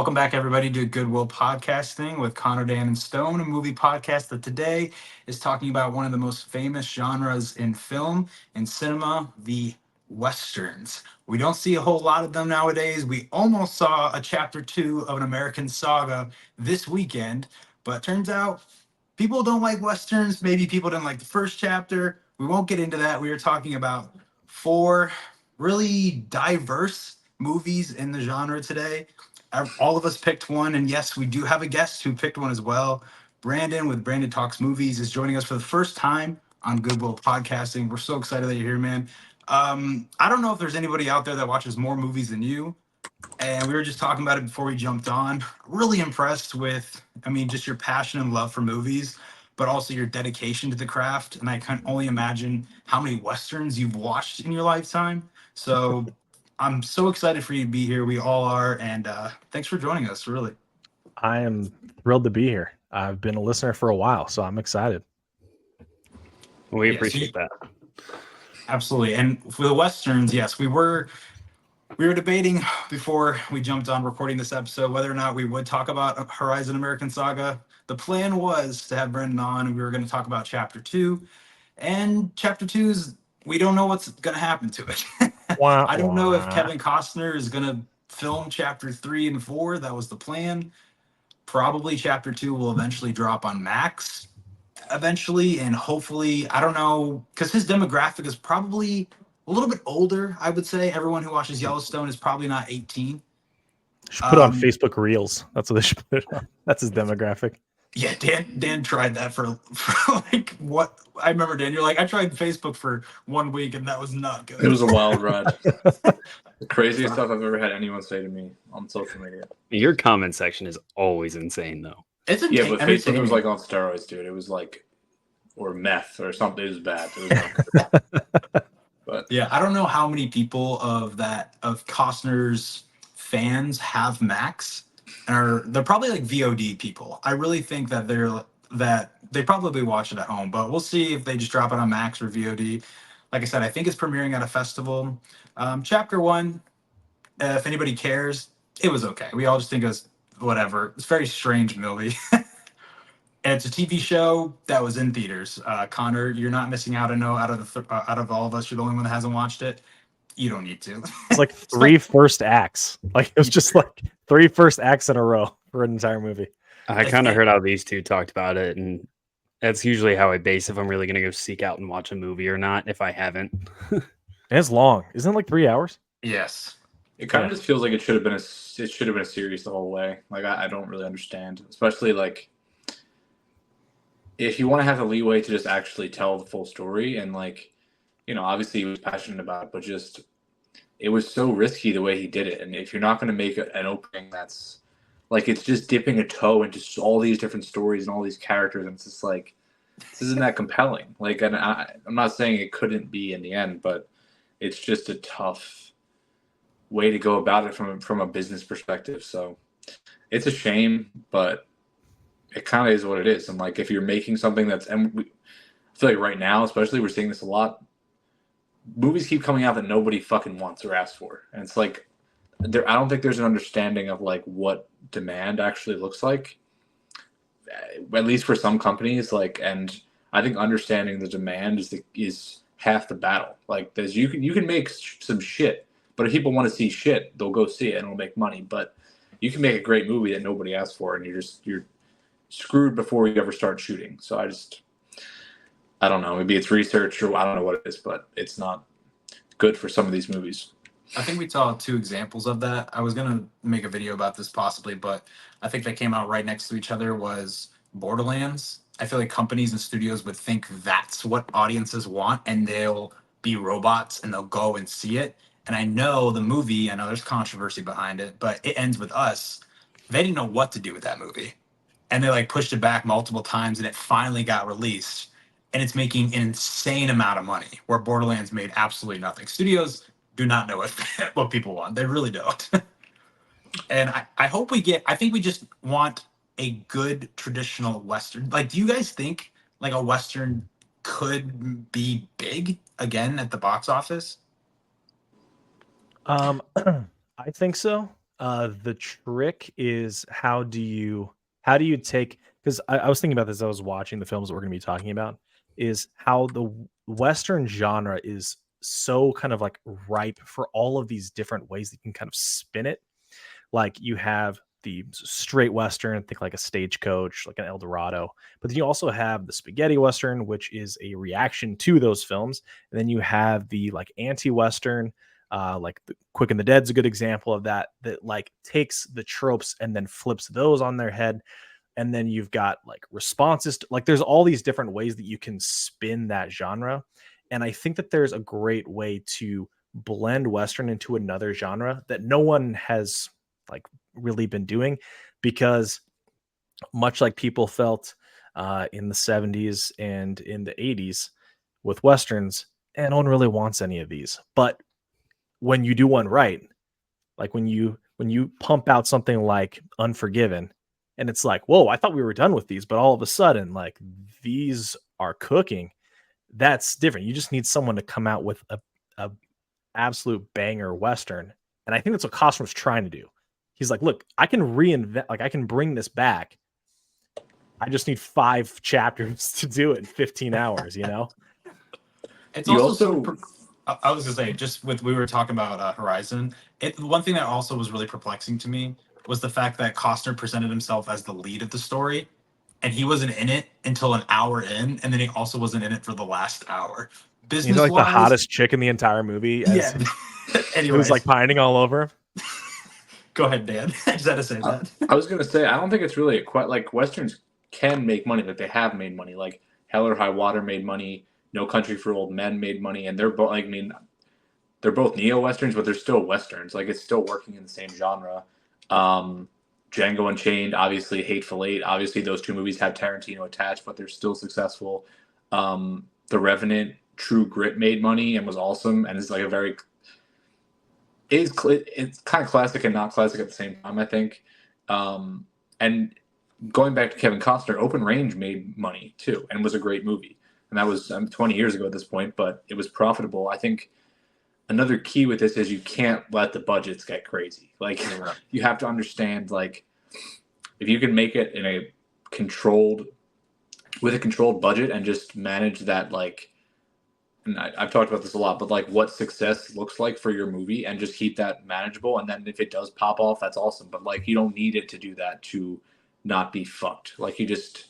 Welcome back, everybody, to Goodwill Podcasting with Connor, Dan, and Stone, a movie podcast that today is talking about one of the most famous genres in film and cinema, the Westerns. We don't see a whole lot of them nowadays. We almost saw a chapter 2 of an American saga this weekend, but turns out people don't like Westerns. Maybe people didn't like the first chapter. We won't get into that. We are talking about four really diverse movies in the genre today. All of us picked one, and yes, we do have a guest who picked one as well. Brandon with Brandontoksmovies is joining us for the first time on Goodwill Podcasting. We're so excited that you're here, man. I don't know if there's anybody out there that watches more movies than you, and we were just talking about it before we jumped on. Really impressed with, just your passion and love for movies, but also your dedication to the craft. And I can only imagine how many Westerns you've watched in your lifetime. So I'm so excited for you to be here. We all are. And thanks for joining us, really. I am thrilled to be here. I've been a listener for a while, so I'm excited. We appreciate that. Absolutely. And for the Westerns, yes, we were debating before we jumped on recording this episode whether or not we would talk about Horizon American Saga. The plan was to have Brendan on, and we were going to talk about Chapter 2. And Chapter 2 is, we don't know what's going to happen to it. I don't know if Kevin Costner is going to film Chapter 3 and 4. That was the plan. Probably Chapter 2 will eventually drop on Max eventually, and hopefully, I don't know, because his demographic is probably a little bit older. I would say everyone who watches Yellowstone is probably not 18. Should put on Facebook Reels. That's what they should put on. That's his demographic. Yeah, Dan tried that for like what I remember. Dan, you're like, I tried Facebook for 1 week and that was not good. It was a wild ride. The craziest stuff I've ever had anyone say to me on social media. Your comment section is always insane, though. It's yeah, but Facebook was like on steroids, dude. It was like, or meth or something. It was bad. It was not good. But yeah, I don't know how many people of Costner's fans have Max. They're probably like VOD people. I really think that they probably watch it at home, but we'll see if they just drop it on Max or VOD. Like I said, I think it's premiering at a festival. Chapter 1, if anybody cares, it was okay. We all just think it was whatever. It's a very strange movie. And it's a TV show that was in theaters. Connor, you're not missing out. I know out of all of us, you're the only one that hasn't watched it. You don't need to. It's like three first acts. Like it was just like 3 first acts in a row for an entire movie. I kind of heard how these two talked about it, and that's usually how I base if I'm really going to go seek out and watch a movie or not, if I haven't. And it's long. Isn't it like 3 hours? Yes. it kind of just feels like it should have been a series the whole way. Like I don't really understand, especially like if you want to have the leeway to just actually tell the full story, and like, obviously he was passionate about it, but just it was so risky the way he did it. And if you're not going to make an opening that's like, it's just dipping a toe into all these different stories and all these characters, and it's just like, this isn't that compelling. Like, and I'm not saying it couldn't be in the end, but it's just a tough way to go about it from a business perspective. So it's a shame, but it kind of is what it is. And like, if you're making something I feel like right now, especially, we're seeing this a lot. Movies keep coming out that nobody fucking wants or asks for, and it's like, I don't think there's an understanding of like what demand actually looks like, at least for some companies. Like, and I think understanding the demand is half the battle. Like, you can make some shit, but if people want to see shit, they'll go see it and it'll make money. But you can make a great movie that nobody asked for, and you're screwed before you ever start shooting. So I don't know. Maybe it's research, or I don't know what it is, but it's not good for some of these movies. I think we saw 2 examples of that. I was going to make a video about this possibly, but I think they came out right next to each other was Borderlands. I feel like companies and studios would think that's what audiences want, and they'll be robots and they'll go and see it. And I know the movie, I know there's controversy behind it, but it ends with Us. They didn't know what to do with that movie. And they like pushed it back multiple times, and it finally got released. And it's making an insane amount of money, where Borderlands made absolutely nothing. Studios do not know what people want. They really don't. And I hope I think we just want a good traditional Western. Like, do you guys think like a Western could be big again at the box office? I think so. The trick is how do you take, because I was thinking about this as I was watching the films that we're going to be talking about, is how the Western genre is so kind of like ripe for all of these different ways that you can kind of spin it. Like you have the straight Western, think like a Stagecoach, like an El Dorado. But then you also have the spaghetti Western, which is a reaction to those films. And then you have the like anti-Western, like the Quick and the Dead's a good example of that, that like takes the tropes and then flips those on their head. And then you've got like responses to, like there's all these different ways that you can spin that genre. And I think that there's a great way to blend Western into another genre that no one has like really been doing, because much like people felt in the 70s and in the 80s with Westerns, and no one really wants any of these. But when you do one right, like when you pump out something like Unforgiven, and it's like, whoa, I thought we were done with these, but all of a sudden, like these are cooking. That's different. You just need someone to come out with a absolute banger Western. And I think that's what Costner's trying to do. He's like, look, I can reinvent, like I can bring this back. I just need 5 chapters to do it in 15 hours, you know? It's You also, also I was gonna say, just with we were talking about Horizon. One thing that also was really perplexing to me was the fact that Costner presented himself as the lead of the story, and he wasn't in it until an hour in, and then he also wasn't in it for the last hour. He's Business like the wise, hottest chick in the entire movie, as yeah. who's like Anyways, pining all over. go ahead, Dan. I just had to say that. I was gonna say I don't think it's really like westerns can make money. Like they have made money. Like Hell or High Water made money. No Country for Old Men made money, and they're both like I mean they're both neo westerns, but they're still westerns. Like it's still working in the same genre. Um, Django Unchained, obviously Hateful Eight. Obviously those two movies have Tarantino attached, but they're still successful. The Revenant, True Grit made money and was awesome, and it's like a very it's kind of classic and not classic at the same time, I think. And going back to Kevin Costner, Open Range made money too, and was a great movie. And that was 20 years ago at this point, but it was profitable. I think another key with this is you can't let the budgets get crazy. Like you have to understand, like if you can make it in a controlled with a controlled budget and just manage that, like and I've talked about this a lot, but like what success looks like for your movie and just keep that manageable. And then if it does pop off, that's awesome. But like you don't need it to do that to not be fucked. Like you just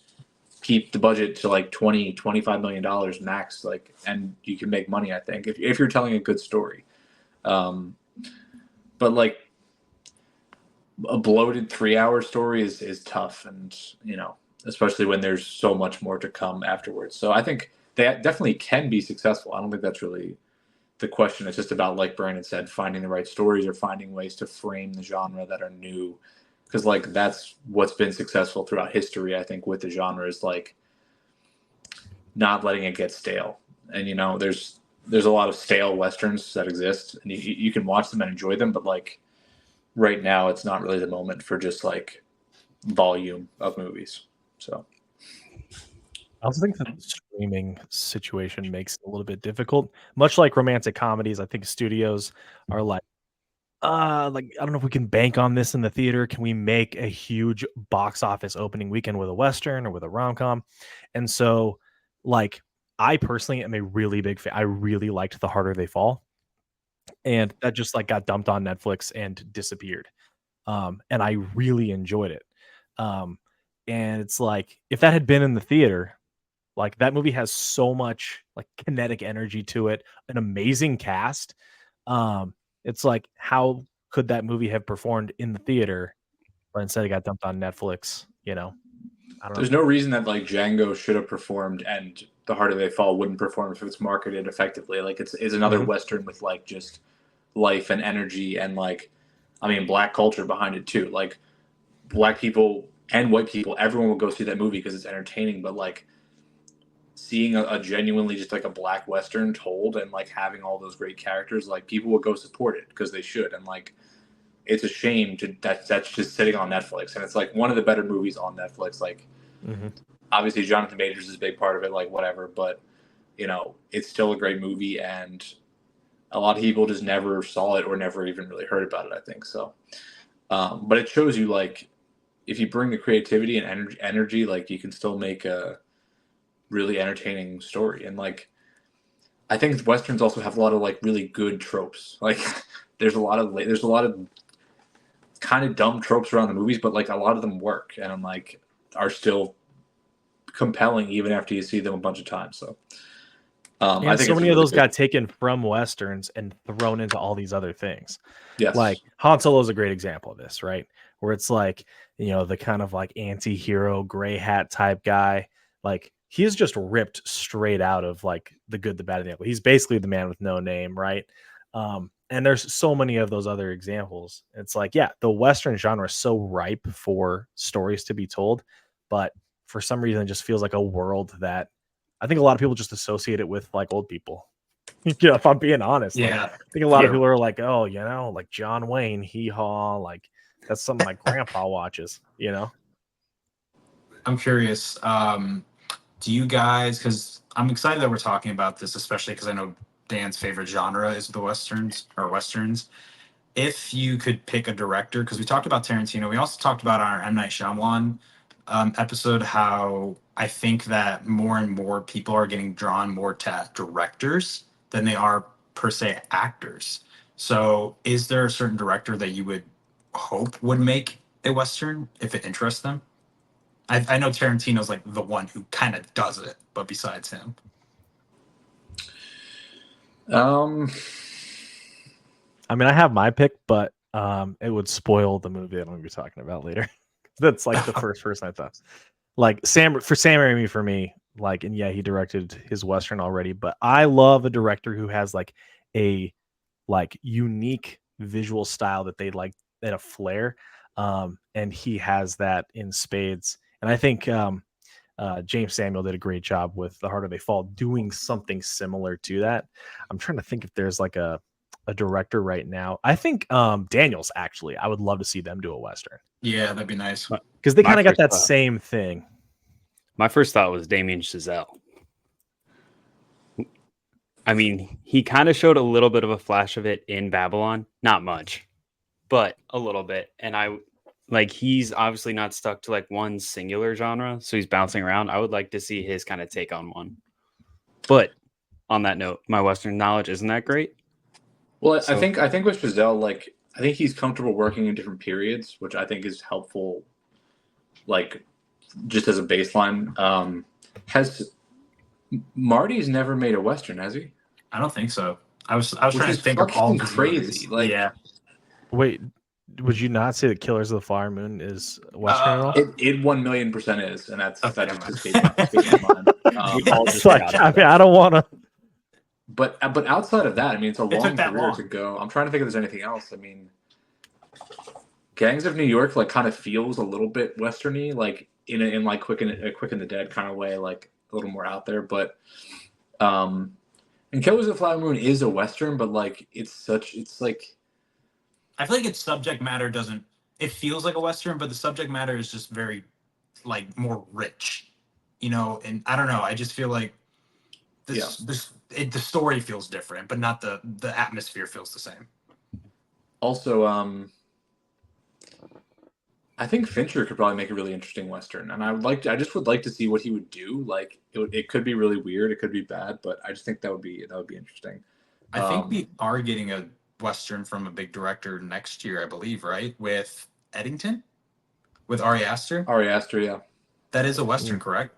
keep the budget to like 20-25 million dollars max, like, and you can make money, I think, if you're telling a good story. But like a bloated 3-hour story is tough, and especially when there's so much more to come afterwards. So I think they definitely can be successful. I don't think that's really the question. It's just about, like Brandon said, finding the right stories or finding ways to frame the genre that are new. Because like that's what's been successful throughout history, I think, with the genre is like not letting it get stale. And there's a lot of stale westerns that exist, and you can watch them and enjoy them, but like right now, it's not really the moment for just like volume of movies. So. I also think that the streaming situation makes it a little bit difficult. Much like romantic comedies, I think studios are like I don't know if we can bank on this in the theater. Can we make a huge box office opening weekend with a Western or with a rom-com? And so, like, I personally am a really big fan. I really liked The Harder They Fall. And that just like got dumped on Netflix and disappeared. And I really enjoyed it. Um, and it's like if that had been in the theater, like that movie has so much like kinetic energy to it, an amazing cast. It's like how could that movie have performed in the theater, but instead it got dumped on Netflix? I don't There's know. no reason that like Django should have performed and The Harder They Fall wouldn't perform if it's marketed effectively. Like it's another Mhm. Western with like just life and energy and like, I mean, black culture behind it too. Like black people and white people, everyone will go see that movie because it's entertaining. But like seeing a genuinely just like a black Western told and like having all those great characters, like people will go support it because they should. And like it's a shame that's just sitting on Netflix, and it's like one of the better movies on Netflix. Like Mhm. obviously Jonathan Majors is a big part of it, like whatever, but it's still a great movie, and a lot of people just never saw it or never even really heard about it, I think. So But it shows you like if you bring the creativity and energy, like you can still make a really entertaining story. And like I think westerns also have a lot of like really good tropes. Like there's a lot of kind of dumb tropes around the movies, but like a lot of them work and I'm like are still compelling even after you see them a bunch of times. So And I think so it's many of really those good. got taken from westerns and thrown into all these other things. Yes. Like Han Solo is a great example of this, right? Where it's like, the kind of like anti-hero gray hat type guy. Like he's just ripped straight out of like The Good, the Bad, and the Ugly. He's basically the man with no name, right? And there's so many of those other examples. It's like, yeah, the Western genre is so ripe for stories to be told, but for some reason it just feels like a world that I think a lot of people just associate it with like old people. If I'm being honest, like Yeah. I think a lot of Yeah. people are like, oh, like John Wayne, hee haw, like that's something my grandpa watches, I'm curious. Do you guys? Because I'm excited that we're talking about this, especially because I know Dan's favorite genre is the westerns. If you could pick a director, because we talked about Tarantino, we also talked about our M. Night Shyamalan episode, how I think that more and more people are getting drawn more to directors than they are per se actors. So, is there a certain director that you would hope would make a Western if it interests them? I know Tarantino's like the one who kind of does it, but besides him, Um, I mean, I have my pick, but it would spoil the movie that I'm going to be talking about later. That's like the first person I thought. Like Sam Raimi for me, like, and yeah, he directed his Western already, but I love a director who has like a unique visual style that they like and a flair. And he has that in spades. And I think James Samuel did a great job with The Harder They Fall, doing something similar to that. I'm trying to think if there's like a director right now. I think Daniels actually. I would love to see them do a Western yeah, that'd be nice. because they My kind of got first that thought- same thing. My first thought was Damien Chazelle. I mean, he kind of showed a little bit of a flash of it in Babylon, not much, but a little bit. And he's obviously not stuck to like one singular genre, so he's bouncing around. I would like to see his kind of take on one. But on that note, my Western knowledge isn't that great. well, So- I think with Giselle, like I think he's comfortable working in different periods, which I think is helpful. Like just as a baseline, has Marty's never made a Western, has he? I don't think so. I was Which trying is to think of all fucking of his crazy. movies. Like, yeah, Wait, would you not say that Killers of the Flower Moon is Western at all? it 1,000,000% is, and that Okay, just never escaped my mind. We all It's just like, got I it. mean, I don't want to. But outside of that, I mean, it's a It long took that career long. to go. I'm trying to think if there's anything else. I mean, Gangs of New York like kind of feels a little bit westerny, like in like Quick and the Dead kind of way, like a little more out there. But and Killers of the Flower Moon is a western, but like it's like I feel like its subject matter doesn't. It feels like a western, but the subject matter is just very like more rich, And I don't know. I just feel like the story feels different, but not the atmosphere feels the same. also I think Fincher could probably make a really interesting western, and I just would like to see what he would do. Like it could be really weird, it could be bad, but I just think that would be interesting. I think we are getting a western from a big director next year, I believe, right? With Eddington, with Ari Aster. Ari Aster, yeah. That is a western, correct?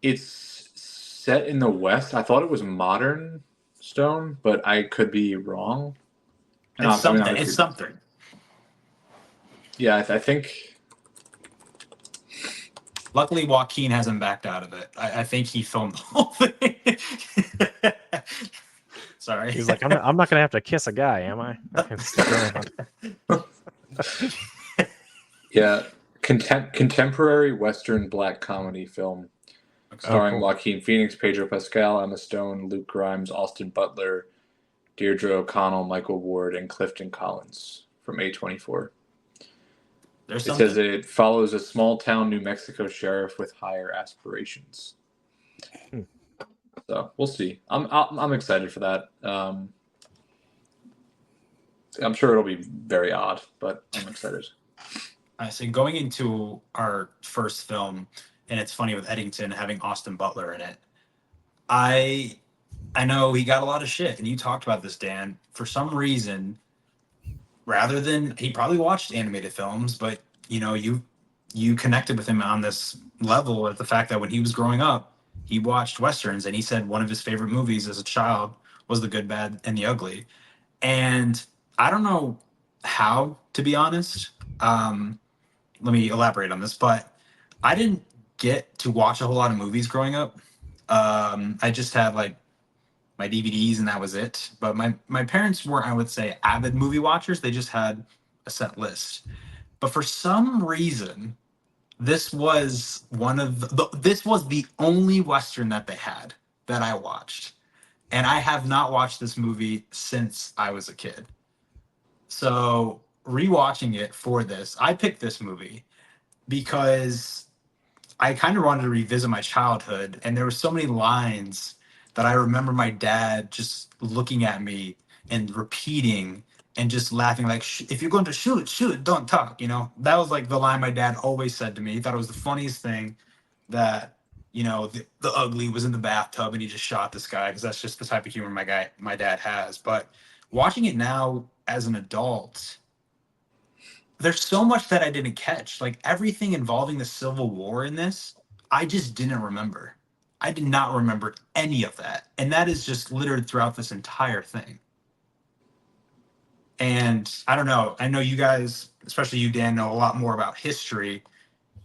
It's set in the West. I thought it was modern Stone, but I could be wrong. It's something. obviously- It's something. Yeah, I think. Luckily, Joaquin hasn't backed out of it. I think he filmed the whole thing. Sorry. He's like, I'm not gonna have to kiss a guy, am I? I can stick around. Yeah, contemporary Western black comedy film starring cool. Joaquin Phoenix, Pedro Pascal, Emma Stone, Luke Grimes, Austin Butler, Deirdre O'Connell, Michael Ward, and Clifton Collins from A24. There's It something. says it follows a small town New Mexico sheriff with higher aspirations. So we'll see. I'm excited for that. I'm sure it'll be very odd, but I'm excited. So going into our first film, and it's funny with Eddington having Austin Butler in it. I know he got a lot of shit, and you talked about this, Dan. For some reason, rather than he probably watched animated films, but you connected with him on this level at the fact that when he was growing up, he watched westerns, and he said one of his favorite movies as a child was The Good, Bad, and the Ugly. And I don't know how, to be honest. Let me elaborate on this, but I didn't get to watch a whole lot of movies growing up. I just had like my DVDs and that was it. But my parents weren't, I would say, avid movie watchers. They just had a set list. But for some reason, this was this was the only Western that they had that I watched. And I have not watched this movie since I was a kid. So rewatching it for this, I picked this movie because I kind of wanted to revisit my childhood, and there were so many lines that I remember my dad just looking at me and repeating and just laughing like, if you're going to shoot, shoot, don't talk. That was like the line my dad always said to me. He thought it was the funniest thing that the ugly was in the bathtub and he just shot this guy, because that's just the type of humor my dad has. But watching it now as an adult, there's so much that I didn't catch. Like everything involving the Civil War in this, I just didn't remember. I did not remember any of that. And that is just littered throughout this entire thing. And I don't know. I know you guys, especially you, Dan, know a lot more about history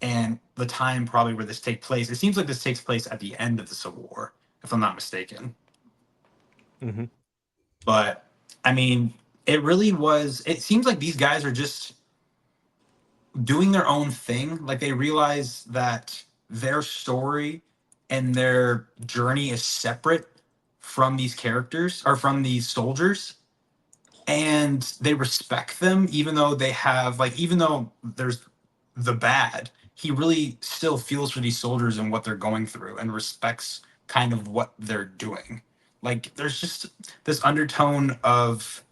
and the time probably where this takes place. It seems like this takes place at the end of the Civil War, if I'm not mistaken. Mm-hmm. But I mean, it really was. It seems like these guys are just doing their own thing. Like they realize that their story and their journey is separate from these characters or from these soldiers, and they respect them, even though they have even though there's the bad, he really still feels for these soldiers and what they're going through and respects kind of what they're doing. Like there's just this undertone of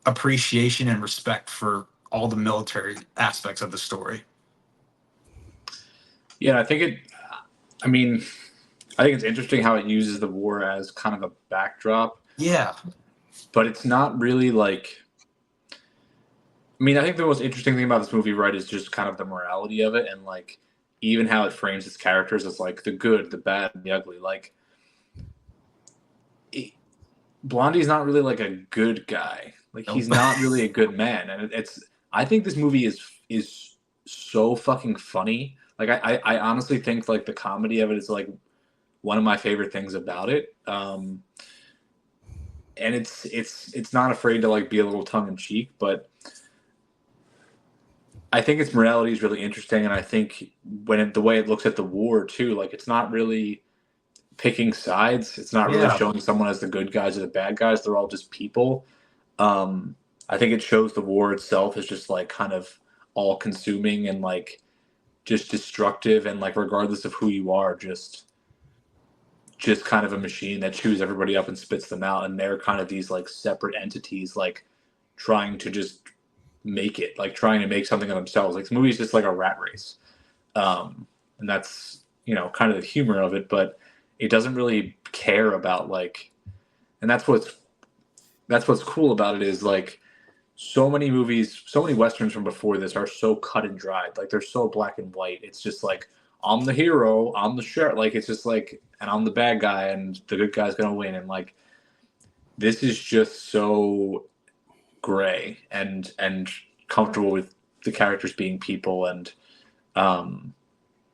appreciation and respect for all the military aspects of the story. Yeah, I mean, I think it's interesting how it uses the war as kind of a backdrop. Yeah. But it's not really like. I mean, I think the most interesting thing about this movie, right, is just kind of the morality of it, and like even how it frames its characters as like the good, the bad, and the ugly. Like, Blondie's not really like a good guy. Like, Nope. he's not really a good man, and it's. I think this movie is so fucking funny. Like, I honestly think like the comedy of it is like one of my favorite things about it. And it's not afraid to like be a little tongue in cheek, but I think its morality is really interesting, and I think the way it looks at the war too, like it's not really picking sides. It's not really showing someone as the good guys or the bad guys. They're all just people. I think it shows the war itself as just like kind of all consuming and like just destructive, and like regardless of who you are, just kind of a machine that chews everybody up and spits them out, and they're kind of these like separate entities, like trying to just make it, like trying to make something of themselves. Like the movie's just like a rat race, and that's kind of the humor of it, but it doesn't really care about like, and that's what's cool about it is like so many movies, so many westerns from before this are so cut and dried, like they're so black and white. It's just like, I'm the hero, I'm the sheriff, like it's just like, and I'm the bad guy and the good guy's gonna win, and like this is just so gray and comfortable with the characters being people, and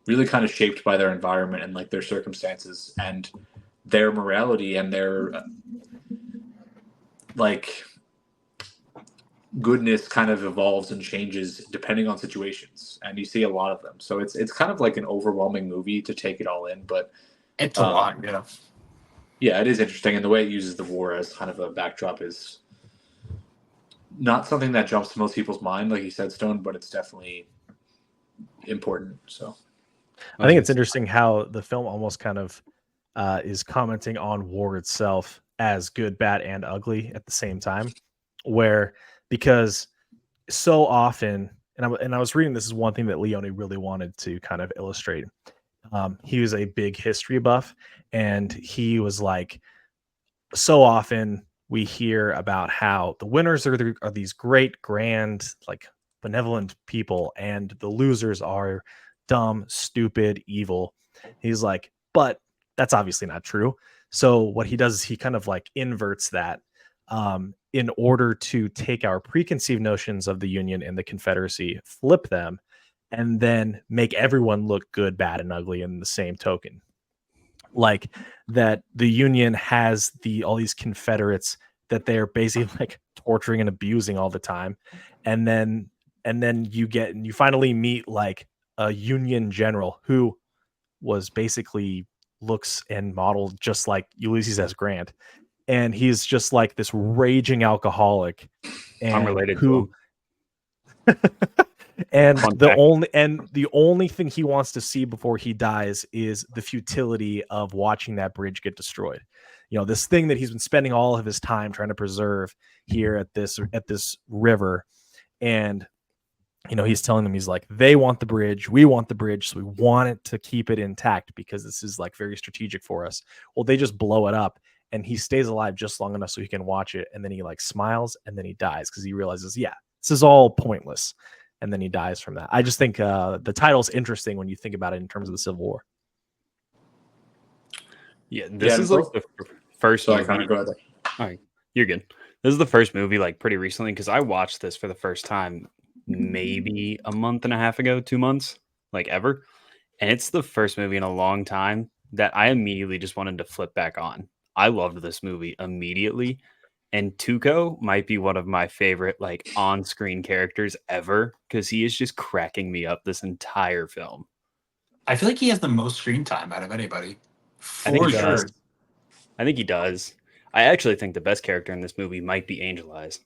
really kind of shaped by their environment and like their circumstances and their morality and their like goodness kind of evolves and changes depending on situations, and you see a lot of them. So it's kind of like an overwhelming movie to take it all in, but It's a lot. Yeah, it is interesting, and the way it uses the war as kind of a backdrop is not something that jumps to most people's mind, like you said, Stone, but it's definitely important. So I think it's interesting how the film almost kind of is commenting on war itself as good, bad, and ugly at the same time, where because so often, and I was reading, this is one thing that Leone really wanted to kind of illustrate. He was a big history buff, and he was like, so often we hear about how the winners are these great, grand, like benevolent people, and the losers are dumb, stupid, evil. He's like, but that's obviously not true. So what he does is he kind of like inverts that, in order to take our preconceived notions of the Union and the Confederacy, flip them, and then make everyone look good, bad, and ugly in the same token. Like that the Union has all these Confederates that they're basically like torturing and abusing all the time. And then you finally meet like a Union general who was basically looks and modeled just like Ulysses S. Grant. And he's just like this raging alcoholic, I'm and related to who him. and Fun the fact. only thing he wants to see before he dies is the futility of watching that bridge get destroyed. This thing that he's been spending all of his time trying to preserve here at this river. And he's telling them, he's like, they want the bridge, we want the bridge, so we want it to keep it intact because this is like very strategic for us. Well, they just blow it up, and he stays alive just long enough so he can watch it, and then he like smiles, and then he dies because he realizes, yeah, this is all pointless, and then he dies from that. I just think the title's interesting when you think about it in terms of the Civil War. Yeah, this is like the first. So I kind of go ahead. All right, you're good. This is the first movie like pretty recently because I watched this for the first time maybe a month and a half ago, 2 months, like ever. And it's the first movie in a long time that I immediately just wanted to flip back on. I loved this movie immediately. And Tuco might be one of my favorite like on-screen characters ever because he is just cracking me up this entire film. I feel like he has the most screen time out of anybody. I think For he sure. does. I think he does. I actually think the best character in this movie might be Angel Eyes.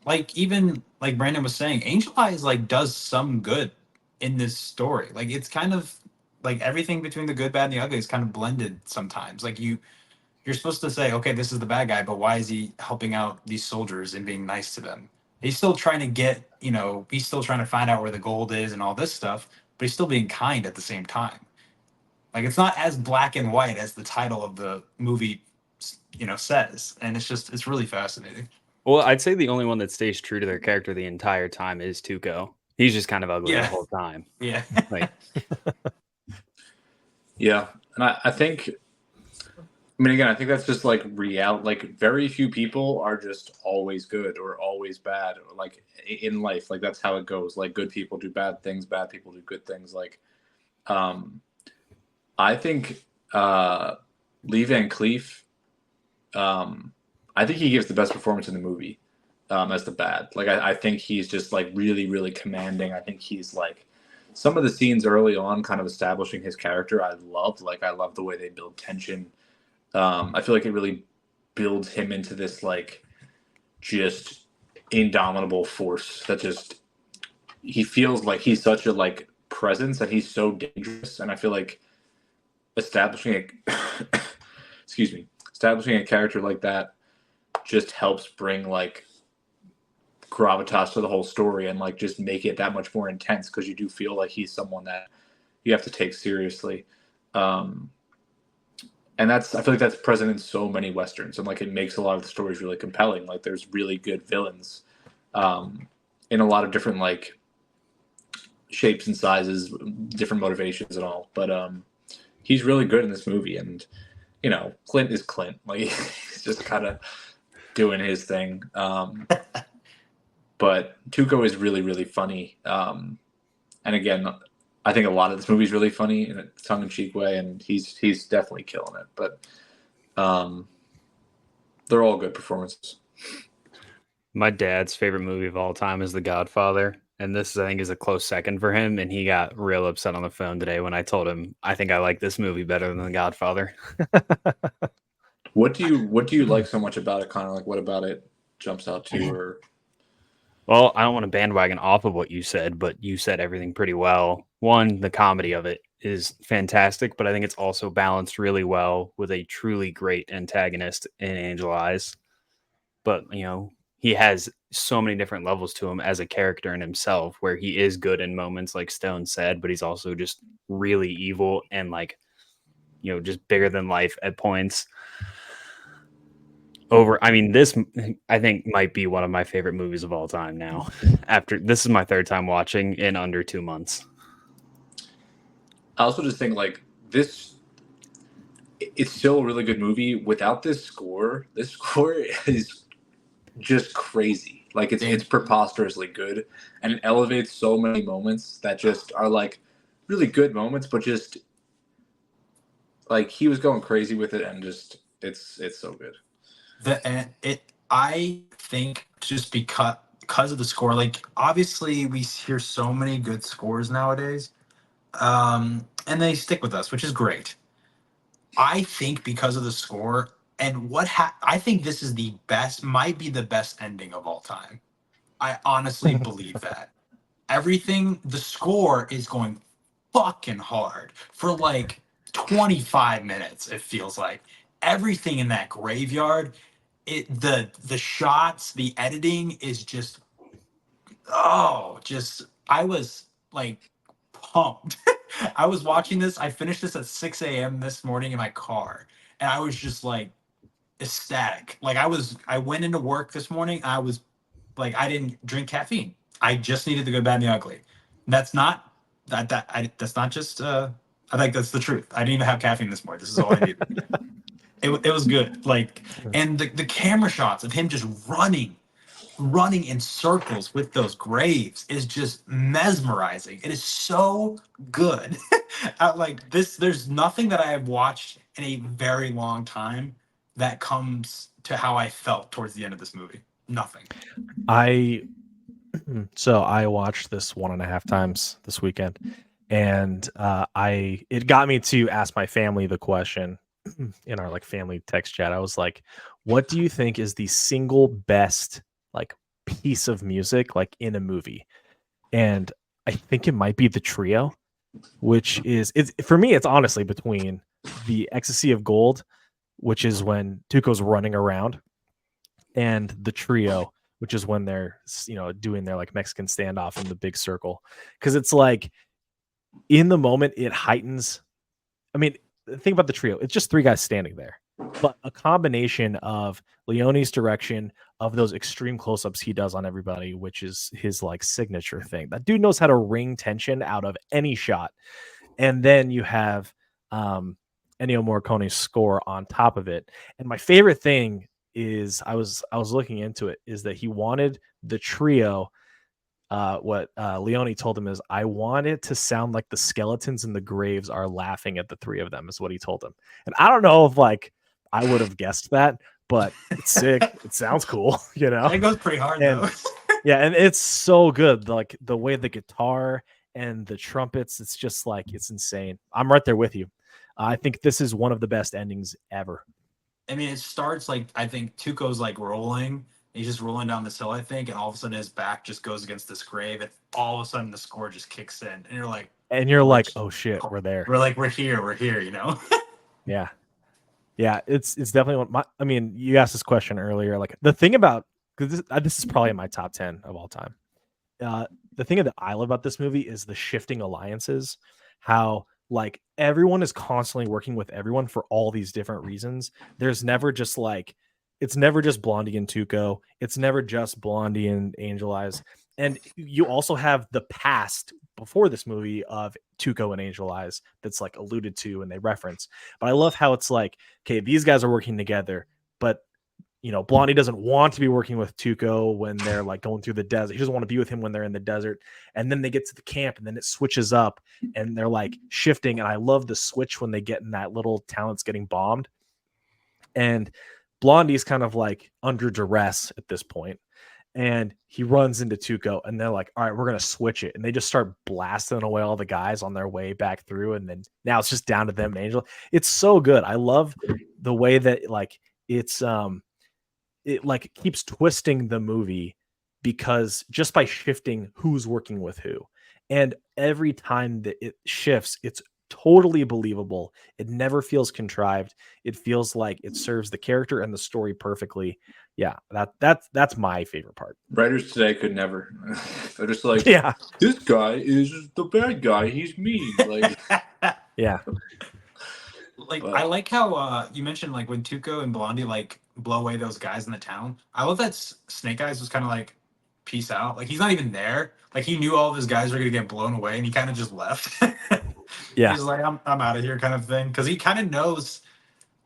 Like, even like Brandon was saying, Angel Eyes like does some good in this story. Like, it's kind of like everything between the good, bad, and the ugly is kind of blended sometimes. Like, you're supposed to say, okay, this is the bad guy, but why is he helping out these soldiers and being nice to them? He's still trying to he's still trying to find out where the gold is and all this stuff, but he's still being kind at the same time. Like, it's not as black and white as the title of the movie, says. And it's really fascinating. Well, I'd say the only one that stays true to their character the entire time is Tuco. He's just kind of ugly the whole time. Yeah. Like, yeah. And I think, again, I think that's just like real. Like, very few people are just always good or always bad, or like in life. Like, that's how it goes. Like, good people do bad things, bad people do good things. Like, I think Lee Van Cleef, I think he gives the best performance in the movie as the bad. Like, I think he's just like really, really commanding. I think he's like some of the scenes early on kind of establishing his character. I love the way they build tension. I feel like it really builds him into this like just indomitable force that just he feels like he's such a like presence and he's so dangerous. And I feel like establishing a character like that just helps bring like gravitas to the whole story and like just make it that much more intense because you do feel like he's someone that you have to take seriously. And I feel like that's present in so many Westerns, and like it makes a lot of the stories really compelling. Like there's really good villains in a lot of different like shapes and sizes, different motivations and all. But he's really good in this movie, and Clint is Clint. Like he's just kind of doing his thing. But Tuco is really, really funny. And again, I think a lot of this movie is really funny in a tongue-in-cheek way, and he's definitely killing it. But they're all good performances. my dad's favorite movie of all time is The Godfather. And this, I think, is a close second for him. And he got real upset on the phone today when I told him I think I like this movie better than The Godfather. What do you like so much about it, Connor? Like, what about it jumps out to you? Or Well, I don't want to bandwagon off of what you said, but you said everything pretty well. One, the comedy of it is fantastic, but I think it's also balanced really well with a truly great antagonist in Angel Eyes. But, he has so many different levels to him as a character in himself, where he is good in moments, like Stone said, but he's also just really evil and like, just bigger than life at points. I mean, this I think might be one of my favorite movies of all time now. After this is my third time watching in under 2 months. I also just think like this, it's still a really good movie without this score. This score is just crazy. Like it's preposterously good, and it elevates so many moments that just are like really good moments, but just like he was going crazy with it, and just it's so good. I think just because of the score, like obviously we hear so many good scores nowadays, and they stick with us, which is great. I think because of the score and I think this is might be the best ending of all time. I honestly believe that. The score is going fucking hard for like 25 minutes, it feels like. Everything in that graveyard, the shots, the editing is just I was like pumped. I was watching this. I finished this at 6 a.m. this morning in my car, and I was just like ecstatic. I went into work this morning. I was like, I didn't drink caffeine. I just needed the good, bad, and the ugly. That's not that's not just. I think that's the truth. I didn't even have caffeine this morning. This is all I needed. It was good. Like, and the camera shots of him just running in circles with those graves is just mesmerizing. It is so good. Like this, there's nothing that I have watched in a very long time that comes to how I felt towards the end of this movie. Nothing. So I watched this 1.5 times this weekend, and it got me to ask my family the question in our like family text chat. I was like, "What do you think is the single best like piece of music like in a movie?" And I think it might be the trio, which is it's for me. It's honestly between the Ecstasy of Gold, which is when Tuco's running around, and the trio, which is when they're doing their like Mexican standoff in the big circle, because it's like in the moment it heightens. I mean, think about the trio. It's just three guys standing there, but a combination of Leone's direction, of those extreme close-ups he does on everybody, which is his like signature thing. That dude knows how to wring tension out of any shot. And then you have Ennio Morricone's score on top of it. And my favorite thing is I was looking into it, is that he wanted the trio. What Leone told him is, I want it to sound like the skeletons in the graves are laughing at the three of them, is what he told him. And I don't know if like I would have guessed that, but it's sick. It sounds cool, It goes pretty hard though. Yeah, and it's so good. Like the way the guitar and the trumpets, it's just like, it's insane. I'm right there with you. I think this is one of the best endings ever. I mean, it starts like, I think Tuco's like rolling. He's just rolling down this hill, I think, and all of a sudden his back just goes against this grave, and all of a sudden the score just kicks in, and you're like, oh shit, we're there. We're here, Yeah. Yeah, it's definitely I mean, you asked this question earlier. Like the thing about, because this is probably in my top 10 of all time. The thing that I love about this movie is the shifting alliances, how like everyone is constantly working with everyone for all these different reasons. There's never just like, it's never just Blondie and Tuco. It's never just Blondie and Angel Eyes. And you also have the past before this movie of Tuco and Angel Eyes that's like alluded to and they reference. But I love how it's like, okay, these guys are working together, but Blondie doesn't want to be working with Tuco when they're like going through the desert. He doesn't want to be with him when they're in the desert. And then they get to the camp and then it switches up and they're like shifting. And I love the switch when they get in that little town that's getting bombed. And Blondie's kind of like under duress at this point. And he runs into Tuco and they're like, all right, we're going to switch it. And they just start blasting away all the guys on their way back through. And then now it's just down to them and Angel. It's so good. I love the way that like it like keeps twisting the movie, because just by shifting who's working with who, and every time that it shifts, it's totally believable. It never feels contrived. It feels like it serves the character and the story perfectly. Yeah, that's my favorite part. Writers today could never. They're just like, Yeah, this guy is the bad guy. He's mean. Like, yeah, Like I but like how you mentioned like when Tuco and Blondie like blow away those guys in the town. I love that Snake Eyes was kind of like peace out. Like he's not even there. Like he knew all of his guys were gonna get blown away, and he kind of just left. yeah. He's like, I'm out of here, kind of thing, because he kind of knows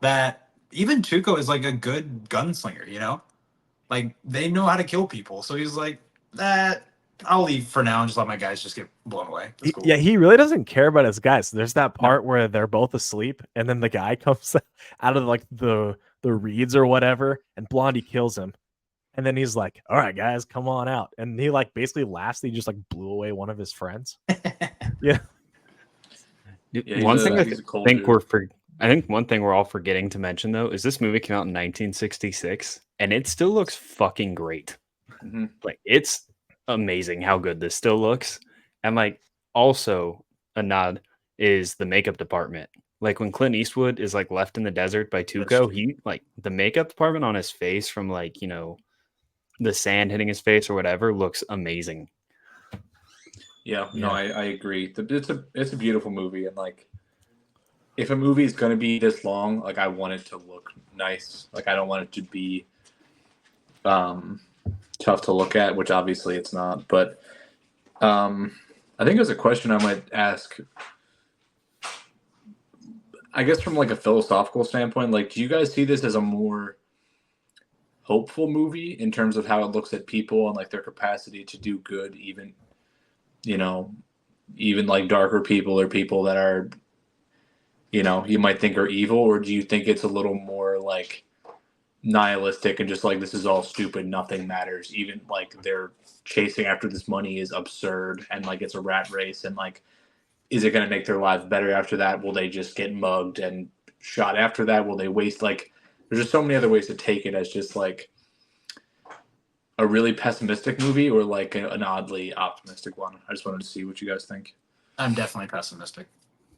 that even Tuco is like a good gunslinger. You know, like they know how to kill people. So he's like, that I'll leave for now and just let my guys just get blown away. That's cool. Yeah, he really doesn't care about his guys. There's that part where they're both asleep, and then the guy comes out of like the reeds or whatever, and Blondie kills him. And then he's like, "All right, guys, come on out." And he like basically laughs that he just like blew away one of his friends. Yeah, yeah, One thing he's a cold think dude. I think one thing we're all forgetting to mention though is this movie came out in 1966 and it still looks fucking great. hmm Like it's amazing how good this still looks. And like also a nod is the makeup department. Like when Clint Eastwood is like left in the desert by Tuco, he like the makeup department on his face from like, you know, the sand hitting his face or whatever looks amazing. Yeah, no, Yeah. I agree. It's a beautiful movie, and like if a movie is gonna be this long, like I want it to look nice. Like I don't want it to be um tough to look at, which obviously it's not. But I think there's a question I might ask. I guess from like a philosophical standpoint, like do you guys see this as a more hopeful movie in terms of how it looks at people and like their capacity to do good, even you know, even like darker people or people that are you might think are evil, or do you think it's a little more like nihilistic and just like this is all stupid, nothing matters, even like they're chasing after this money is absurd and like it's a rat race and like is it going to make their lives better after that? Will they just get mugged and shot after that? Will they waste like there's just so many other ways to take it as just like a really pessimistic movie or like an oddly optimistic one. I just wanted to see what you guys think. I'm definitely pessimistic.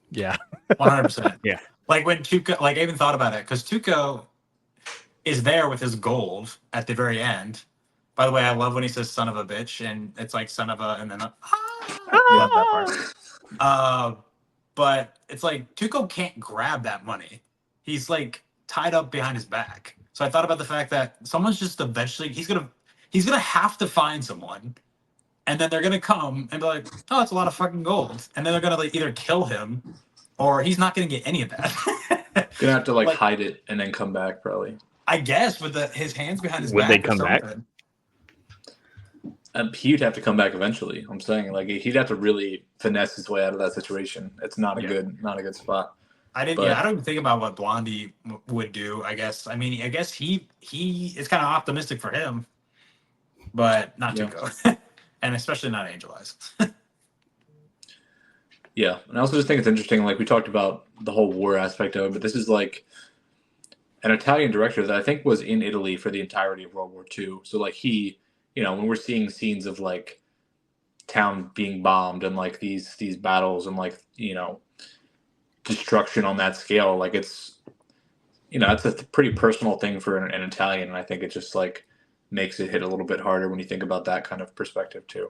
Yeah. 100%. Yeah. Like when Tuco, like I even thought about it because Tuco is there with his gold at the very end. By the way, I love when he says "son of a bitch" and it's like "son of a" and then I love that part. But it's like Tuco can't grab that money. He's like tied up behind his back. So I thought about the fact that someone's just eventually he's gonna have to find someone, and then they're gonna come and be like, "Oh, it's a lot of fucking gold," and then they're gonna like either kill him or he's not gonna get any of that. Gonna have to like Like, hide it and then come back probably. I guess with his hands behind his Would they back or come back? something. He'd have to come back eventually. I'm saying like he'd have to really finesse his way out of that situation. It's not a good spot. I didn't. But- Yeah, I don't even think about what Blondie would do. I guess. I mean, I guess he is kind of optimistic for him, but not Yeah. Tuco, and especially not Angel Eyes. Yeah, and I also just think it's interesting. Like we talked about the whole war aspect of it, but this is like an Italian director that I think was in Italy for the entirety of World War II. So like he, when we're seeing scenes of like town being bombed and like these battles and like destruction on that scale, like it's that's a pretty personal thing for an Italian, and I think it just like makes it hit a little bit harder when you think about that kind of perspective too.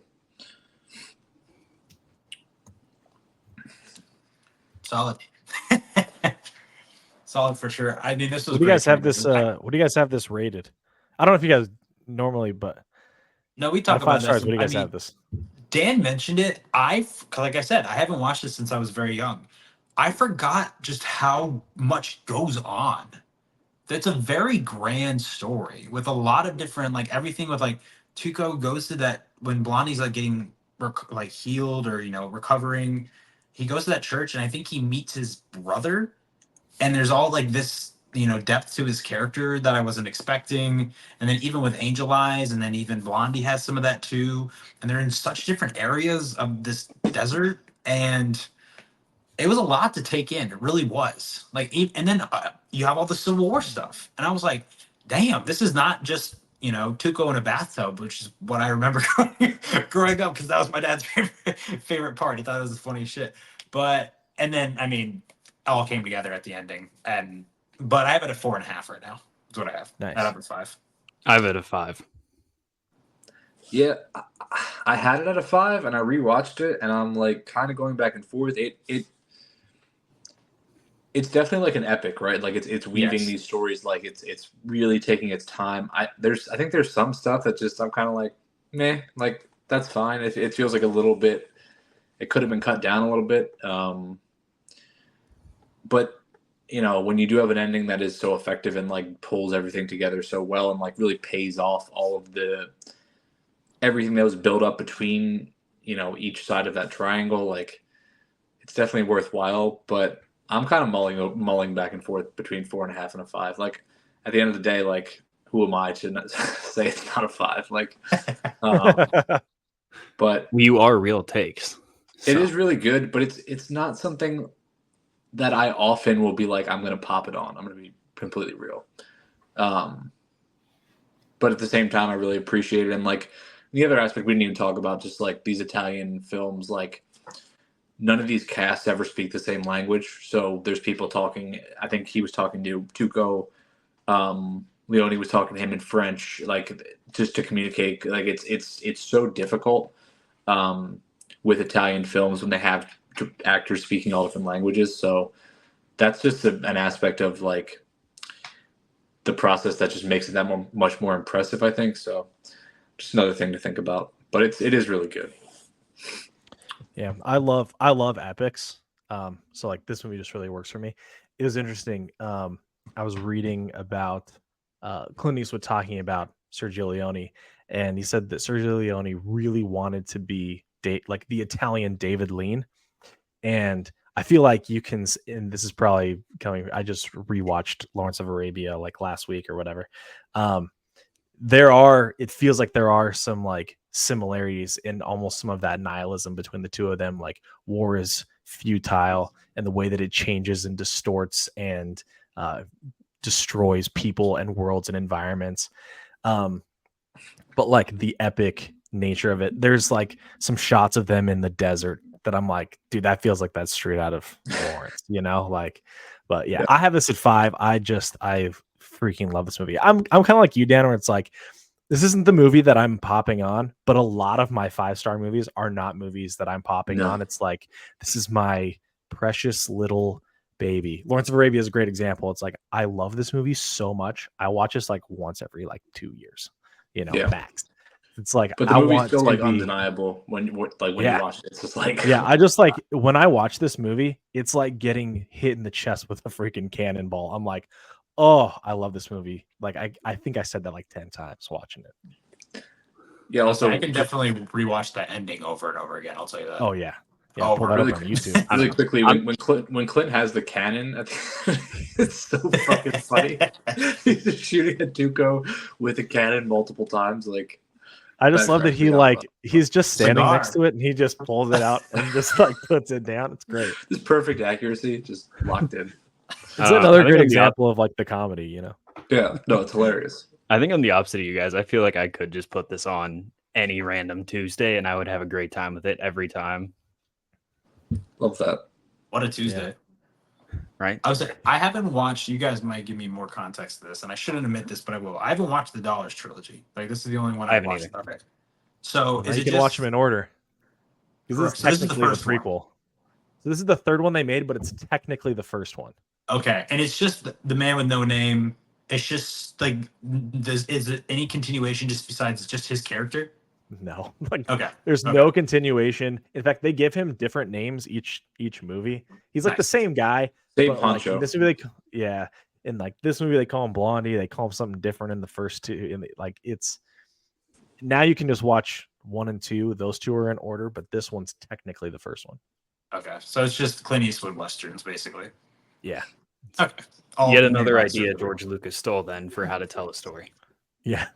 Solid. Solid for sure. I mean, this was. What do you great guys for have me. this? What do you guys have this rated? I don't know if you guys normally, but No, we out talk of 5 about stars. this. What do you I guys mean, have this? Dan mentioned it. Like I said, I haven't watched this since I was very young. I forgot just how much goes on. That's a very grand story with a lot of different, like everything with like Tuco goes to that when Blondie's like getting like healed or recovering. He goes to that church and I think he meets his brother, and there's all like this depth to his character that I wasn't expecting. And then even with Angel Eyes, and then even Blondie has some of that too. And they're in such different areas of this desert, and it was a lot to take in. It really was. Like, and then you have all the Civil War stuff, and I was like, damn, this is not just Tuco in a bathtub, which is what I remember growing up because that was my dad's favorite part. He thought it was the funniest shit. But and then I mean, it all came together at the ending, but I have it at 4.5 right now. That's what I have. Nice. Out of 5. I have it a 5. Yeah, I had it at a 5, and I rewatched it, and I'm like kind of going back and forth. It's definitely like an epic, right? Like it's weaving Yes. these stories, like it's really taking its time. I think there's some stuff that just I'm kind of like, meh, like that's fine. It feels like a little bit. It could have been cut down a little bit, but when you do have an ending that is so effective and like pulls everything together so well and like really pays off all of everything that was built up between each side of that triangle, like it's definitely worthwhile. But I'm kind of mulling back and forth between 4.5 and a 5. Like at the end of the day, like who am I to say it's not a 5? Like, but You are real takes. it is really good. But it's not something that I often will be like, I'm gonna pop it on. I'm gonna be completely real. But at the same time, I really appreciate it. And like the other aspect we didn't even talk about, just like these Italian films, like none of these casts ever speak the same language. So there's people talking. I think he was talking to Tuco. Leone was talking to him in French, like just to communicate. Like it's so difficult with Italian films when they have actors speaking all different languages. So that's just an aspect of like the process that just makes it that much more impressive, I think. So just another thing to think about. But it is really good. Yeah, I love epics. So like this movie just really works for me. It was interesting. I was reading about Clint Eastwood talking about Sergio Leone, and he said that Sergio Leone really wanted to be like the Italian David Lean. And I feel like you can, and this is probably coming. I just rewatched Lawrence of Arabia like last week or whatever. It feels like there are some like similarities in almost some of that nihilism between the two of them. Like war is futile, and the way that it changes and distorts and destroys people and worlds and environments. But like the epic nature of it, there's like some shots of them in the desert that I'm like, dude, that feels like that's straight out of Lawrence, like, but yeah, I have this at 5. I freaking love this movie. I'm kind of like you, Dan, where it's like, this isn't the movie that I'm popping on, but a lot of my 5-star movies are not movies that I'm popping on. It's like, this is my precious little baby. Lawrence of Arabia is a great example. It's like, I love this movie so much. I watch this like once every like 2 years, max. It's like, But the I movie's want still to like be undeniable when you watch it. It's just like yeah, I just like when I watch this movie, it's like getting hit in the chest with a freaking cannonball. I'm like, oh, I love this movie. Like I think I said that like 10 times watching it. Yeah, also I can definitely rewatch that ending over and over again. I'll tell you that. Oh yeah. Yeah, Oh, pull that really, up on YouTube. really quickly, when Clint has the cannon, it's so fucking funny. He's just shooting at Tuco with a cannon multiple times. Like, I just love that cracks me up. he's just standing Cigar. next to it and he just pulls it out and just like puts it down. It's great. Just perfect accuracy, just locked in. It's I another think great I'm example of like the comedy, Yeah, no, it's hilarious. I think I'm the opposite of you guys. I feel like I could just put this on any random Tuesday and I would have a great time with it every time. Love that. What a Tuesday. Right? I haven't watched, you guys might give me more context to this, and I shouldn't admit this, but I will. I haven't watched the Dollars trilogy. Like, this is the only one I I've haven't watched. Okay. So, Now is you it can just... watch them in order. Because this is So this is the technically the first one. prequel. So this is the third one they made, but it's technically the first one. Okay, and it's just the man with no name. It's just like, is it any continuation just besides just his character? No, like Okay. there's Okay. no continuation. In fact, they give him different names each movie. He's like the Nice. same guy, Same but like poncho. in this movie, in like this movie they call him Blondie. They call him something different in the first two. And like it's now you can just watch 1 and 2. Those two are in order, but this one's technically the first one. Okay, so it's just Clint Eastwood westerns, basically. Yeah. Okay. Yet another idea George Lucas stole then for how to tell a story. Yeah.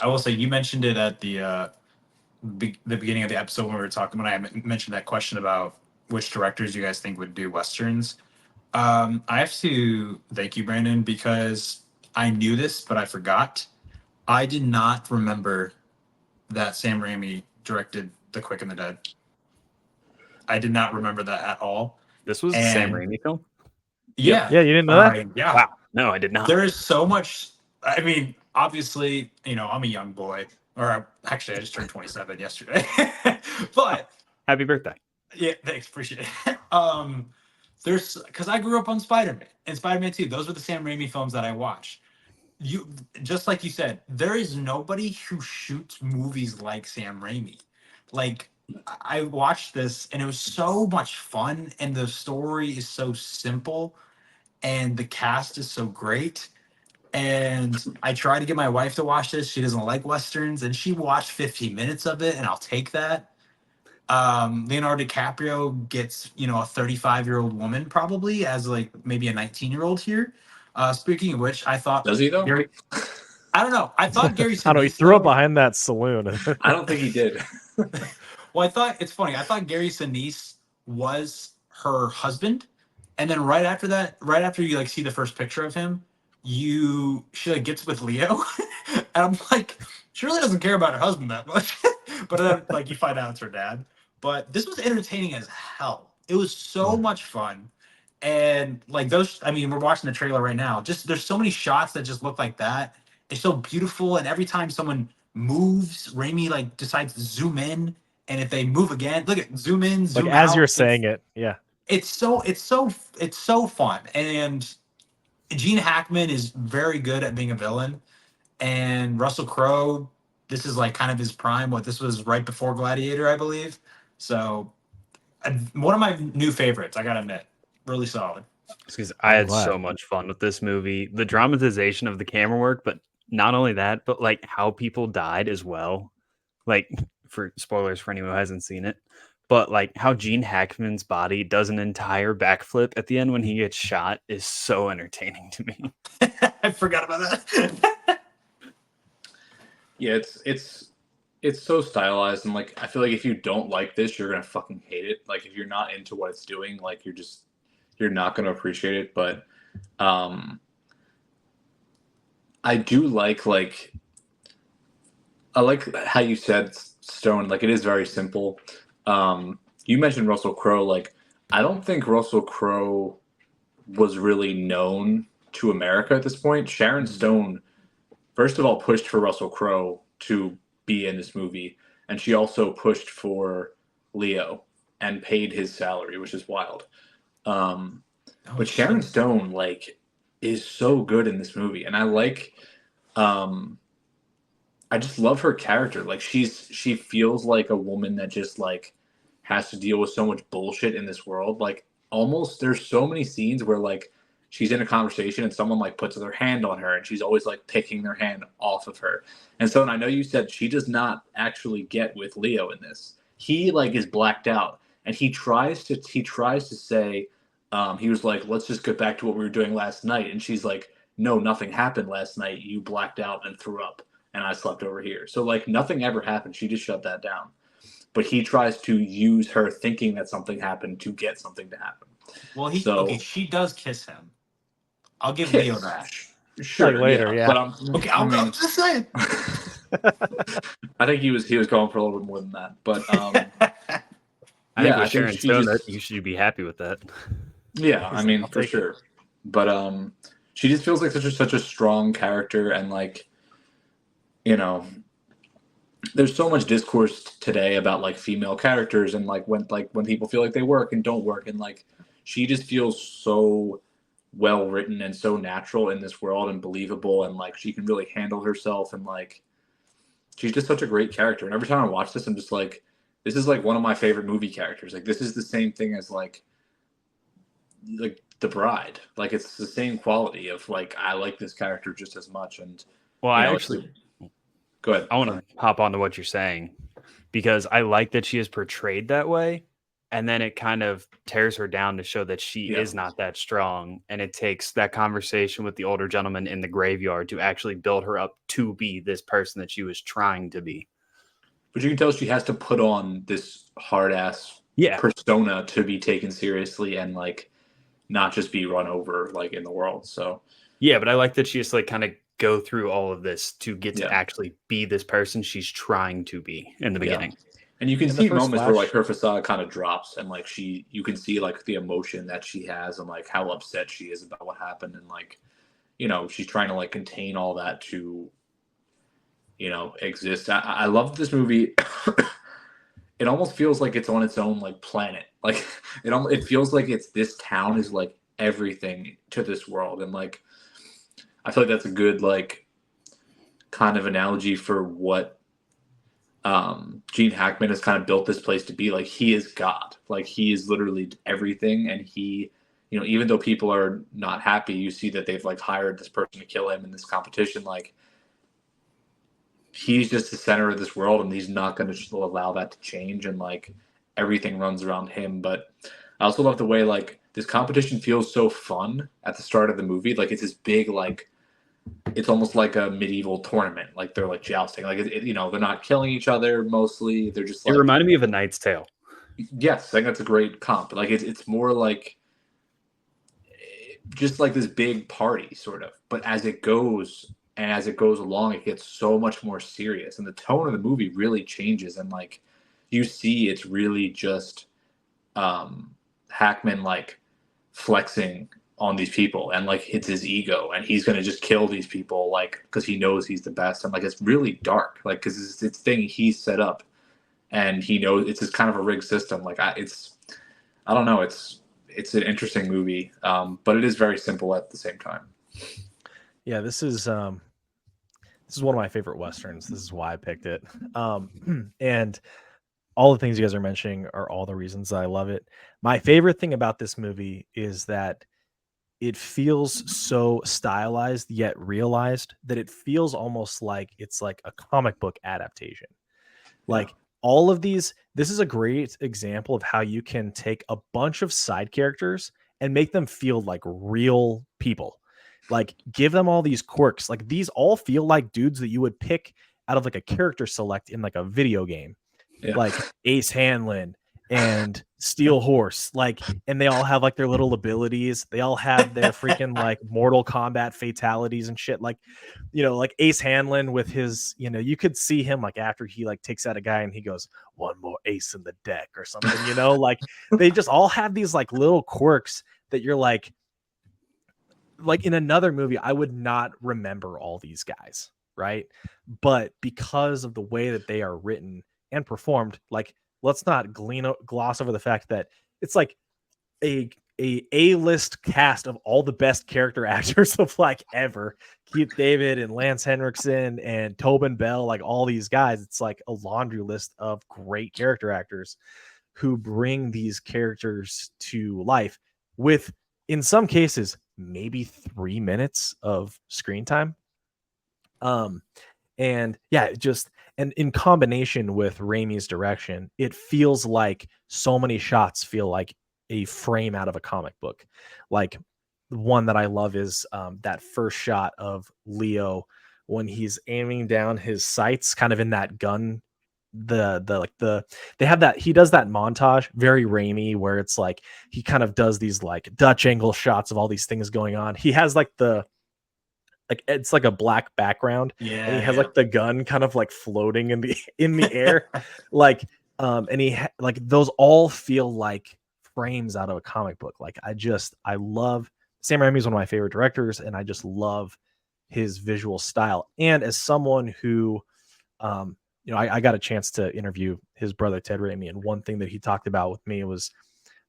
I will say you mentioned it at the beginning of the episode when we were talking, when I mentioned that question about which directors you guys think would do westerns. I have to thank you, Brandon, because I knew this, but I forgot. I did not remember that Sam Raimi directed The Quick and the Dead. I did not remember that at all. This was a Sam Raimi film? Yeah. Yeah, you didn't know that? Yeah. Wow. No, I did not. There is so much I mean, obviously, I'm a young boy, or actually, I just turned 27 yesterday. But Happy birthday. yeah, thanks, appreciate it. There's because I grew up on Spider-Man and Spider-Man 2. Those were the Sam Raimi films that I watched. You just like you said, there is nobody who shoots movies like Sam Raimi. Like I watched this and it was so much fun, and the story is so simple, and the cast is so great. And I tried to get my wife to watch this. She doesn't like westerns, and she watched 15 minutes of it, and I'll take that. Leonardo DiCaprio gets, a 35-year-old woman probably as like maybe a 19-year-old here. Speaking of which, I thought Does he though? Gary. I don't know. I thought Gary I don't know. He Sinise threw up though. behind that saloon. I don't think he did. Well, I thought it's funny. I thought Gary Sinise was her husband, and then right after that, right after you like see the first picture of him, she like gets with Leo, and I'm like, she really doesn't care about her husband that much. But then like you find out it's her dad. But this was entertaining as hell. It was so much fun. And like those, I mean, we're watching the trailer right now. Just there's so many shots that just look like that. It's so beautiful. And every time someone moves, Raimi like decides to zoom in. And if they move again, look at zoom in, Like zoom as out. you're saying it, yeah. It's so fun. And Gene Hackman is very good at being a villain. And Russell Crowe, this is like kind of his prime. This was right before Gladiator, I believe. So one of my new favorites, I gotta admit. Really solid. Because I I'm had glad. so much fun with this movie. The dramatization of the camera work, but not only that, but like how people died as well. Like, for spoilers for anyone who hasn't seen it, but like how Gene Hackman's body does an entire backflip at the end when he gets shot is so entertaining to me. I forgot about that. Yeah, it's so stylized, and like I feel like if you don't like this, you're gonna fucking hate it. Like if you're not into what it's doing, like you're not gonna appreciate it. But I do I like how you said, Stone. Like it is very simple. You mentioned Russell Crowe. Like I don't think Russell Crowe was really known to America at this point. Sharon Stone, first of all, pushed for Russell Crowe to be in this movie, and she also pushed for Leo and paid his salary, which is wild. But Sharon Stone like is so good in this movie, and I just love her character. Like she feels like a woman that just like has to deal with so much bullshit in this world. Like almost there's so many scenes where like she's in a conversation and someone like puts their hand on her and she's always like picking their hand off of her. And so, and I know you said she does not actually get with Leo in this. He like is blacked out and he tries to say, he was like, let's just get back to what we were doing last night. And she's like, no, nothing happened last night. You blacked out and threw up and I slept over here. So like nothing ever happened. She just shut that down. But he tries to use her thinking that something happened to get something to happen. Well, So she does kiss him. I'll give kiss. Leo that. Sure, Like later, yeah. But I'm just saying. I think he was going for a little bit more than that. But I think I with Sharon think she Stone, just, that you should be happy with that. yeah, I mean I'll for take sure. it. But she just feels like such a strong character, and like, you know, there's so much discourse today about like female characters and like when people feel like they work and don't work, and like she just feels so well written and so natural in this world and believable, and like she can really handle herself, and like she's just such a great character. And every time I watch this, I'm just like, this is like one of my favorite movie characters. Like this is the same thing as like The Bride. Like it's the same quality of like I like this character just as much. And Well, you I know, actually go ahead. I want to hop onto what you're saying because I like that she is portrayed that way. And then it kind of tears her down to show that she Yeah. is not that strong. And it takes that conversation with the older gentleman in the graveyard to actually build her up to be this person that she was trying to be. But you can tell she has to put on this hard ass persona to be taken seriously and like not just be run over like in the world. So yeah, but I like that she just like kind of go through all of this to get to Yeah. actually be this person she's trying to be in the beginning. And you can In the see first moments where Flash- like her facade kind of drops, and like you can see like the emotion that she has and like how upset she is about what happened, and like she's trying to like contain all that to, exist. I love this movie. It almost feels like it's on its own like planet. Like it feels like this town is like everything to this world, and like I feel like that's a good like kind of analogy for what Gene Hackman has kind of built this place to be. Like he is God. Like he is literally everything, and he, even though people are not happy, you see that they've like hired this person to kill him in this competition. Like he's just the center of this world, and he's not going to allow that to change, and like everything runs around him. But I also love the way like this competition feels so fun at the start of the movie. Like it's this big like it's almost like a medieval tournament. Like they're like jousting. Like they're not killing each other mostly. They're just like, It reminded me of A Knight's Tale. yes, I think that's a great comp. Like it's more like just like this big party sort of. But as it goes along, it gets so much more serious, and the tone of the movie really changes. And like you see, it's really just Hackman like flexing on these people, and like it's his ego, and he's gonna just kill these people like because he knows he's the best. And like it's really dark, like because it's thing he's set up, and he knows it's just kind of a rigged system. Like I don't know, it's an interesting movie, but it is very simple at the same time. Yeah, this is one of my favorite westerns. This is why I picked it. And all the things you guys are mentioning are all the reasons I love it. My favorite thing about this movie is that it feels so stylized yet realized that it feels almost like it's like a comic book adaptation. Like all of these, this is a great example of how you can take a bunch of side characters and make them feel like real people. Like give them all these quirks. Like these all feel like dudes that you would pick out of like a character select in like a video game. Yeah. Like Ace Hanlon and Steel Horse, like, and they all have like their little abilities. They all have their freaking like Mortal Kombat fatalities and shit. Like, like Ace Hanlon with his, you could see him like after he like takes out a guy and he goes, one more ace in the deck or something, like they just all have these like little quirks that you're like in another movie, I would not remember all these guys. Right. But because of the way that they are written and performed, like, let's not gloss over the fact that it's like a list cast of all the best character actors of like ever. Keith David and Lance Henriksen and Tobin Bell, like all these guys. It's like a laundry list of great character actors who bring these characters to life with, in some cases, maybe 3 minutes of screen time. And yeah, and in combination with Raimi's direction, it feels like so many shots feel like a frame out of a comic book. Like the one that I love is that first shot of Leo when he's aiming down his sights, kind of in that gun. They have that, he does that montage, very Raimi, where it's like he kind of does these like Dutch angle shots of all these things going on. He has like it's like a black background, and he has like the gun kind of like floating in the air, like and like those all feel like frames out of a comic book. Like I love Sam Raimi is one of my favorite directors, and I just love his visual style. And as someone who I got a chance to interview his brother Ted Raimi, and one thing that he talked about with me was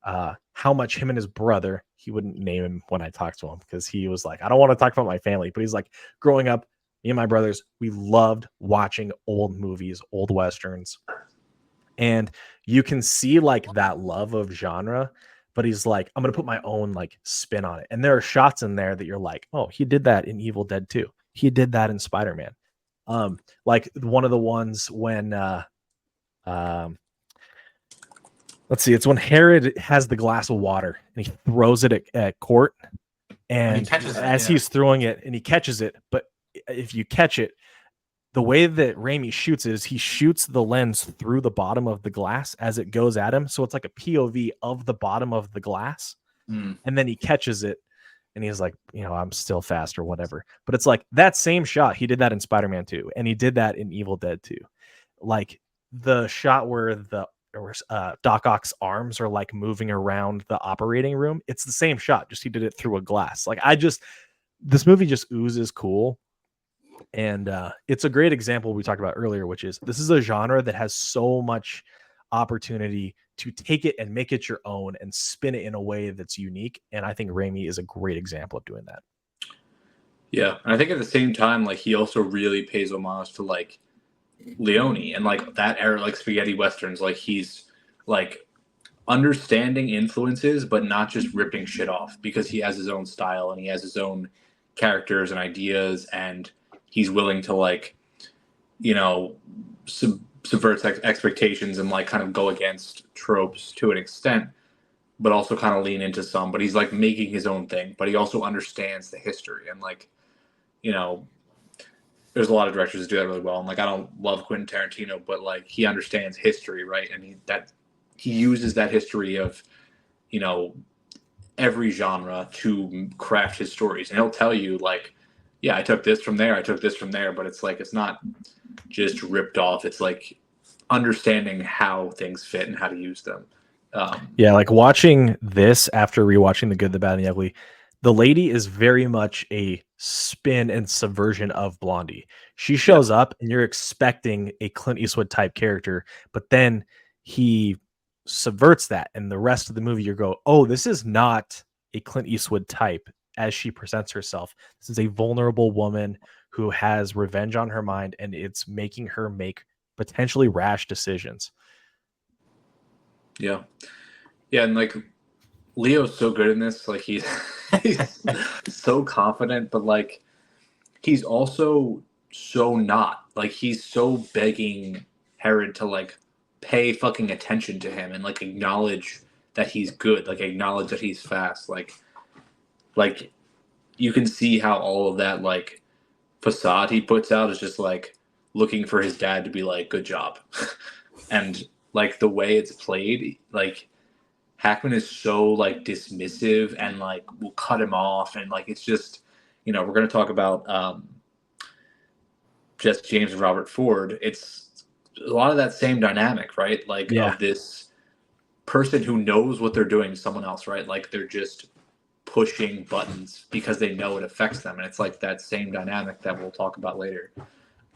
how much him and his brother, he wouldn't name him when I talked to him because he was like, I don't want to talk about my family, but he's like, growing up, me and my brothers, we loved watching old movies, old westerns. And you can see like that love of genre, but he's like, I'm going to put my own like spin on it. And there are shots in there that you're like, oh, he did that in Evil Dead 2. He did that in Spider-Man. Like one of the ones when let's see, it's when Herod has the glass of water and he throws it at court, and he's throwing it and he catches it. But if you catch it, the way that Raimi shoots it is he shoots the lens through the bottom of the glass as it goes at him. So it's like a POV of the bottom of the glass. And then he catches it and he's like, I'm still fast or whatever. But it's like that same shot. He did that in Spider-Man 2, and he did that in Evil Dead 2. Like the shot where Doc Ock's arms are like moving around the operating room. It's the same shot, just he did it through a glass. Like this movie just oozes cool. And it's a great example we talked about earlier, which is this is a genre that has so much opportunity to take it and make it your own and spin it in a way that's unique. And I think Raimi is a great example of doing that. Yeah, and I think at the same time, like he also really pays homage to like Leone and like that era, like spaghetti westerns. Like he's like understanding influences, but not just ripping shit off because he has his own style and he has his own characters and ideas, and he's willing to like, you know, subvert expectations and like kind of go against tropes to an extent, but also kind of lean into some. But he's like making his own thing, but he also understands the history and like, you know, there's a lot of directors that do that really well. And like, I don't love Quentin Tarantino, but like he understands history, right? And he uses that history of, you know, every genre to craft his stories. And he'll tell you like, yeah, I took this from there, I took this from there, but it's like it's not just ripped off. It's like understanding how things fit and how to use them. Yeah, like watching this after rewatching The Good, the Bad, and the Ugly, the lady is very much a spin and subversion of Blondie. She shows up and you're expecting a Clint Eastwood type character, but then he subverts that. And the rest of the movie, you go, oh, this is not a Clint Eastwood type as she presents herself. This is a vulnerable woman who has revenge on her mind, and it's making her make potentially rash decisions. Yeah. Yeah, and like Leo's so good in this. Like he's so confident, but like he's also so not. Like he's so begging Herod to like pay fucking attention to him and like acknowledge that he's good, like acknowledge that he's fast. Like you can see how all of that like facade he puts out is just like looking for his dad to be like, good job. And like the way it's played, like Hackman is so like dismissive and like will cut him off, and like it's just, you know, we're gonna talk about Jesse James and Robert Ford. It's a lot of that same dynamic, right? Like of this person who knows what they're doing to someone else, right? Like they're just pushing buttons because they know it affects them, and it's like that same dynamic that we'll talk about later.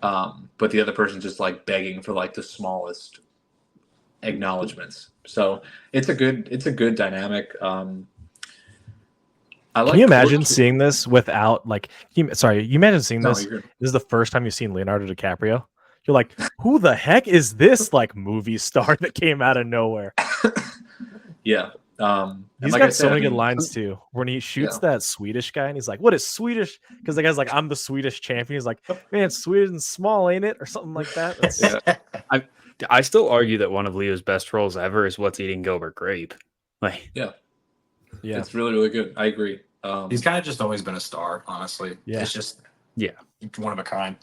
But the other person's just like begging for like the smallest acknowledgments. So it's a good dynamic. Can you imagine seeing this without like? You imagine seeing this? This is the first time you've seen Leonardo DiCaprio. You're like, who the heck is this like movie star that came out of nowhere? Yeah. He's got so many good lines too. When he shoots that Swedish guy and he's like, what is Swedish? Because the guy's like, I'm the Swedish champion. He's like, man, Sweden's small, ain't it? Or something like that. I still argue that one of Leo's best roles ever is What's Eating Gilbert Grape. Like, yeah, it's really, really good. I agree. He's kind of just always been a star, honestly. Yeah. It's just one of a kind.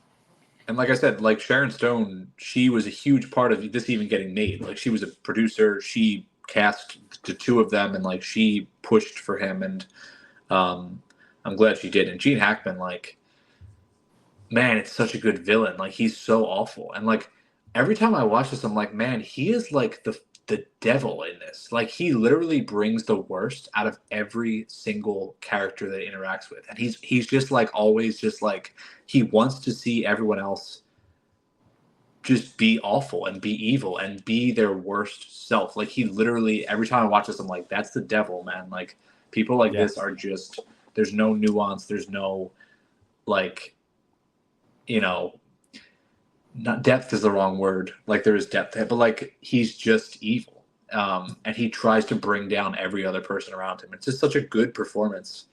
And like I said, like Sharon Stone, she was a huge part of this even getting made. Like she was a producer. She cast the two of them, and like she pushed for him, and I'm glad she did. And Gene Hackman, like, man, it's such a good villain. Like he's so awful, and like every time I watch this, I'm like, man, he is like the devil in this. Like he literally brings the worst out of every single character that he interacts with, and he's just like always just like he wants to see everyone else just be awful and be evil and be their worst self. Like he literally, every time I watch this, I'm like, that's the devil, man. Like people like this are just, there's no nuance. There's no like, you know, not depth is the wrong word. Like there is depth, but like he's just evil. And he tries to bring down every other person around him. It's just such a good performance.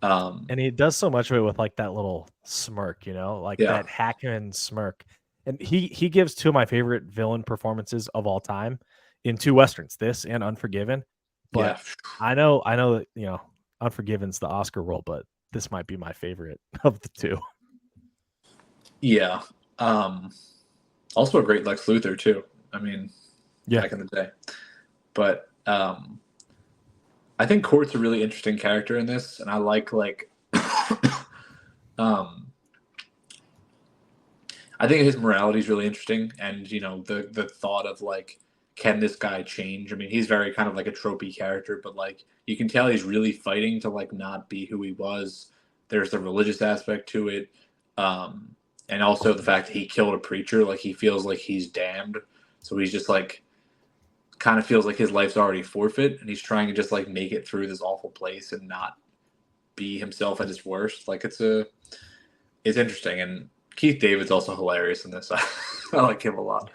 And he does so much of it with like that little smirk, you know, like that Hackman smirk. And he gives two of my favorite villain performances of all time in two Westerns, this and Unforgiven. But I know that, you know, Unforgiven's the Oscar role, but this might be my favorite of the two. Yeah. Also a great Lex Luthor too. I mean, back in the day. But I think Court's a really interesting character in this, and I like I think his morality is really interesting, and you know the thought of like, can this guy change? I mean, he's very kind of like a tropey character, but like you can tell he's really fighting to like not be who he was. There's the religious aspect to it, and also the fact that he killed a preacher. Like he feels like he's damned, so he's just like kind of feels like his life's already forfeit, and he's trying to just like make it through this awful place and not be himself at his worst. Like it's interesting, and Keith David's also hilarious in this. I like him a lot.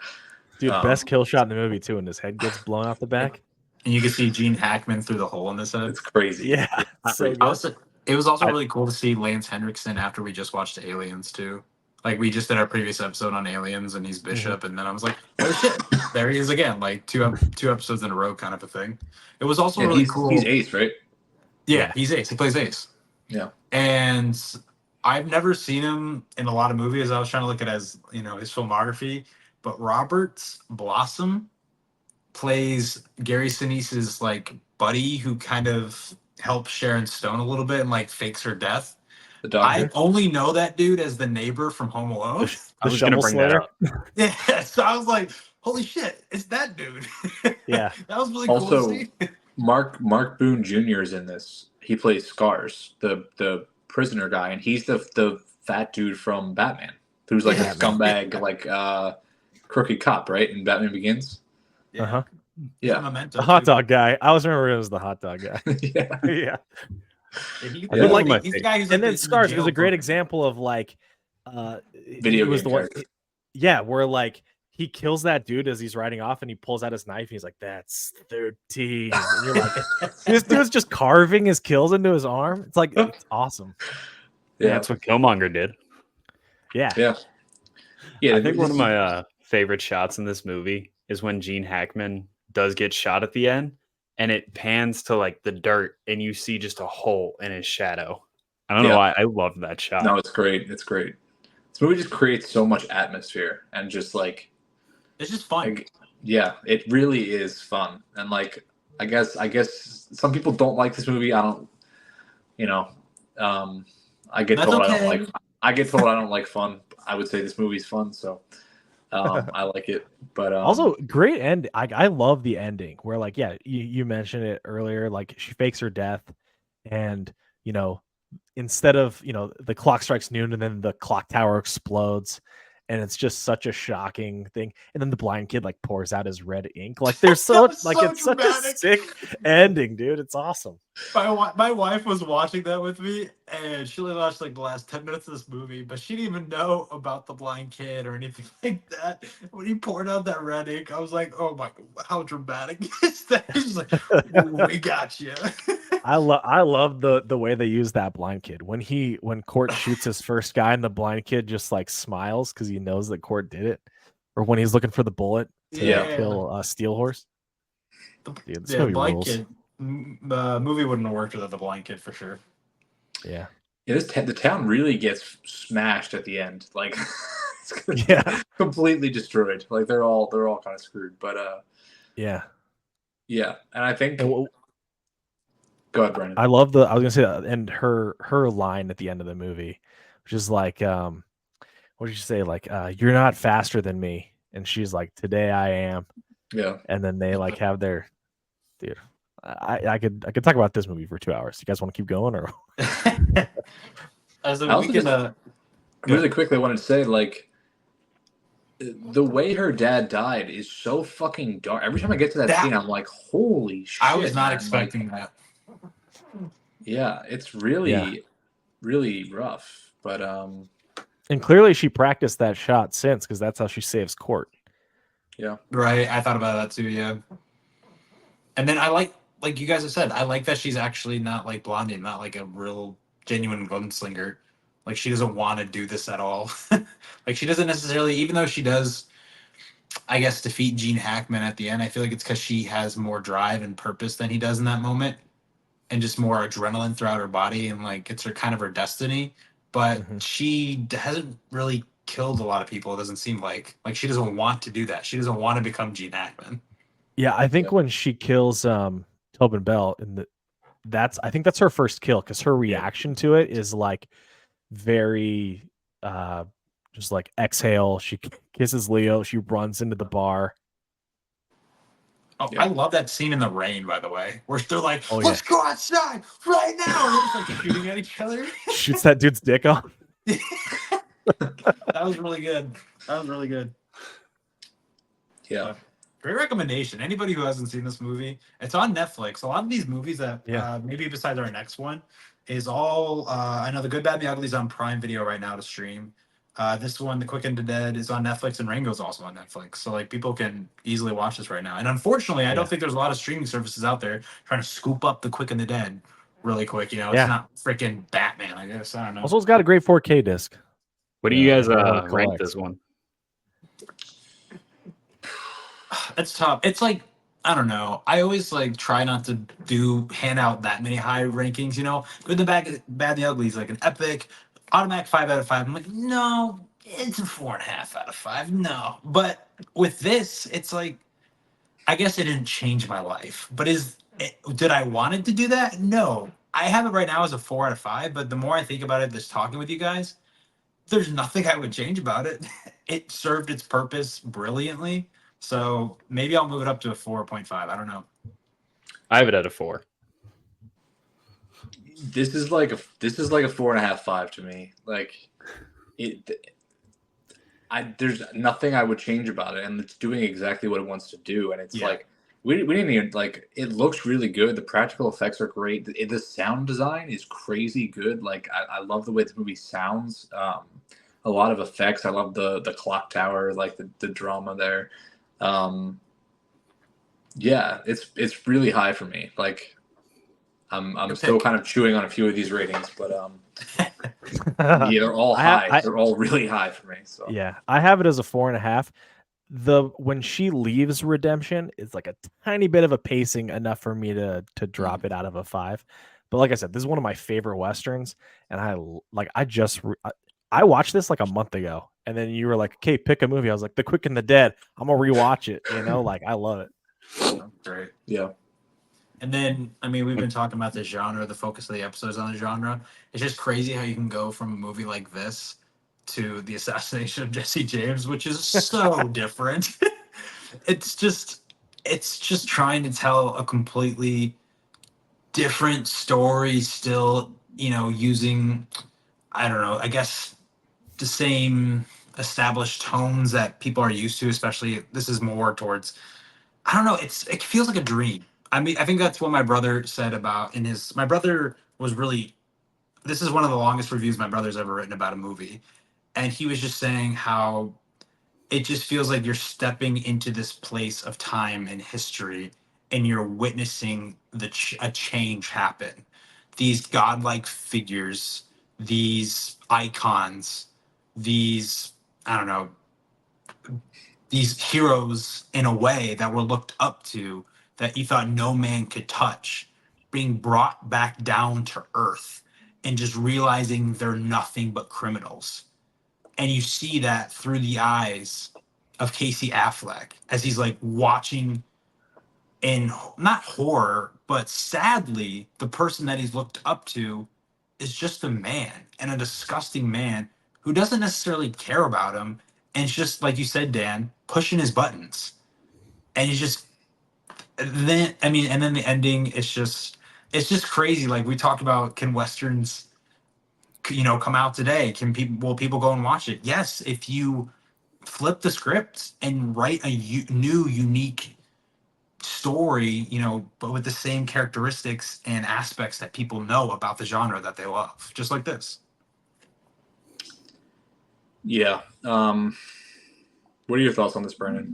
Dude, best kill shot in the movie too, when his head gets blown out the back. And you can see Gene Hackman through the hole in his head. It's crazy. Yeah, so good. It was also really cool to see Lance Henriksen after we just watched Aliens too. Like we just did our previous episode on Aliens, and he's Bishop, and then I was like, "Oh shit, there he is again!" Like two episodes in a row, kind of a thing. It was also really cool. He's Ace, right? Yeah, he's Ace. He plays Ace. Yeah, and I've never seen him in a lot of movies. I was trying to look at his filmography, but Robert Blossom plays Gary Sinise's like buddy who kind of helps Sharon Stone a little bit and like fakes her death. the doctor. I only know that dude as the neighbor from Home Alone. I was going to bring that up. Yeah, so I was like, holy shit, it's that dude. Yeah. That was really Also, cool to see. Mark Boone Jr. is in this. He plays Scars, the prisoner guy, and he's the fat dude from Batman, who's like a scumbag, like crooked cop, right? In Batman Begins. Yeah. Uh-huh. Yeah. Memento, The hot too. dog guy. I always remember it was the hot dog guy. Yeah. Yeah. He- Yeah. like, One of my he's the guy who's And like then in the Scars was jail a great for- example of like Video he was game the one, character. yeah, where like he kills that dude as he's riding off and he pulls out his knife and he's like, "That's 13." And you're like, this dude's just carving his kills into his arm. It's like it's awesome. Yeah, that's what Killmonger did. Yeah. Yeah. Yeah. I think one of my favorite shots in this movie is when Gene Hackman does get shot at the end, and it pans to like the dirt, and you see just a hole in his shadow. I don't know why I love that shot. No, it's great. It's great. This movie just creates so much atmosphere and just like, It's just fun. like, yeah, it really is fun. And like, I guess some people don't like this movie. I don't, I get That's told I okay. don't like. I get told I don't like fun. I would say this movie's fun, so I like it. But Also, great end. I love the ending where like, yeah, you mentioned it earlier, like she fakes her death and instead of the clock strikes noon and then the clock tower explodes and it's just such a shocking thing, and then the blind kid like pours out his red ink, like there's so That was like so it's such a dramatic. sick ending, dude. It's awesome. My wife was watching that with me, and she only watched like the last 10 minutes of this movie, but she didn't even know about the blind kid or anything like that. When he poured out that red ink, I was like, oh my, how dramatic is that? She's like, we got you. I love the way they use that blind kid when Court shoots his first guy and the blind kid just like smiles because he knows that Court did it, or when he's looking for the bullet to Yeah. kill Steel Horse. Dude, this Yeah, movie blind rules. kid. The movie wouldn't have worked without the blind kid for sure. Yeah, the town really gets smashed at the end. Like, it's yeah, completely destroyed. Like they're all kind of screwed. But yeah. yeah, and I think. And Go ahead, Brandon. I love I was gonna say that, and her line at the end of the movie, which is like, what did she say? Like, you're not faster than me, and she's like, today I am. Yeah. And then they like have their, dude. I could talk about this movie for 2 hours. You guys want to keep going or? As I a also weekend, just- Really quickly, I wanted to say, like, the way her dad died is so fucking dark. Every time I get to that scene, I'm like, holy shit. I was not man. expecting that. Like, yeah, it's really, really rough. But And clearly she practiced that shot since, because that's how she saves Court. yeah. Right, I thought about that too. Yeah, and then I like you guys have said, I like that she's actually not like Blondie, not like a real genuine gunslinger. Like she doesn't want to do this at all. Like she doesn't necessarily, even though she does, I guess, defeat Gene Hackman at the end. I feel like it's because she has more drive and purpose than he does in that moment, and just more adrenaline throughout her body, and like it's her kind of her destiny. But she hasn't really killed a lot of people. It doesn't seem like she doesn't want to do that. She doesn't want to become Gene Hackman. Yeah, I think when she kills Tobin Bell, I think that's her first kill, because her reaction to it is like very just like exhale. She kisses Leo, she runs into the bar. Oh, Yeah. I love that scene in the rain, by the way, where they're like, Oh, let's go outside right now. And they're just like shooting at each other. Shoots that dude's dick off. That was really good. That was really good. Yeah. Great recommendation. Anybody who hasn't seen this movie, it's on Netflix. A lot of these movies that maybe besides our next one is all I know The Good, Bad, and the Ugly is on Prime Video right now to stream. This one, The Quick and the Dead, is on Netflix, and Rango's also on Netflix. So like people can easily watch this right now. And unfortunately, I don't think there's a lot of streaming services out there trying to scoop up The Quick and the Dead really quick. You know, it's not freaking Batman, I guess. I don't know. Also, it's got a great 4K disc. What do you guys everyone rank collects. this one? It's tough. It's like, I don't know. I always like try not to hand out that many high rankings. You know, Good, the Bad, Bad, and the Ugly is like an epic, automatic 5 out of 5. I'm like, no, it's a 4.5 out of 5. No, but with this, it's like, I guess it didn't change my life. But did I want it to do that? No. I have it right now as a 4 out of 5. But the more I think about it, just talking with you guys, there's nothing I would change about it. It served its purpose brilliantly. So maybe I'll move it up to a 4.5. I don't know. I have it at a 4. This is like a 4.5, 5 to me. Like there's nothing I would change about it, and it's doing exactly what it wants to do. And it's like we didn't even like. It looks really good. The practical effects are great. The sound design is crazy good. Like I love the way this movie sounds. A lot of effects. I love the clock tower, like the drama there. Yeah, it's really high for me. Like I'm still kind of chewing on a few of these ratings, but yeah, they're all high. They're all really high for me. So yeah, I have it as a 4.5. When she leaves redemption is like a tiny bit of a pacing enough for me to drop it out of a 5. But like I said, this is one of my favorite westerns, and I watched this like a month ago, and then you were like, "Okay, pick a movie." I was like, "The Quick and the Dead." I'm gonna rewatch it. You know, like I love it. Great. Yeah. And then, I mean, we've been talking about the genre, the focus of the episodes on the genre. It's just crazy how you can go from a movie like this to the Assassination of Jesse James, which is so different. It's just trying to tell a completely different story, still, you know, using, I don't know, I guess the same established tones that people are used to, especially this is more towards, I don't know, it feels like a dream. I mean, I think that's what my brother said about my brother was really, this is one of the longest reviews my brother's ever written about a movie. And he was just saying how it just feels like you're stepping into this place of time and history, and you're witnessing a change happen. These godlike figures, these icons, these, I don't know, these heroes in a way that were looked up to, that you thought no man could touch, being brought back down to earth and just realizing they're nothing but criminals. And you see that through the eyes of Casey Affleck as he's like watching in not horror, but sadly, the person that he's looked up to is just a man, and a disgusting man who doesn't necessarily care about him. And it's just like you said, Dan, pushing his buttons. And he's just, then, I mean, and then the ending, it's just crazy. Like we talked about, can Westerns, you know, come out today? Will people go and watch it? Yes, if you flip the script and write a new, unique story, you know, but with the same characteristics and aspects that people know about the genre that they love, just like this. Yeah. What are your thoughts on this, Brandon?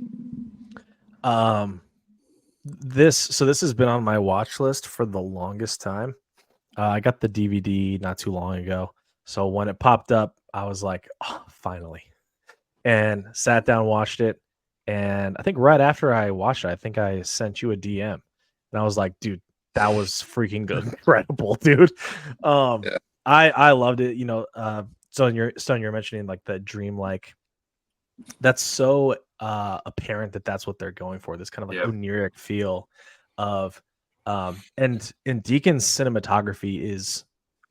This has been on my watch list for the longest time. I got the DVD not too long ago, so when it popped up, I was like, "Oh, finally!" And sat down, watched it, and I think right after I watched it, I think I sent you a DM, and I was like, "Dude, that was freaking good, incredible, dude." Yeah. I loved it. You know, so you're mentioning like the dreamlike. That's so apparent that's what they're going for. This kind of like oniric feel of and Deacon's cinematography is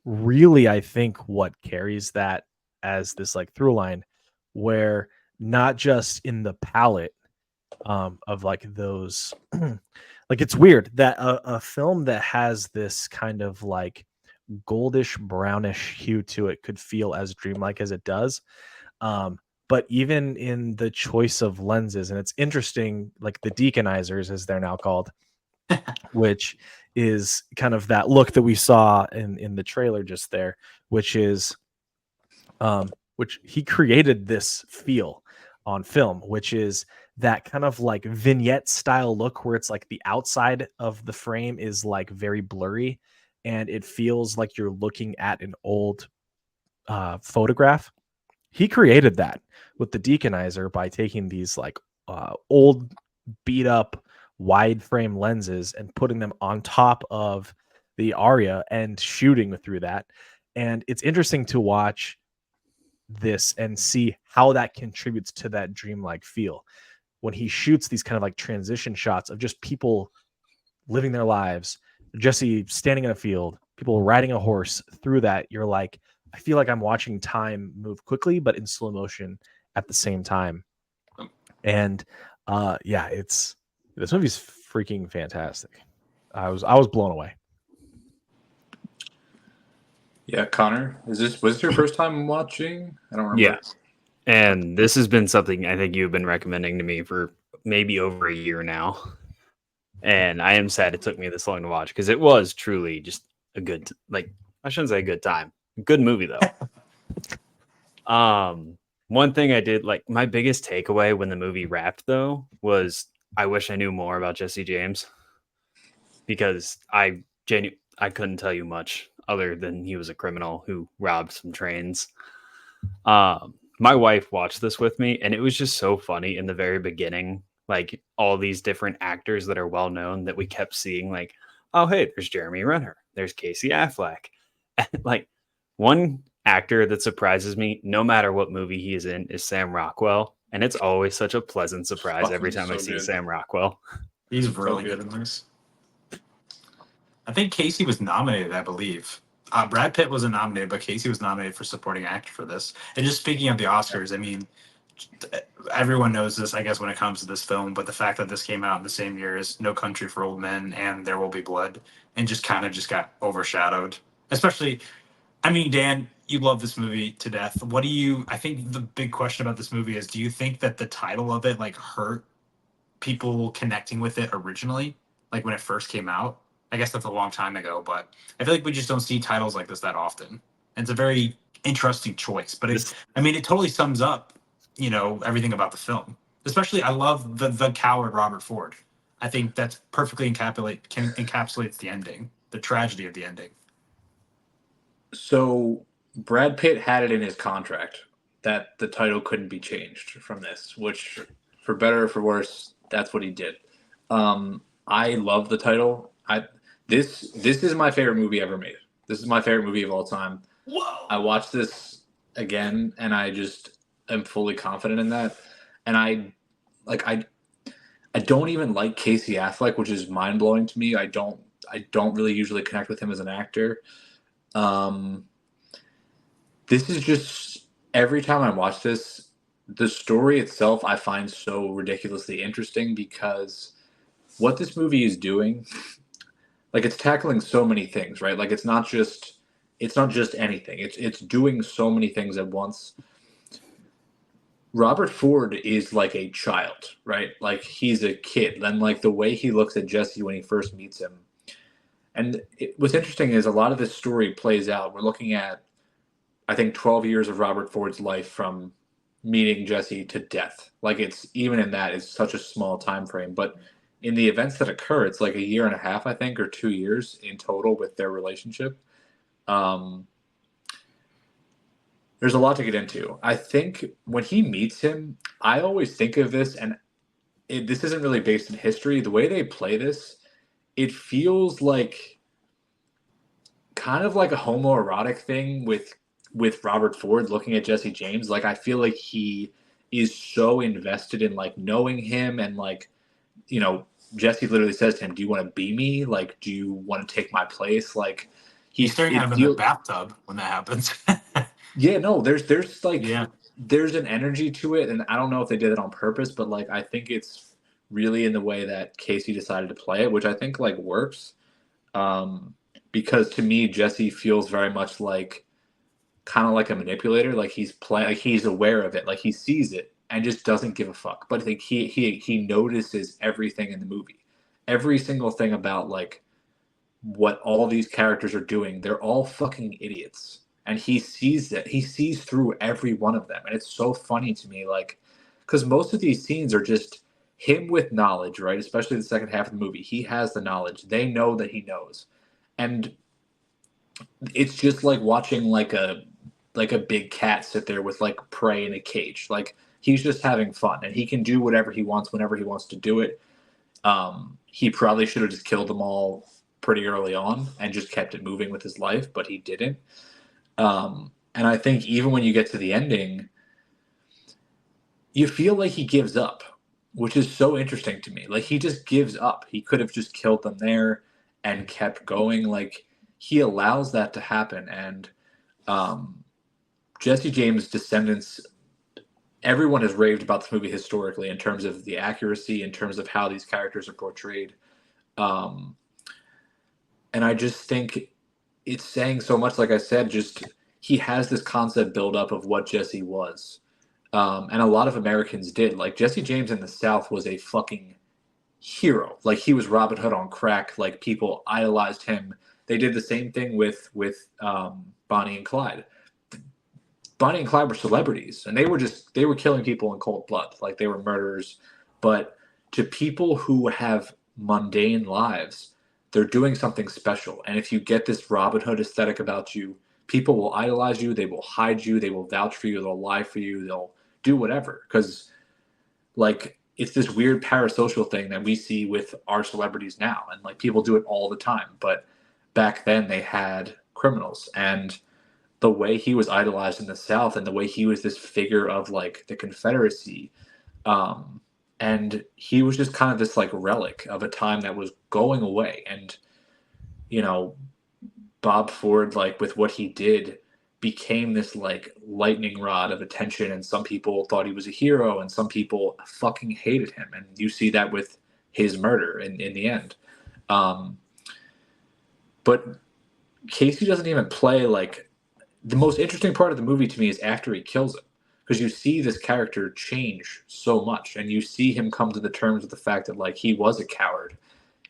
really, I think, what carries that as this like through line, where not just in the palette of like those. Like it's weird that a film that has this kind of like goldish brownish hue to it could feel as dreamlike as it does. Um, but even in the choice of lenses, and it's interesting, like the deaconizers, as they're now called, which is kind of that look that we saw in the trailer just there, which is which he created this feel on film, which is that kind of like vignette style look where it's like the outside of the frame is like very blurry and it feels like you're looking at an old photograph. He created that with the deaconizer by taking these like old beat up wide frame lenses and putting them on top of the aria and shooting through that. And it's interesting to watch this and see how that contributes to that dreamlike feel when he shoots these kind of like transition shots of just people living their lives, Jesse standing in a field, people riding a horse through that. You're like, I feel like I'm watching time move quickly, but in slow motion at the same time. And yeah, this movie's freaking fantastic. I was blown away. Yeah, Connor, was this your first time watching? I don't remember. Yeah. And this has been something I think you've been recommending to me for maybe over a year now. And I am sad it took me this long to watch because it was truly just a good, like, I shouldn't say a good time. Good movie though. One thing I did, like, my biggest takeaway when the movie wrapped though was I wish I knew more about Jesse James, because I couldn't tell you much other than he was a criminal who robbed some trains. My wife watched this with me, and it was just so funny in the very beginning, like all these different actors that are well known that we kept seeing, like, oh hey, there's Jeremy Renner, there's Casey Affleck. And like one actor that surprises me no matter what movie he is in is Sam Rockwell, and it's always such a pleasant surprise every time I see Sam Rockwell. He's really good in this. I think Casey was nominated, I believe. Brad Pitt wasn't nominated, but Casey was nominated for supporting actor for this. And just speaking of the Oscars, I mean, everyone knows this, I guess, when it comes to this film, but the fact that this came out in the same year as No Country for Old Men and There Will Be Blood, and just kind of just got overshadowed. Especially, I mean, Dan, you love this movie to death. I think the big question about this movie is, do you think that the title of it like hurt people connecting with it originally, like when it first came out? I guess that's a long time ago, but I feel like we just don't see titles like this that often. And it's a very interesting choice, but I mean, it totally sums up, everything about the film. Especially, I love the coward Robert Ford. I think that's perfectly encapsulates the ending, the tragedy of the ending. So Brad Pitt had it in his contract that the title couldn't be changed from this, which, for better or for worse, that's what he did. I love the title. This is my favorite movie ever made. This is my favorite movie of all time. Whoa! I watched this again, and I just am fully confident in that. And I don't even like Casey Affleck, which is mind blowing to me. I don't really usually connect with him as an actor. This is just, every time I watch this, the story itself I find so ridiculously interesting, because what this movie is doing, like, it's tackling so many things, right? Like, it's not just anything. It's doing so many things at once. Robert Ford is like a child, right? Like, he's a kid. Then, like, the way he looks at Jesse when he first meets him. And what's interesting is a lot of this story plays out. We're looking at, I think, 12 years of Robert Ford's life from meeting Jesse to death. Like, it's, even in that, it's such a small time frame. But in the events that occur, it's like a year and a half, I think, or 2 years in total with their relationship. There's a lot to get into. I think when he meets him, I always think of this, and this isn't really based in history. The way they play this, it feels like kind of like a homoerotic thing with Robert Ford looking at Jesse James. Like, I feel like he is so invested in, like, knowing him, and, like, Jesse literally says to him, "Do you want to be me? Like, do you want to take my place?" Like, He's staring at him in the bathtub when that happens. Yeah, no, there's like, Yeah. there's an energy to it, and I don't know if they did it on purpose, but, like, I think it's really in the way that Casey decided to play it, which I think like works. Because to me, Jesse feels very much like kind of like a manipulator. Like like he's aware of it, like he sees it and just doesn't give a fuck. But I think he notices everything in the movie, every single thing about like what all these characters are doing. They're all fucking idiots, and he sees that. He sees through every one of them, and it's so funny to me, like because most of these scenes are just him with knowledge, right? Especially the second half of the movie, he has the knowledge. They know that he knows, and it's just like watching like a big cat sit there with like prey in a cage. Like he's just having fun, and he can do whatever he wants whenever he wants to do it. He probably should have just killed them all pretty early on and just kept it moving with his life, but he didn't. And I think even when you get to the ending, you feel like he gives up, which is so interesting to me. Like he just gives up. He could have just killed them there and kept going. Like he allows that to happen. And Jesse James' descendants, everyone has raved about this movie historically in terms of the accuracy, in terms of how these characters are portrayed. And I just think it's saying so much. Like I said, just he has this concept build up of what Jesse was. And a lot of Americans did. Like Jesse James in the South was a fucking hero. Like he was Robin Hood on crack. Like people idolized him. They did the same thing with Bonnie and Clyde. Bonnie and Clyde were celebrities, and they were killing people in cold blood. Like they were murderers. But to people who have mundane lives, they're doing something special. And if you get this Robin Hood aesthetic about you, people will idolize you. They will hide you. They will vouch for you. They'll lie for you. They'll do whatever. Because like it's this weird parasocial thing that we see with our celebrities now. And like people do it all the time. But back then they had criminals. And the way he was idolized in the South and the way he was this figure of like the Confederacy, and he was just kind of this like relic of a time that was going away. And you know, Bob Ford, like with what he did, became this like lightning rod of attention, and some people thought he was a hero and some people fucking hated him, and you see that with his murder in the end. But Casey doesn't even play like the most interesting part of the movie to me is after he kills him, because you see this character change so much, and you see him come to the terms with the fact that like he was a coward.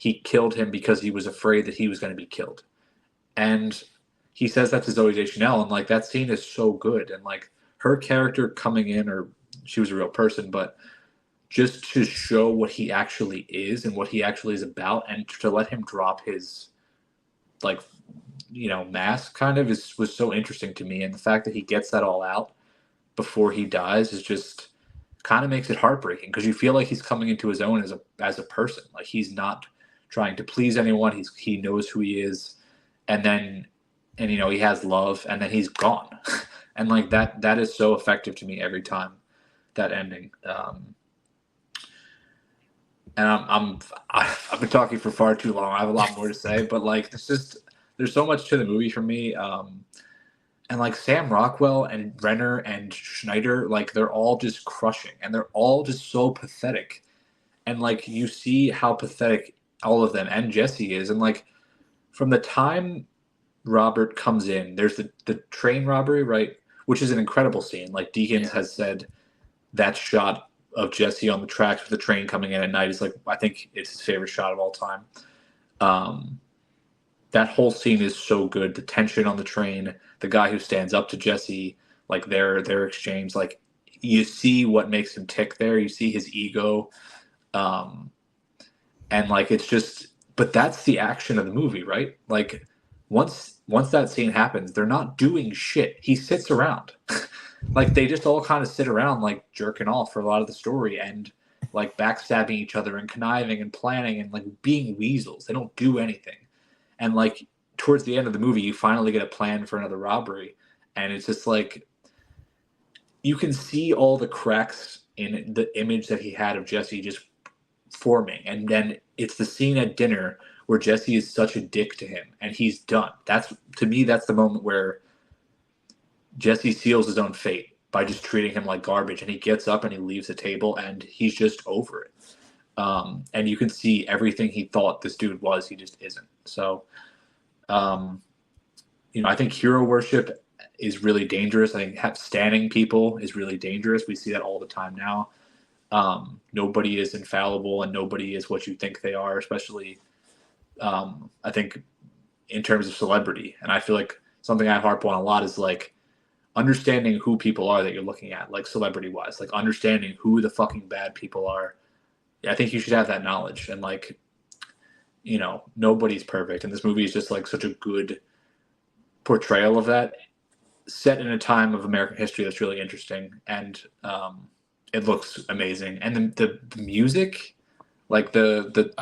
He killed him because he was afraid that he was going to be killed, and he says that to Zoe Deschanel, and like that scene is so good, and like her character coming in, or she was a real person, but just to show what he actually is and what he actually is about, and to let him drop his like mask kind of was so interesting to me. And the fact that he gets that all out before he dies is just kind of makes it heartbreaking, because you feel like he's coming into his own as a person. Like he's not trying to please anyone. He knows who he is, and he has love, and then he's gone. And like that is so effective to me every time, that ending. And I've been talking for far too long. I have a lot more to say, but like there's so much to the movie for me. And like Sam Rockwell and Renner and Schneider, like they're all just crushing, and they're all just so pathetic. And like you see how pathetic all of them and Jesse is. And like from the time Robert comes in, there's the train robbery, right? Which is an incredible scene. Like Deakins has said, that shot of Jesse on the tracks with the train coming in at night is like, I think it's his favorite shot of all time. That whole scene is so good. The tension on the train, the guy who stands up to Jesse, like their exchange, like you see what makes him tick there. You see his ego. And like, it's just, but that's the action of the movie, right? Like once that scene happens, they're not doing shit. He sits around. Like they just all kind of sit around like jerking off for a lot of the story, and like backstabbing each other and conniving and planning and like being weasels. They don't do anything. And like towards the end of the movie, you finally get a plan for another robbery, and it's just like you can see all the cracks in the image that he had of Jesse just forming. And then it's the scene at dinner where Jesse is such a dick to him and he's done. To me, that's the moment where Jesse seals his own fate by just treating him like garbage, and he gets up and he leaves the table and he's just over it. And you can see everything he thought this dude was, he just isn't. So, I think hero worship is really dangerous. I think standing people is really dangerous. We see that all the time now. Nobody is infallible, and nobody is what you think they are, especially I think in terms of celebrity. And I feel like something I harp on a lot is like understanding who people are that you're looking at, like celebrity wise, like understanding who the fucking bad people are. I think you should have that knowledge. And like, nobody's perfect. And this movie is just like such a good portrayal of that, set in a time of American history that's really interesting. And it looks amazing. And the music, like Really the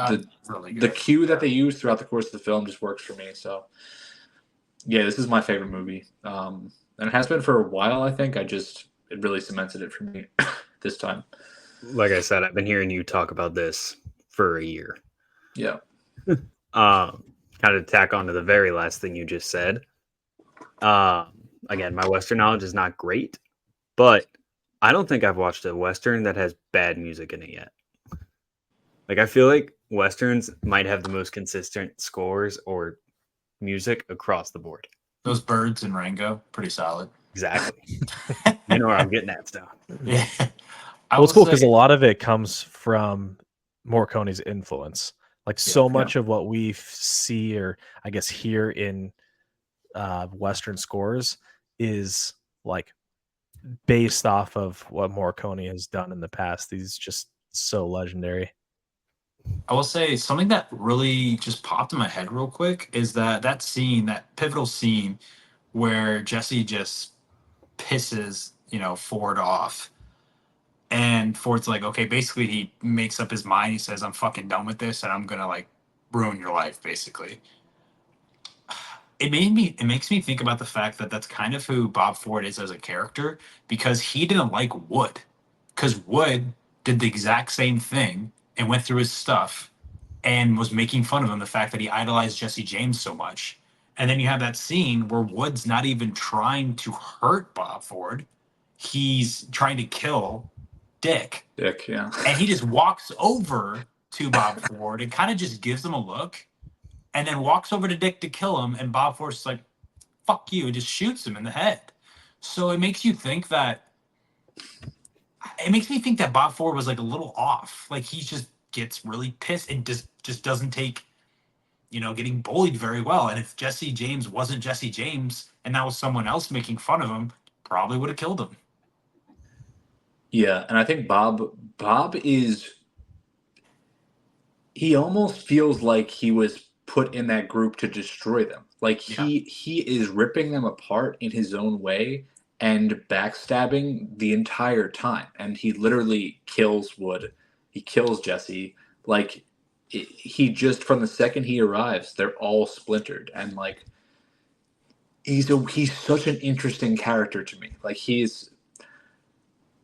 good. cue that they use throughout the course of the film just works for me. So yeah, this is my favorite movie. And it has been for a while, I think. It really cemented it for me this time. Like I said, I've been hearing you talk about this for a year. Yeah. Kind of tack on to the very last thing you just said. Again, my Western knowledge is not great, but I don't think I've watched a Western that has bad music in it yet. Like, I feel like Westerns might have the most consistent scores or music across the board. Those birds in Rango, pretty solid. Exactly. You know where I'm getting at still. Yeah. Well, it's cool because a lot of it comes from Morricone's influence. Like so much of what we see or I guess hear in Western scores is like based off of what Morricone has done in the past. He's just so legendary. I will say something that really just popped in my head real quick is that scene, that pivotal scene where Jesse just pisses, Ford off. And Ford's like, okay, basically he makes up his mind. He says, I'm fucking done with this and I'm gonna like ruin your life, basically. It makes me think about the fact that that's kind of who Bob Ford is as a character because he didn't like Wood. Because Wood did the exact same thing and went through his stuff and was making fun of him, the fact that he idolized Jesse James so much. And then you have that scene where Wood's not even trying to hurt Bob Ford. He's trying to kill Dick. Dick, yeah. And he just walks over to Bob Ford and kind of just gives him a look and then walks over to Dick to kill him. And Bob Ford's like, fuck you, and just shoots him in the head. So it makes me think that Bob Ford was like a little off. Like he just gets really pissed and just doesn't take getting bullied very well. And if Jesse James wasn't Jesse James and that was someone else making fun of him, probably would have killed him. Yeah, and I think Bob he almost feels like he was put in that group to destroy them. Like he is ripping them apart in his own way and backstabbing the entire time. And he literally kills Wood. He kills Jesse. Like he just from the second he arrives, they're all splintered. And like he's such an interesting character to me. Like he's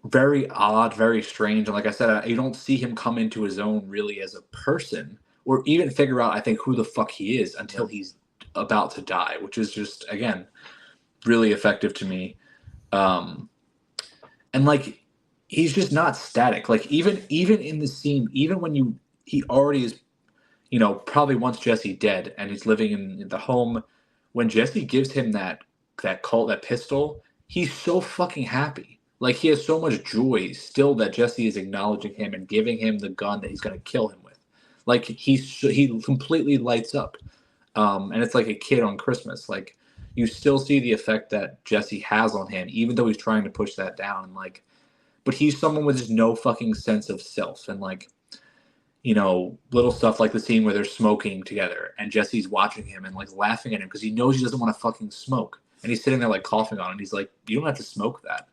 very odd, very strange. And like I said, you don't see him come into his own really as a person or even figure out, I think, who the fuck he is until he's about to die, which is just, again, really effective to me. And like, he's just not static. Like even in the scene, even when he already is, probably wants Jesse dead and he's living in the home. When Jesse gives him that pistol, he's so fucking happy. Like he has so much joy still that Jesse is acknowledging him and giving him the gun that he's going to kill him with. Like he completely lights up, and it's like a kid on Christmas. Like you still see the effect that Jesse has on him, even though he's trying to push that down. Like, but he's someone with just no fucking sense of self, and like, little stuff like the scene where they're smoking together, and Jesse's watching him and like laughing at him because he knows he doesn't want to fucking smoke, and he's sitting there like coughing on it. And he's like, "You don't have to smoke that."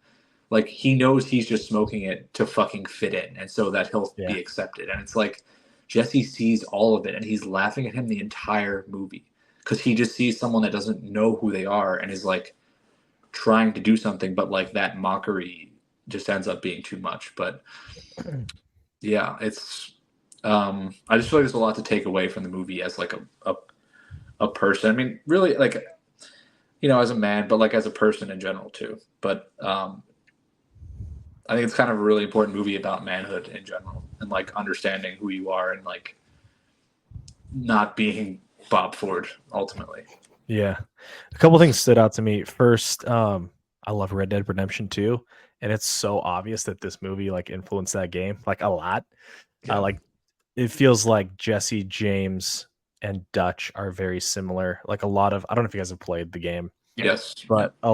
Like he knows he's just smoking it to fucking fit in and so that he'll be accepted. And it's like Jesse sees all of it and he's laughing at him the entire movie because he just sees someone that doesn't know who they are and is like trying to do something, but like that mockery just ends up being too much. But yeah, it's I just feel like there's a lot to take away from the movie as like a person. I mean, really like as a man, but like as a person in general too. But I think it's kind of a really important movie about manhood in general and like understanding who you are and like not being Bob Ford ultimately. Yeah. A couple things stood out to me. First, I love Red Dead Redemption 2, and it's so obvious that this movie like influenced that game like a lot. Yeah. Like it feels like Jesse James and Dutch are very similar. Like a lot of I don't know if you guys have played the game, Yes. but a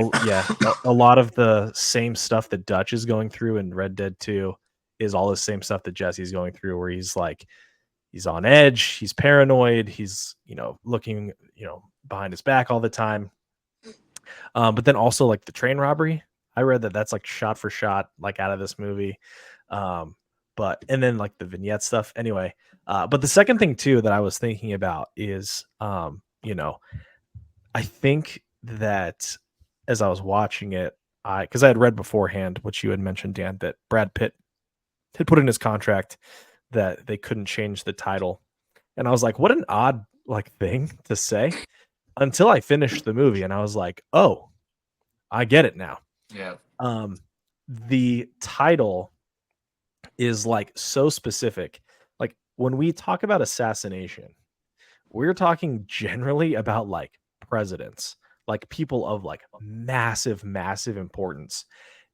lot of the same stuff that Dutch is going through in Red Dead 2 is all the same stuff that Jesse's going through, where he's like he's on edge, he's paranoid, he's looking behind his back all the time. But then also like the train robbery, I read that that's like shot for shot like out of this movie. But and then like the vignette stuff anyway. But the second thing too that I was thinking about is I think that as I was watching it, because I had read beforehand what you had mentioned, Dan, that Brad Pitt had put in his contract that they couldn't change the title. And I was like, what an odd like thing to say until I finished the movie and I was like, oh, I get it now. Yeah. The title is like so specific. Like when we talk about assassination, we're talking generally about like presidents, like people of like massive, massive importance.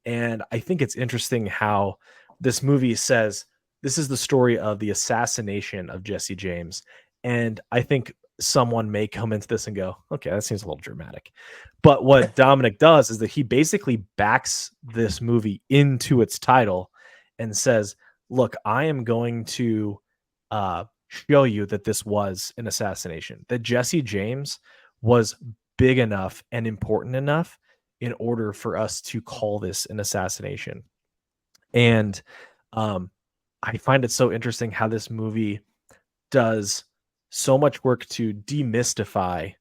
And I think it's interesting how this movie says this is the story of the assassination of Jesse James. And I think someone may come into this and go, okay, that seems a little dramatic. But what Dominic does is that he basically backs this movie into its title and says, look, I am going to show you that this was an assassination, that Jesse James was big enough and important enough in order for us to call this an assassination. And I find it so interesting how this movie does so much work to demystify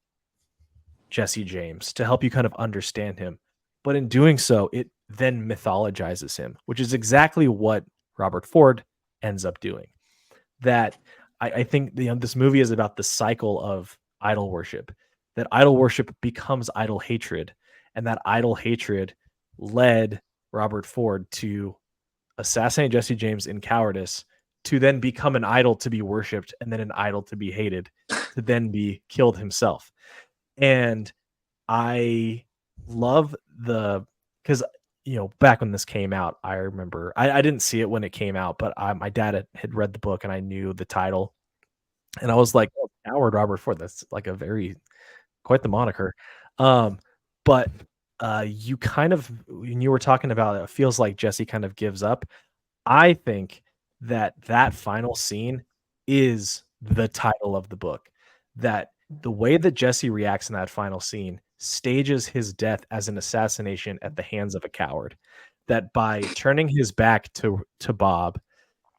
Jesse James to help you kind of understand him. But in doing so, it then mythologizes him, which is exactly what Robert Ford ends up doing. That I think this movie is about the cycle of idol worship, that idol worship becomes idol hatred, and that idol hatred led Robert Ford to assassinate Jesse James in cowardice, to then become an idol to be worshipped, and then an idol to be hated, to then be killed himself. And I love because back when this came out, I remember I didn't see it when it came out, but my dad had read the book and I knew the title, and I was like, oh, Howard Robert Ford, that's like quite the moniker. But you kind of, when you were talking about it feels like Jesse kind of gives up. I think that final scene is the title of the book. That the way that Jesse reacts in that final scene stages his death as an assassination at the hands of a coward. That by turning his back to Bob,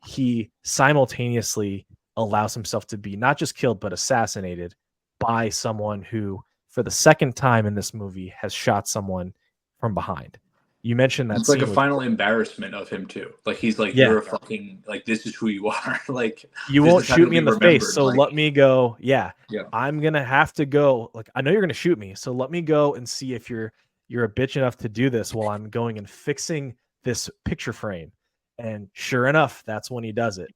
he simultaneously allows himself to be not just killed but assassinated by someone who, for the second time in this movie, has shot someone from behind. You mentioned that It's like a scene final embarrassment of him too. Like he's like, Yeah. you're a fucking like this is who you are. Like you this won't is how shoot you'll me be in the face, remembered. so Like, let me go. Yeah, yeah. I'm gonna have to go. Like I know you're gonna shoot me, so let me go and see if you're a bitch enough to do this while I'm going and fixing this picture frame. And sure enough, that's when he does it.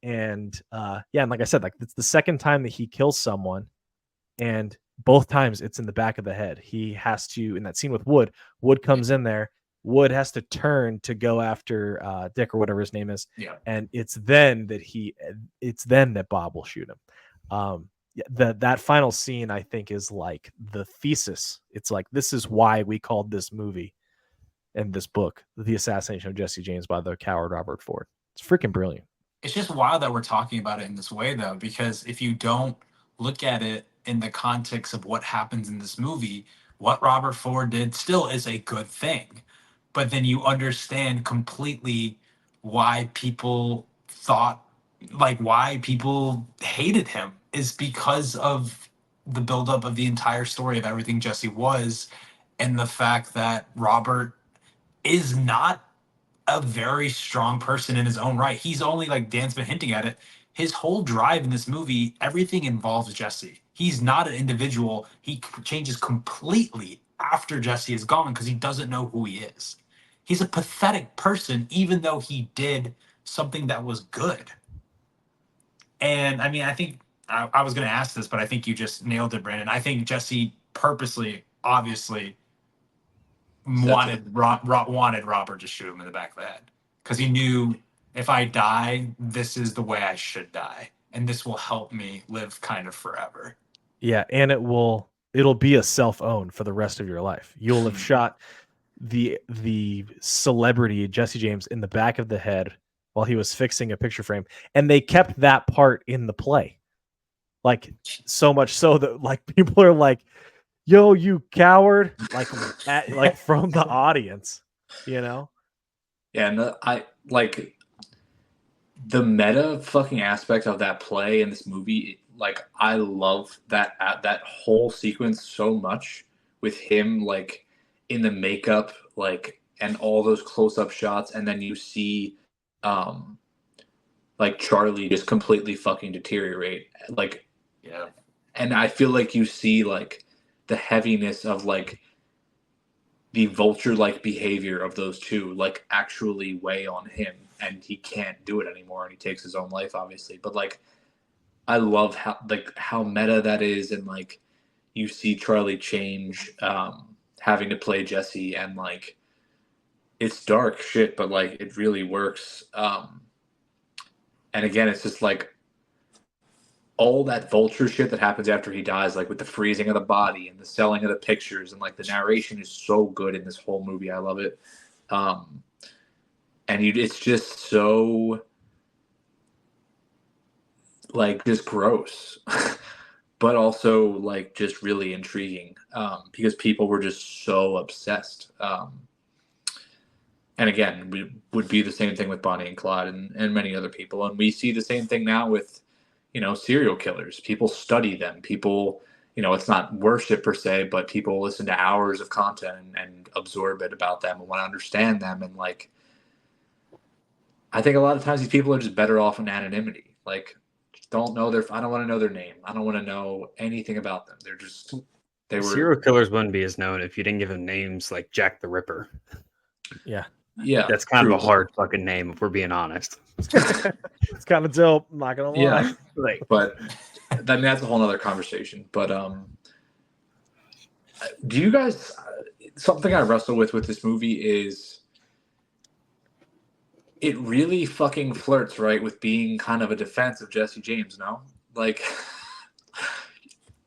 And and like I said, like it's the second time that he kills someone, and both times it's in the back of the head. He has to, in that scene with Wood comes in there. Wood has to turn to go after Dick or whatever his name is. Yeah. And it's then that Bob will shoot him. That final scene, I think, is like the thesis. It's like, this is why we called this movie and this book The Assassination of Jesse James by the coward Robert Ford. It's freaking brilliant. It's just wild that we're talking about it in this way, though, because if you don't look at it in the context of what happens in this movie, what Robert Ford did still is a good thing. But then you understand completely why people thought, like, why people hated him is because of the buildup of the entire story of everything Jesse was, and the fact that Robert is not a very strong person in his own right. He's only, like Dan's been hinting at it, his whole drive in this movie, everything involves Jesse. He's not an individual. He changes completely after Jesse is gone because he doesn't know who he is. he's a pathetic person, even though he did something that was good. And I mean, I think I was going to ask this, but I think you just nailed it, Brandon. I think Jesse purposely, obviously, wanted Robert to shoot him in the back of the head because he knew if I die, this is the way I should die, and this will help me live kind of forever. Yeah, and it'll be a self-own for the rest of your life. You'll have shot the celebrity Jesse James in the back of the head while he was fixing a picture frame, and they kept that part in the play. Like so much so that like people are like, "Yo, you coward!" Like from the audience, you know? Yeah, and I like the meta fucking aspect of that play in this movie. Like, I love that whole sequence so much with him like in the makeup, like, and all those close up shots, and then you see, like Charlie just completely fucking deteriorate. Like, Yeah. and I feel like you see like the heaviness of like the vulture like behavior of those two like actually weigh on him, and he can't do it anymore, and he takes his own life, obviously. But like, I love how meta that is, and like you see Charlie change, having to play Jesse, and like it's dark shit, but like it really works. And again, it's just like all that vulture shit that happens after he dies, like with the freezing of the body and the selling of the pictures, and like the narration is so good in this whole movie. I love it. And it's just so like just gross, but also like just really intriguing, because people were just so obsessed. And again, we would be the same thing with Bonnie and Clyde, and many other people. And we see the same thing now with, serial killers. People study them. People, it's not worship per se, but people listen to hours of content and absorb it about them and want to understand them. And like, I think a lot of times these people are just better off in anonymity. Like, I don't want to know their name. I don't want to know anything about them. Serial killers wouldn't be as known if you didn't give them names like Jack the Ripper. Yeah. Yeah. That's kind of a hard fucking name if we're being honest. It's kind of dope, I'm not gonna lie. Yeah. Like, but that's a whole other conversation. But do you guys, something I wrestle with this movie is it really fucking flirts, right, with being kind of a defense of Jesse James, no? Like,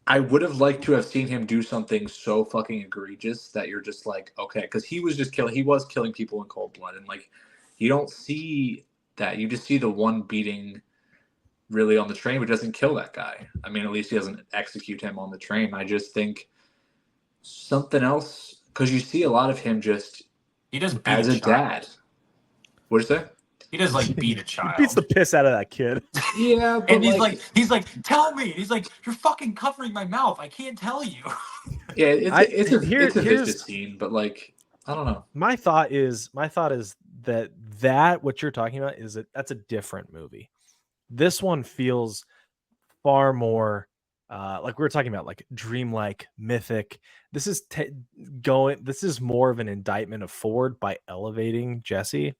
I would have liked to have seen him do something so fucking egregious that you're just like, okay, because he was killing people in cold blood, and like, you don't see that. You just see the one beating really on the train, but doesn't kill that guy. I mean, at least he doesn't execute him on the train. I just think something else, because you see a lot of him just He does beat as a dad. What'd you say? He does like beat a child. He beats the piss out of that kid. Yeah, but and he's like, tell me. He's like, you're fucking covering my mouth. I can't tell you. Yeah, it's a vicious scene, but like, I don't know. My thought is that what you're talking about is that's a different movie. This one feels far more like we were talking about, like dreamlike, mythic. This is this is more of an indictment of Ford by elevating Jesse.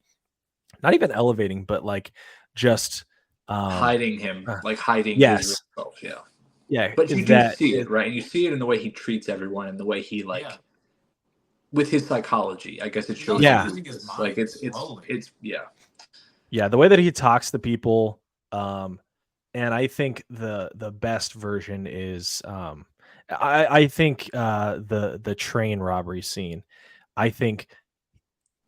Not even elevating, but like just hiding him, like hiding yes. his real self. Yeah. Yeah. But you do see it, right? And you see it in the way he treats everyone, and the way he with his psychology. I guess it shows. Yeah. Like it's yeah. Yeah, the way that he talks to people, and I think the best version is I think the train robbery scene. I think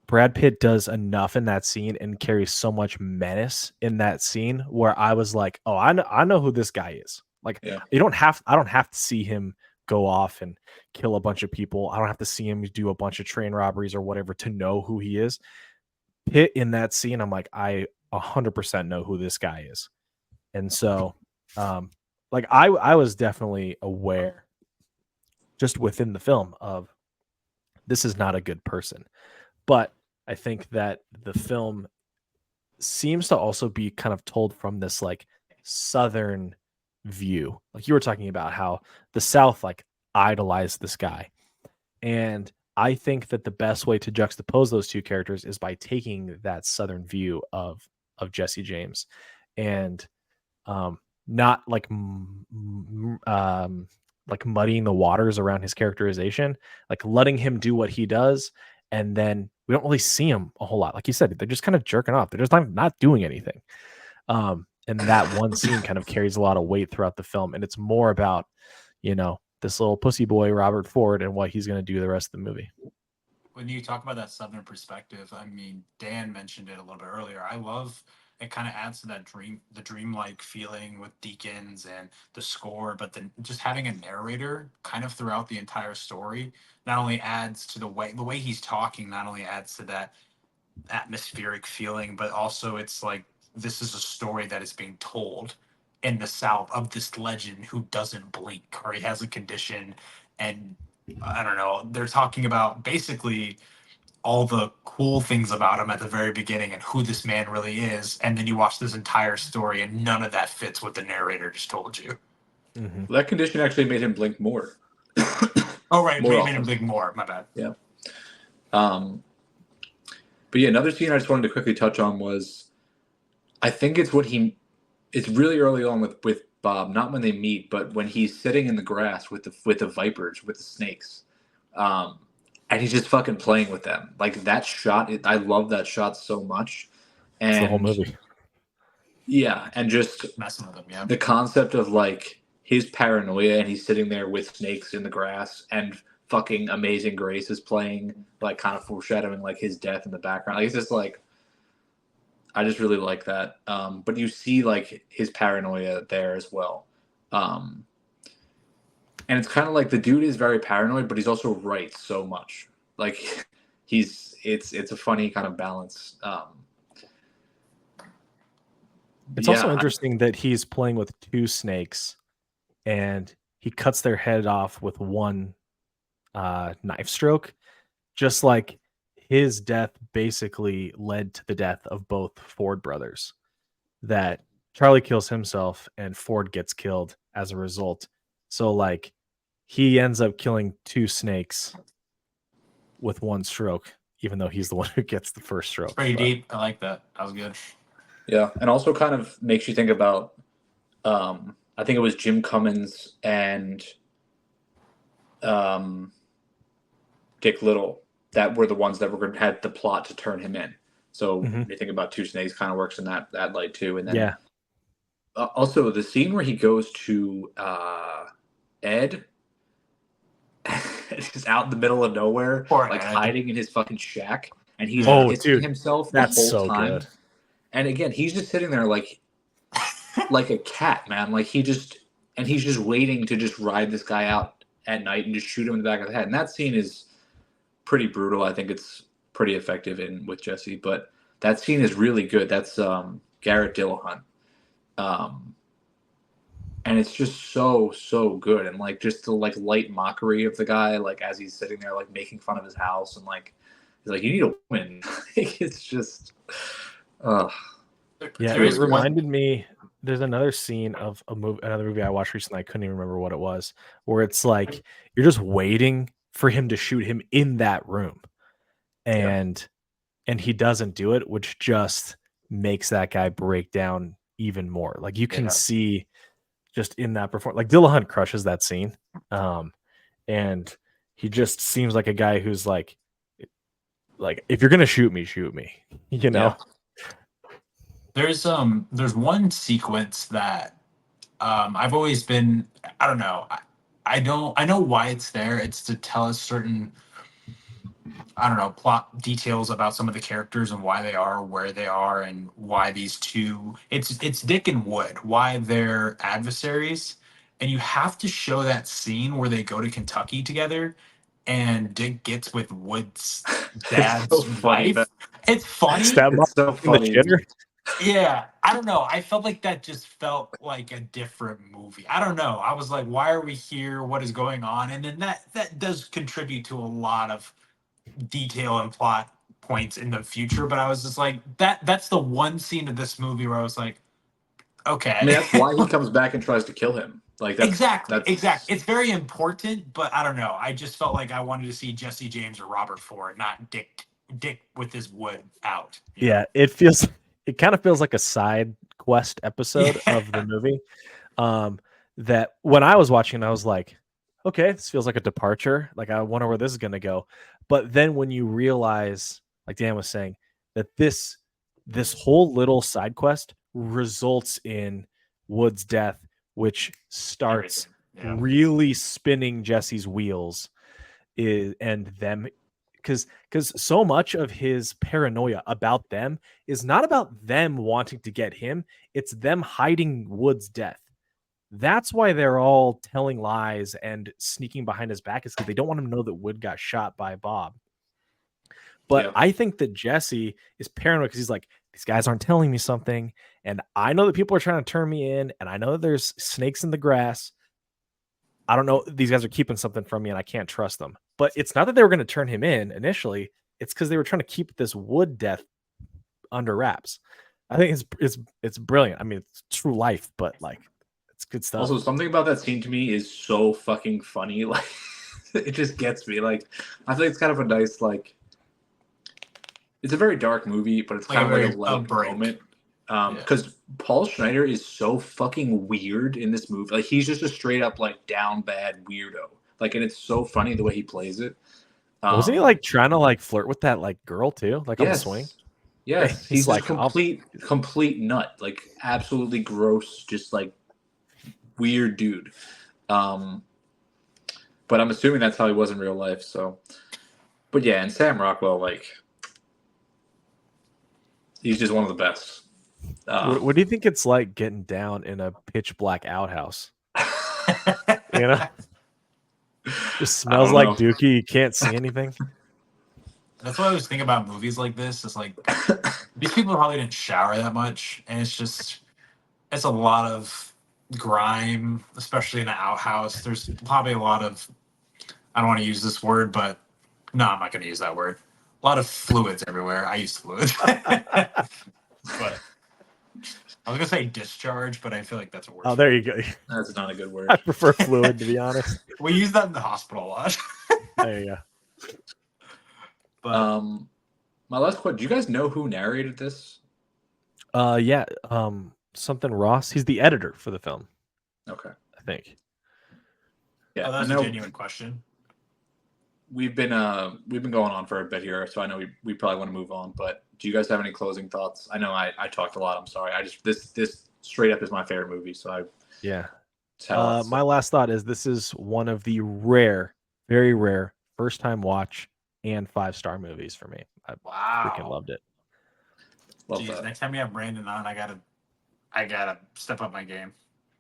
Brad Pitt does enough in that scene and carries so much menace in that scene where I was like, oh, I know who this guy is. Like, I don't have to see him go off and kill a bunch of people. I don't have to see him do a bunch of train robberies or whatever to know who he is. Pitt in that scene, I'm like, I 100% know who this guy is. And so, like, I was definitely aware just within the film of this is not a good person. But I think that the film seems to also be kind of told from this like Southern view. Like you were talking about how the South like idolized this guy. And I think that the best way to juxtapose those two characters is by taking that Southern view of Jesse James, and not like muddying the waters around his characterization, like letting him do what he does, and then we don't really see him a whole lot. Like you said, they're just kind of jerking off. They're just not doing anything. And that one scene kind of carries a lot of weight throughout the film, and it's more about, this little pussy boy Robert Ford and what he's going to do the rest of the movie. When you talk about that Southern perspective, I mean, Dan mentioned it a little bit earlier. I love it, kind of adds to that the dreamlike feeling with Deacons and the score, but then just having a narrator kind of throughout the entire story not only adds to the way he's talking, not only adds to that atmospheric feeling, but also it's like this is a story that is being told in the South of this legend who doesn't blink, or he has a condition. And I don't know, they're talking about basically all the cool things about him at the very beginning and who this man really is. And then you watch this entire story and none of that fits what the narrator just told you. Mm-hmm. That condition actually made him blink more. Oh, right. More Made often. him blink more. My bad. Yeah. But yeah, another scene I just wanted to quickly touch on was, I think it's it's really early on with Bob, not when they meet, but when he's sitting in the grass with the vipers, with the snakes, and he's just fucking playing with them. Like that shot, I love that shot so much. And it's the whole movie. Yeah, and just messing with him. Yeah. The concept of like his paranoia, and he's sitting there with snakes in the grass, and fucking Amazing Grace is playing, like kind of foreshadowing like his death in the background. Like, it's just like, I just really like that. But you see like his paranoia there as well. And it's kind of like the dude is very paranoid, but he's also right so much. Like it's a funny kind of balance. It's also interesting that he's playing with two snakes and he cuts their head off with one knife stroke, just like his death basically led to the death of both Ford brothers. That Charlie kills himself and Ford gets killed as a result. So like he ends up killing two snakes with one stroke, even though he's the one who gets the first stroke. Pretty deep. I like that. That was good. Yeah, and also kind of makes you think about, I think it was Jim Cummins and Dick Little that were the ones that had the plot to turn him in. So when you think about Two Snakes, kind of works in that light too. And then also the scene where he goes to Ed, just out in the middle of nowhere, like hiding in his fucking shack, and he's pissing himself the whole time. Good. And again, he's just sitting there like a cat, man. Like he's just waiting to just ride this guy out at night and just shoot him in the back of the head. And that scene is pretty brutal. I think it's pretty effective with Jesse, but that scene is really good. That's Garrett Dillahunt. And it's just so good. And like just the like light mockery of the guy, like as he's sitting there like making fun of his house, and like he's like, you need a woman. It's just it reminded me, there's another scene of another movie I watched recently, I couldn't even remember what it was, where it's like you're just waiting for him to shoot him in that room, and he doesn't do it, which just makes that guy break down even more. Like you can see just in that performance, like Dillahunt crushes that scene, and he just seems like a guy who's like if you're gonna shoot me, you know. There's one sequence that I've always been, I don't know, I know why it's there. It's to tell us certain, I don't know, plot details about some of the characters and why they are where they are, and why these two, it's Dick and Wood, why they're adversaries. And you have to show that scene where they go to Kentucky together and Dick gets with Wood's dad's wife. It's funny. It's so funny. Yeah, I don't know. I felt like that just felt like a different movie. I don't know. I was like, why are we here? What is going on? And then that does contribute to a lot of detail and plot points in the future. But I was just like, that's the one scene of this movie where I was like, okay. I mean, that's why he comes back and tries to kill him. Like Exactly. that's It's very important, but I don't know. I just felt like I wanted to see Jesse James or Robert Ford, not Dick with his wood out. Yeah, it kind of feels like a side quest episode of the Yeah. movie. Um, that when I was watching, I was like, okay, this feels like a departure. Like I wonder where this is gonna go. But then when you realize, like Dan was saying, that this whole little side quest results in Wood's death, which starts Everything. Yeah. really spinning Jesse's wheels and them because so much of his paranoia about them is not about them wanting to get him, it's them hiding Wood's death. That's why they're all telling lies and sneaking behind his back, is because they don't want him to know that Wood got shot by Bob. But yeah. I think that Jesse is paranoid because he's like, these guys aren't telling me something, and I know that people are trying to turn me in, and I know that there's snakes in the grass. I don't know. These guys are keeping something from me and I can't trust them. But it's not that they were going to turn him in initially. It's because they were trying to keep this Wood death under wraps. I think it's brilliant. I mean, it's true life, but like it's good stuff. Also, something about that scene to me is so fucking funny. Like, it just gets me. Like, I think it's kind of a nice, like, it's a very dark movie, but it's Like kind a of like very a light break. moment. Because Paul Schneider is so fucking weird in this movie. Like, he's just a straight up, like, down bad weirdo. Like, and it's so funny the way he plays it. Wasn't he like trying to like flirt with that like girl too, like on the swing? Yes, He's he's like, like complete nut, like absolutely gross, just like weird dude. But I'm assuming that's how he was in real life. So, but yeah, and Sam Rockwell, like, he's just one of the best. What do you think it's like getting down in a pitch black outhouse? You know, just smells like dookie. You can't see anything. That's what I always think about movies like this. It's like these people probably didn't shower that much, and it's a lot of grime, especially in an outhouse. There's probably a lot of, I don't want to use this word, but no, I'm not going to use that word. A lot of fluids everywhere. I use fluids, but I was gonna say discharge, but I feel like that's a word. Oh, there you go. That's not a good word. I prefer fluid, to be honest. We use that in the hospital a lot. There you go. But my last question: do you guys know who narrated this? Yeah. Something Ross. He's the editor for the film. Okay. I think. Yeah, that's I know a genuine question. we've been going on for a bit here, so I know we probably want to move on. But do you guys have any closing thoughts? I know I talked a lot. I'm sorry. I just this straight up is my favorite movie. So Yeah. tell us. My last thought is this is one of the rare, very rare, first time watch and 5-star movies for me. I freaking loved it. Love Jeez, that. next time you have Brandon on, I gotta step up my game.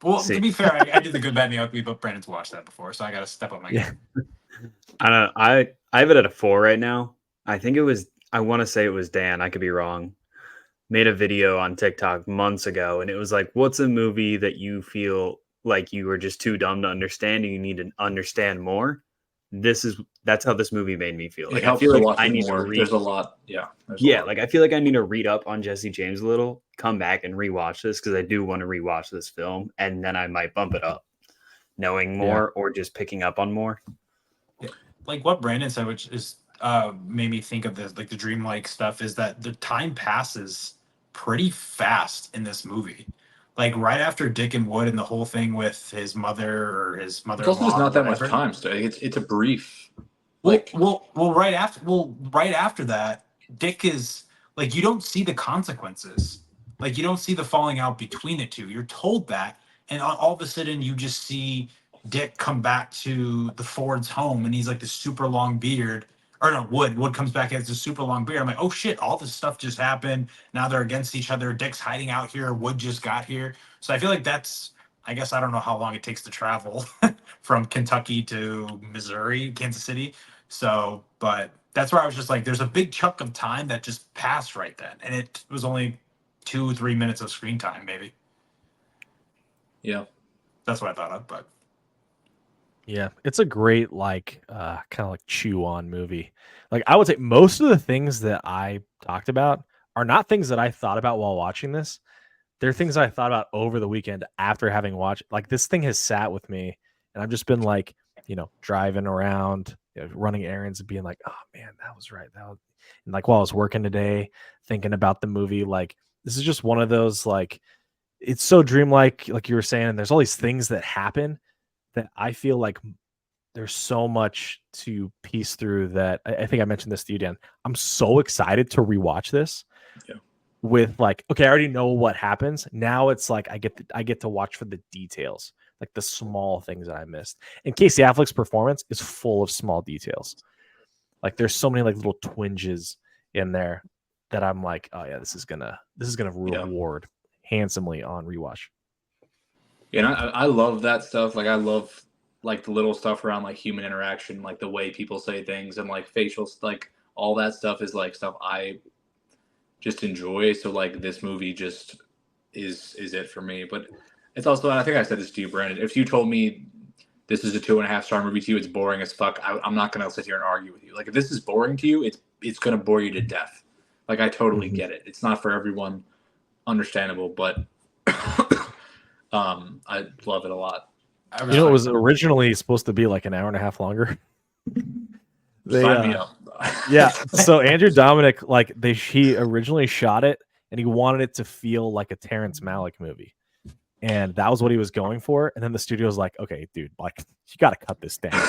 Well, to be fair, I did the good, bad, and the ugly, but Brandon's watched that before, so I gotta step up my game. I don't know. I have it at a 4 right now. I think it was. I want to say it was Dan. I could be wrong. Made a video on TikTok months ago, and it was like, "What's a movie that you feel like you were just too dumb to understand, and you need to understand more?" That's how this movie made me feel. It Like I helps feel to like watch I it need to more. read. There's a lot. Yeah. Yeah, like I feel like I need to read up on Jesse James a little, come back and rewatch this because I do want to rewatch this film, and then I might bump it up, knowing more or just picking up on more. Like what Brandon said, which is made me think of this, like the dreamlike stuff, is that the time passes pretty fast in this movie. Like right after Dick and Wood and the whole thing with his mother or his It's mother-in-law. also just not or that much whatever. time. So it's a brief. Right after that, Dick is like, you don't see the consequences. Like you don't see the falling out between the two. You're told that, and all of a sudden you just see Dick come back to the Ford's home, and he's like the super long beard. Or no, Wood comes back as a super long beard. I'm like, oh shit, all this stuff just happened. Now they're against each other. Dick's hiding out here. Wood just got here. So I feel like I guess I don't know how long it takes to travel from Kentucky to Missouri, Kansas City. So, but that's where I was just like, there's a big chunk of time that just passed right then. And it was only 2-3 minutes of screen time, maybe. Yeah. That's what I thought of, but yeah, it's a great like kind of like chew on movie. Like I would say most of the things that I talked about are not things that I thought about while watching this. there are things I thought about over the weekend after having watched. Like this thing has sat with me, and I've just been like, driving around, running errands, and being like, oh man, that was right. And like while I was working today, thinking about the movie, like this is just one of those like, it's so dreamlike, like you were saying, and there's all these things that happen that I feel like there's so much to piece through that I think I mentioned this to you, Dan. I'm so excited to rewatch this. Yeah. With like, okay, I already know what happens. Now it's like I get to watch for the details, like the small things that I missed. And Casey Affleck's performance is full of small details. Like there's so many like little twinges in there that I'm like, oh yeah, this is gonna reward handsomely on rewatch. Yeah, and I love that stuff. Like I love like the little stuff around like human interaction, like the way people say things and like facial, like all that stuff is like stuff I just enjoy. So like this movie just is it for me. But it's also, and I think I said this to you, Brandon. If you told me this is a 2.5-star movie to you, it's boring as fuck, I'm not gonna sit here and argue with you. Like if this is boring to you, it's gonna bore you to death. Like I totally get it. It's not for everyone, understandable, but I love it a lot. It was originally supposed to be like an hour and a half longer. Sign me up. Yeah. So Andrew Dominic, like he originally shot it and he wanted it to feel like a Terrence Malick movie. And that was what he was going for. And then the studio was like, okay, dude, like you got to cut this down.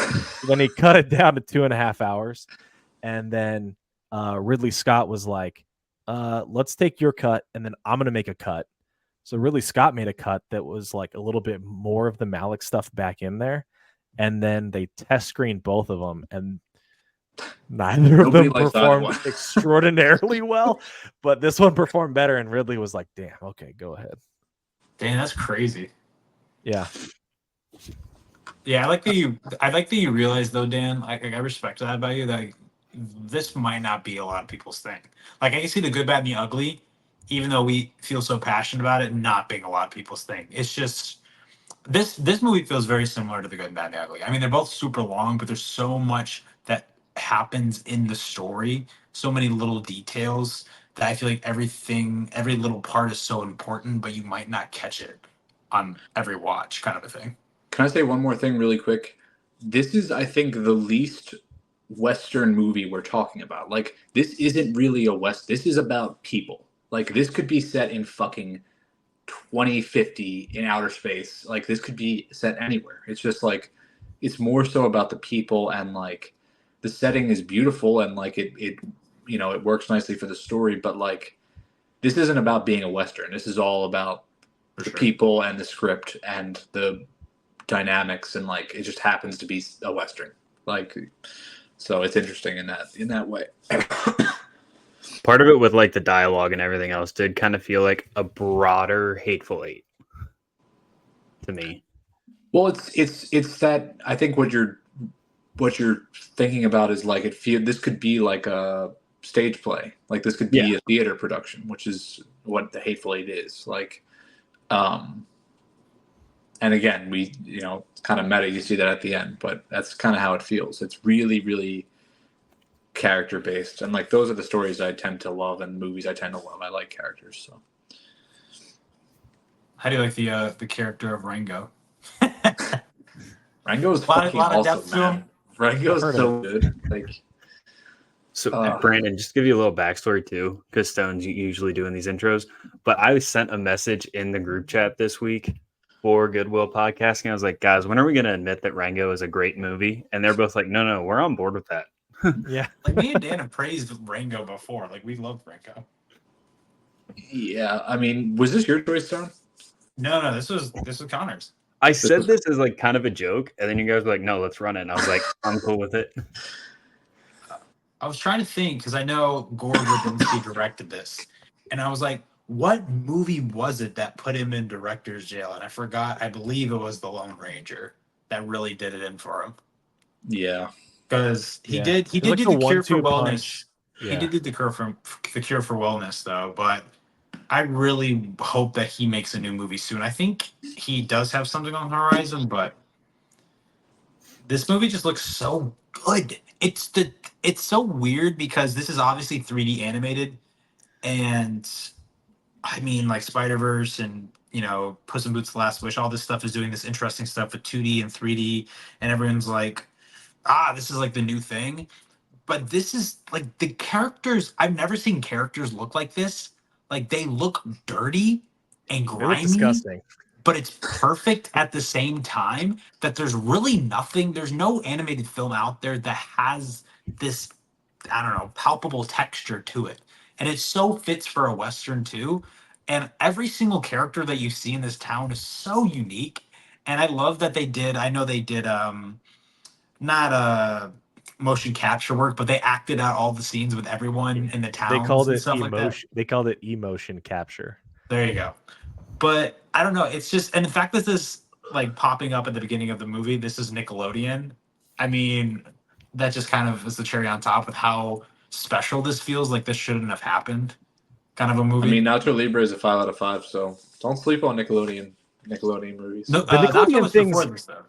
Then he cut it down to 2.5 hours. And then Ridley Scott was like, let's take your cut. And then I'm going to make a cut. So Ridley Scott made a cut that was like a little bit more of the Malick stuff back in there. And then they test screened both of them. And neither of them performed extraordinarily well. But this one performed better. And Ridley was like, damn, okay, go ahead. Damn, that's crazy. Yeah. Yeah, I like that you realize though, Dan. I respect that about you. That this might not be a lot of people's thing. Like I can see the good, bad, and the ugly, even though we feel so passionate about it, not being a lot of people's thing. It's just this movie feels very similar to the good, bad, and the ugly. I mean, they're both super long, but there's so much that happens in the story, so many little details that I feel like every little part is so important, but you might not catch it on every watch, kind of a thing. Can I say one more thing really quick? This is, I think, the least Western movie we're talking about. Like, this isn't really a West. This is about people. Like, this could be set in fucking 2050 in outer space. Like, this could be set anywhere. It's just like, it's more so about the people, and like, the setting is beautiful, and like it works nicely for the story. But like, this isn't about being a Western. This is all about the people and the script and the dynamics, and like it just happens to be a Western. Like, so it's interesting in that way. Part of it with like the dialogue and everything else did kind of feel like a broader Hateful Eight to me. Well, it's that I think what you're thinking about is like this could be like a stage play. Like this could be a theater production, which is what the Hateful Eight is. Like, and again, we it's kind of meta. You see that at the end, but that's kind of how it feels. It's really, really character based, and like those are the stories I tend to love and movies I tend to love. I like characters. So, how do you like the character of Rango? Rango's fucking awesome, man. Rango's so good. Like, so Brandon, just to give you a little backstory too, because Stone's usually doing these intros. But I sent a message in the group chat this week for Goodwill Podcasting. I was like, guys, when are we going to admit that Rango is a great movie? And they're both like, no, we're on board with that. Yeah, like me and Dan have praised Rango before. Like we love Rango. Yeah, I mean, was this your choice, Stone? No, this was Connor's. I said this as like kind of a joke, and then you guys were like, no, let's run it. And I was like, I'm cool with it. I was trying to think because I know Gore Verbinski directed this, and I was like, what movie was it that put him in director's jail? And I forgot. I believe it was The Lone Ranger that really did it in for him. Yeah, because he did do the Cure for Wellness. Yeah. He did do the Cure for Wellness though, but I really hope that he makes a new movie soon. I think he does have something on the horizon, but this movie just looks so good. It's so weird because this is obviously 3D animated, and I mean, like Spider-Verse and Puss in Boots: The Last Wish, all this stuff is doing this interesting stuff with 2D and 3D, and everyone's like, this is like the new thing. But this is like the characters. I've never seen characters look like this. Like they look dirty and They look grimy, disgusting. but it's perfect at the same time that there's really nothing, there's no animated film out there that has this, I don't know, palpable texture to it. And it so fits for a Western too. And every single character that you see in this town is so unique. And I love that I know they did not motion capture work, but they acted out all the scenes with everyone in the They towns called and it stuff like that. emotion. They called it emotion capture. There you go. But I don't know. It's just, and the fact that this like popping up at the beginning of the movie, this is Nickelodeon. I mean, that just kind of is the cherry on top with how special this feels. Like this shouldn't have happened. Kind of a I movie. mean, Nacho Libre is a 5 out of 5, so don't sleep on Nickelodeon movies. No, The Nacho Nickelodeon was before things, this though.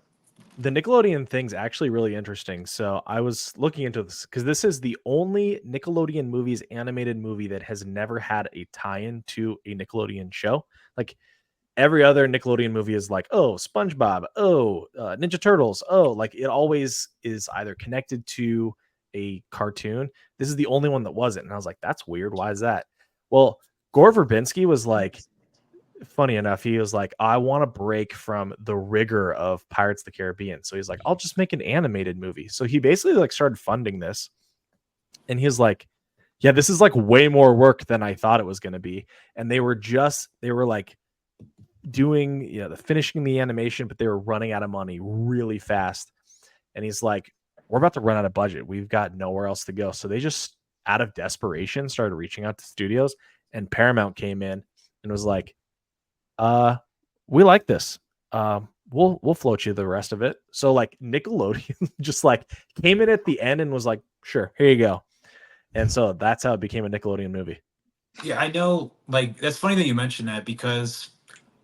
the Nickelodeon thing's actually really interesting. So I was looking into this because this is the only Nickelodeon movies animated movie that has never had a tie-in to a Nickelodeon show. Like every other Nickelodeon movie is like, oh, SpongeBob, oh, Ninja Turtles, oh, like it always is either connected to a cartoon. This is the only one that wasn't. And I was like, that's weird. Why is that? Well, Gore Verbinski was like, funny enough, he was like, I want to break from the rigor of Pirates of the Caribbean. So he's like, I'll just make an animated movie. So he basically like started funding this. And he's like, yeah, this is like way more work than I thought it was going to be. And they were like doing, the finishing the animation, but they were running out of money really fast. And he's like, we're about to run out of budget. We've got nowhere else to go. So they just, out of desperation, started reaching out to studios, and Paramount came in and was like, we like this. We'll float you the rest of it. So like Nickelodeon just like came in at the end and was like, sure, here you go. And so that's how it became a Nickelodeon movie. Yeah, I know. Like that's funny that you mentioned that because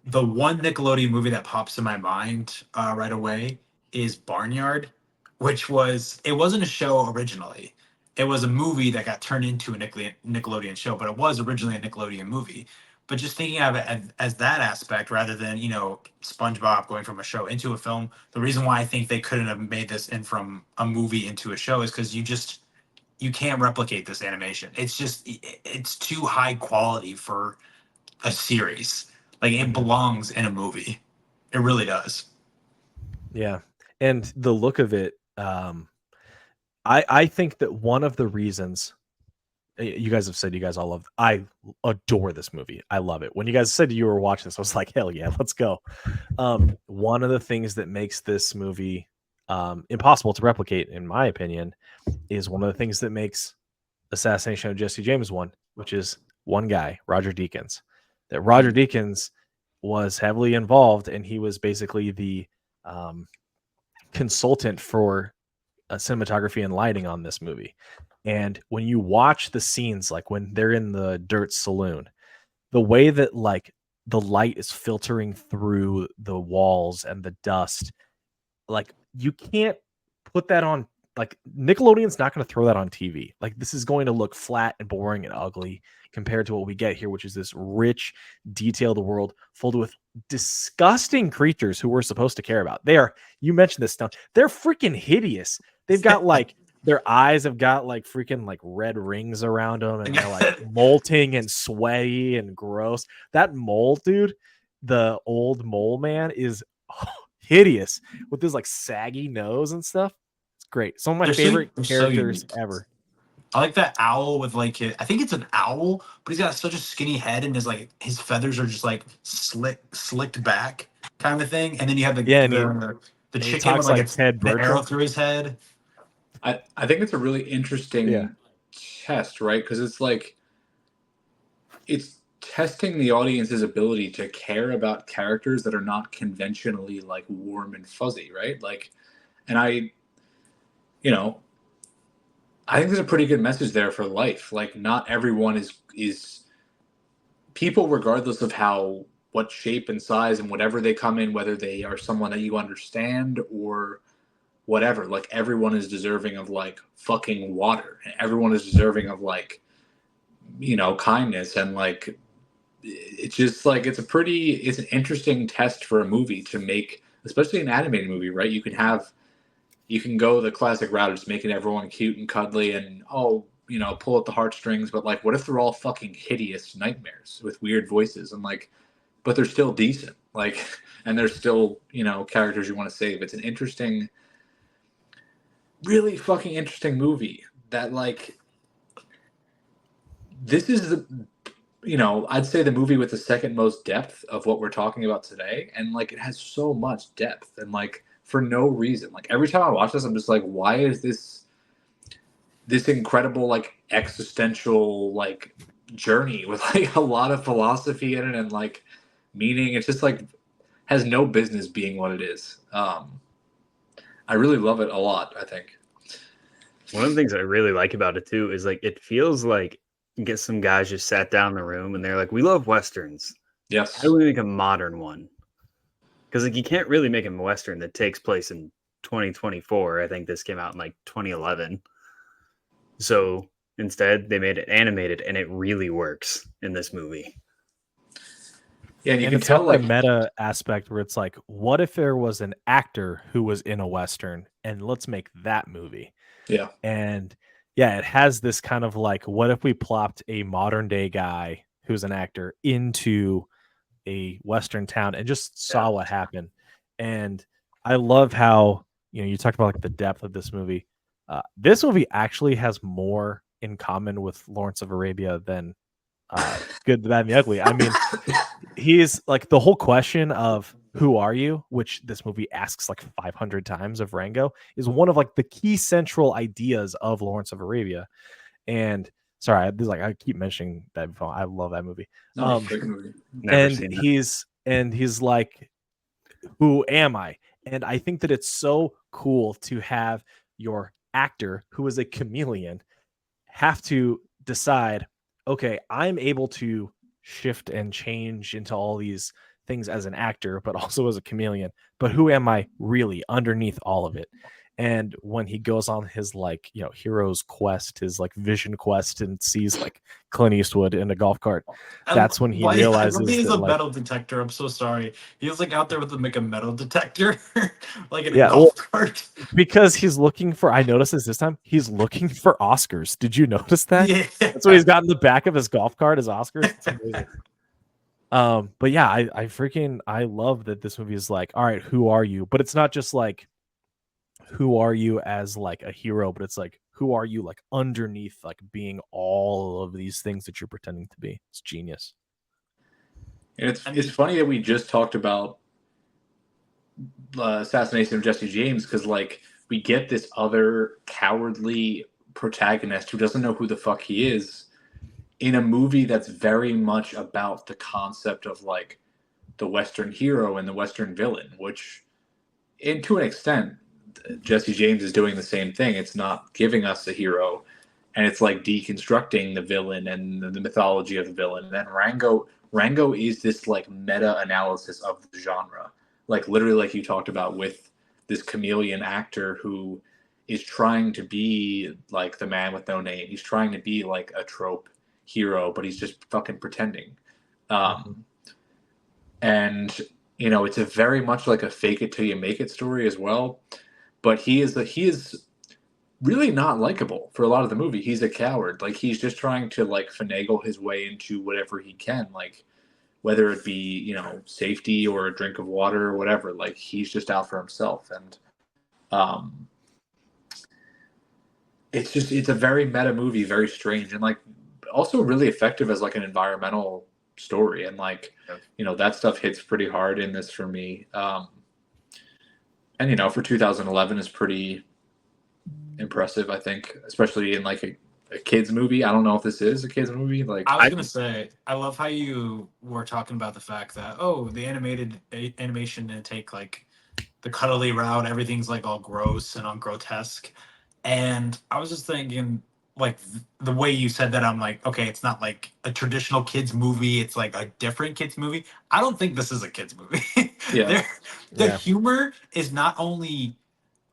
the one Nickelodeon movie that pops in my mind right away is Barnyard, which it wasn't a show originally. It was a movie that got turned into a Nickelodeon show, but it was originally a Nickelodeon movie. But just thinking of it as that aspect rather than, SpongeBob going from a show into a film, the reason why I think they couldn't have made this in from a movie into a show is because you can't replicate this animation. It's too high quality for a series. Like it belongs in a movie. It really does. Yeah. And the look of it, I think that one of the reasons you guys have said you guys all love, I adore this movie. I love it. When you guys said you were watching this, I was like, hell yeah, let's go. One of the things that makes this movie impossible to replicate, in my opinion, is one of the things that makes Assassination of Jesse James one, which is one guy, Roger Deakins. That Roger Deakins was heavily involved, and he was basically the consultant for cinematography and lighting on this movie. And when you watch the scenes, like when they're in the dirt saloon, the way that like the light is filtering through the walls and the dust, like you can't put that on. Like Nickelodeon's not going to throw that on TV. Like this is going to look flat and boring and ugly compared to what we get here, which is this rich, detailed world filled with disgusting creatures who we're supposed to care about. They are, you mentioned this stuff, they're freaking hideous. They've got like their eyes have got like freaking like red rings around them, and they're like molting and sweaty and gross. That mole, dude, the old mole man is hideous with this like saggy nose and stuff. It's great. Some of my favorite characters ever. I like that owl with like I think it's an owl, but he's got such a skinny head and his feathers are just like slicked back kind of thing. And then you have the chicken with like the arrow through his head. I think it's a really interesting test, right? Because it's like it's testing the audience's ability to care about characters that are not conventionally like warm and fuzzy, right? Like, and I think there's a pretty good message there for life. Like, not everyone is people, regardless of what shape and size and whatever they come in, whether they are someone that you understand or whatever. Like, everyone is deserving of like fucking water, and everyone is deserving of like kindness and like it's just like it's an interesting test for a movie to make, especially an animated movie, right? You can go the classic route of just making everyone cute and cuddly and pull at the heartstrings, but like what if they're all fucking hideous nightmares with weird voices and like but they're still decent. Like and they're still, characters you want to save. It's an interesting, really fucking interesting movie that like this is I'd say the movie with the second most depth of what we're talking about today. And like it has so much depth and like for no reason. Like every time I watch this, I'm just like, why is this incredible like existential like journey with like a lot of philosophy in it and like meaning? It's just like has no business being what it is. I really love it a lot, I think. One of the things I really like about it too is like it feels like you get some guys just sat down in the room and they're like, we love westerns. Yes. How do we make a modern one? Because like you can't really make a western that takes place in 2024. I think this came out in like 2011. So instead, they made it animated, and it really works in this movie. Yeah, and you And can it's tell got like the meta aspect where it's like, what if there was an actor who was in a western, and let's make that movie. yeah. And yeah, it has this kind of like, what if we plopped a modern day guy who's an actor into a western town and just saw what happened. And I love how you talked about like the depth of this movie. This movie actually has more in common with Lawrence of Arabia than Good, the Bad, and the Ugly. I mean, he's like the whole question of who are you, which this movie asks like 500 times of Rango, is one of like the key central ideas of Lawrence of Arabia. And sorry, I keep mentioning that before. I love that movie. No, it's a great movie. Never seen it. He's like, who am I? And I think that it's so cool to have your actor, who is a chameleon, have to decide, okay, I'm able to shift and change into all these things as an actor, but also as a chameleon. But who am I really underneath all of it? And when he goes on his like, hero's quest, his like vision quest, and sees like Clint Eastwood in a golf cart, that's when he I realizes love he's that a like, metal detector. I'm so sorry. He was like out there with like a metal detector, like in a yeah, golf cart. because he's looking for, I noticed this time, he's looking for Oscars. Did you notice that? Yeah. That's what he's got in the back of his golf cart is Oscars. It's amazing. But yeah, I love that this movie is like, all right, who are you? But it's not just like, who are you as like a hero, but it's like, who are you like underneath like being all of these things that you're pretending to be. It's genius. And it's funny that we just talked about Assassination of Jesse James because like we get this other cowardly protagonist who doesn't know who the fuck he is in a movie that's very much about the concept of like the Western hero and the Western villain, which, and to an extent, Jesse James is doing the same thing. It's not giving us a hero, and it's like deconstructing the villain and the mythology of the villain. And then Rango is this like meta analysis of the genre, like literally, like you talked about with this chameleon actor who is trying to be like the man with no name. He's trying to be like a trope hero, but he's just fucking pretending. And it's a very much like a fake it till you make it story as well. But he is really not likable for a lot of the movie. He's a coward. Like he's just trying to like finagle his way into whatever he can, like whether it be safety or a drink of water or whatever. Like he's just out for himself, and it's a very meta movie, very strange, and like also really effective as like an environmental story, and like that stuff hits pretty hard in this for me. And for 2011 is pretty impressive, I think, especially in like a kids movie. I don't know if this is a kids movie. Like I was gonna say, I love how you were talking about the fact that the animation didn't take like the cuddly route. Everything's like all gross and on grotesque. And I was just thinking, like the way you said that, I'm like, okay, it's not like a traditional kids movie. It's like a different kids movie. I don't think this is a kids movie. Yeah. The humor is not only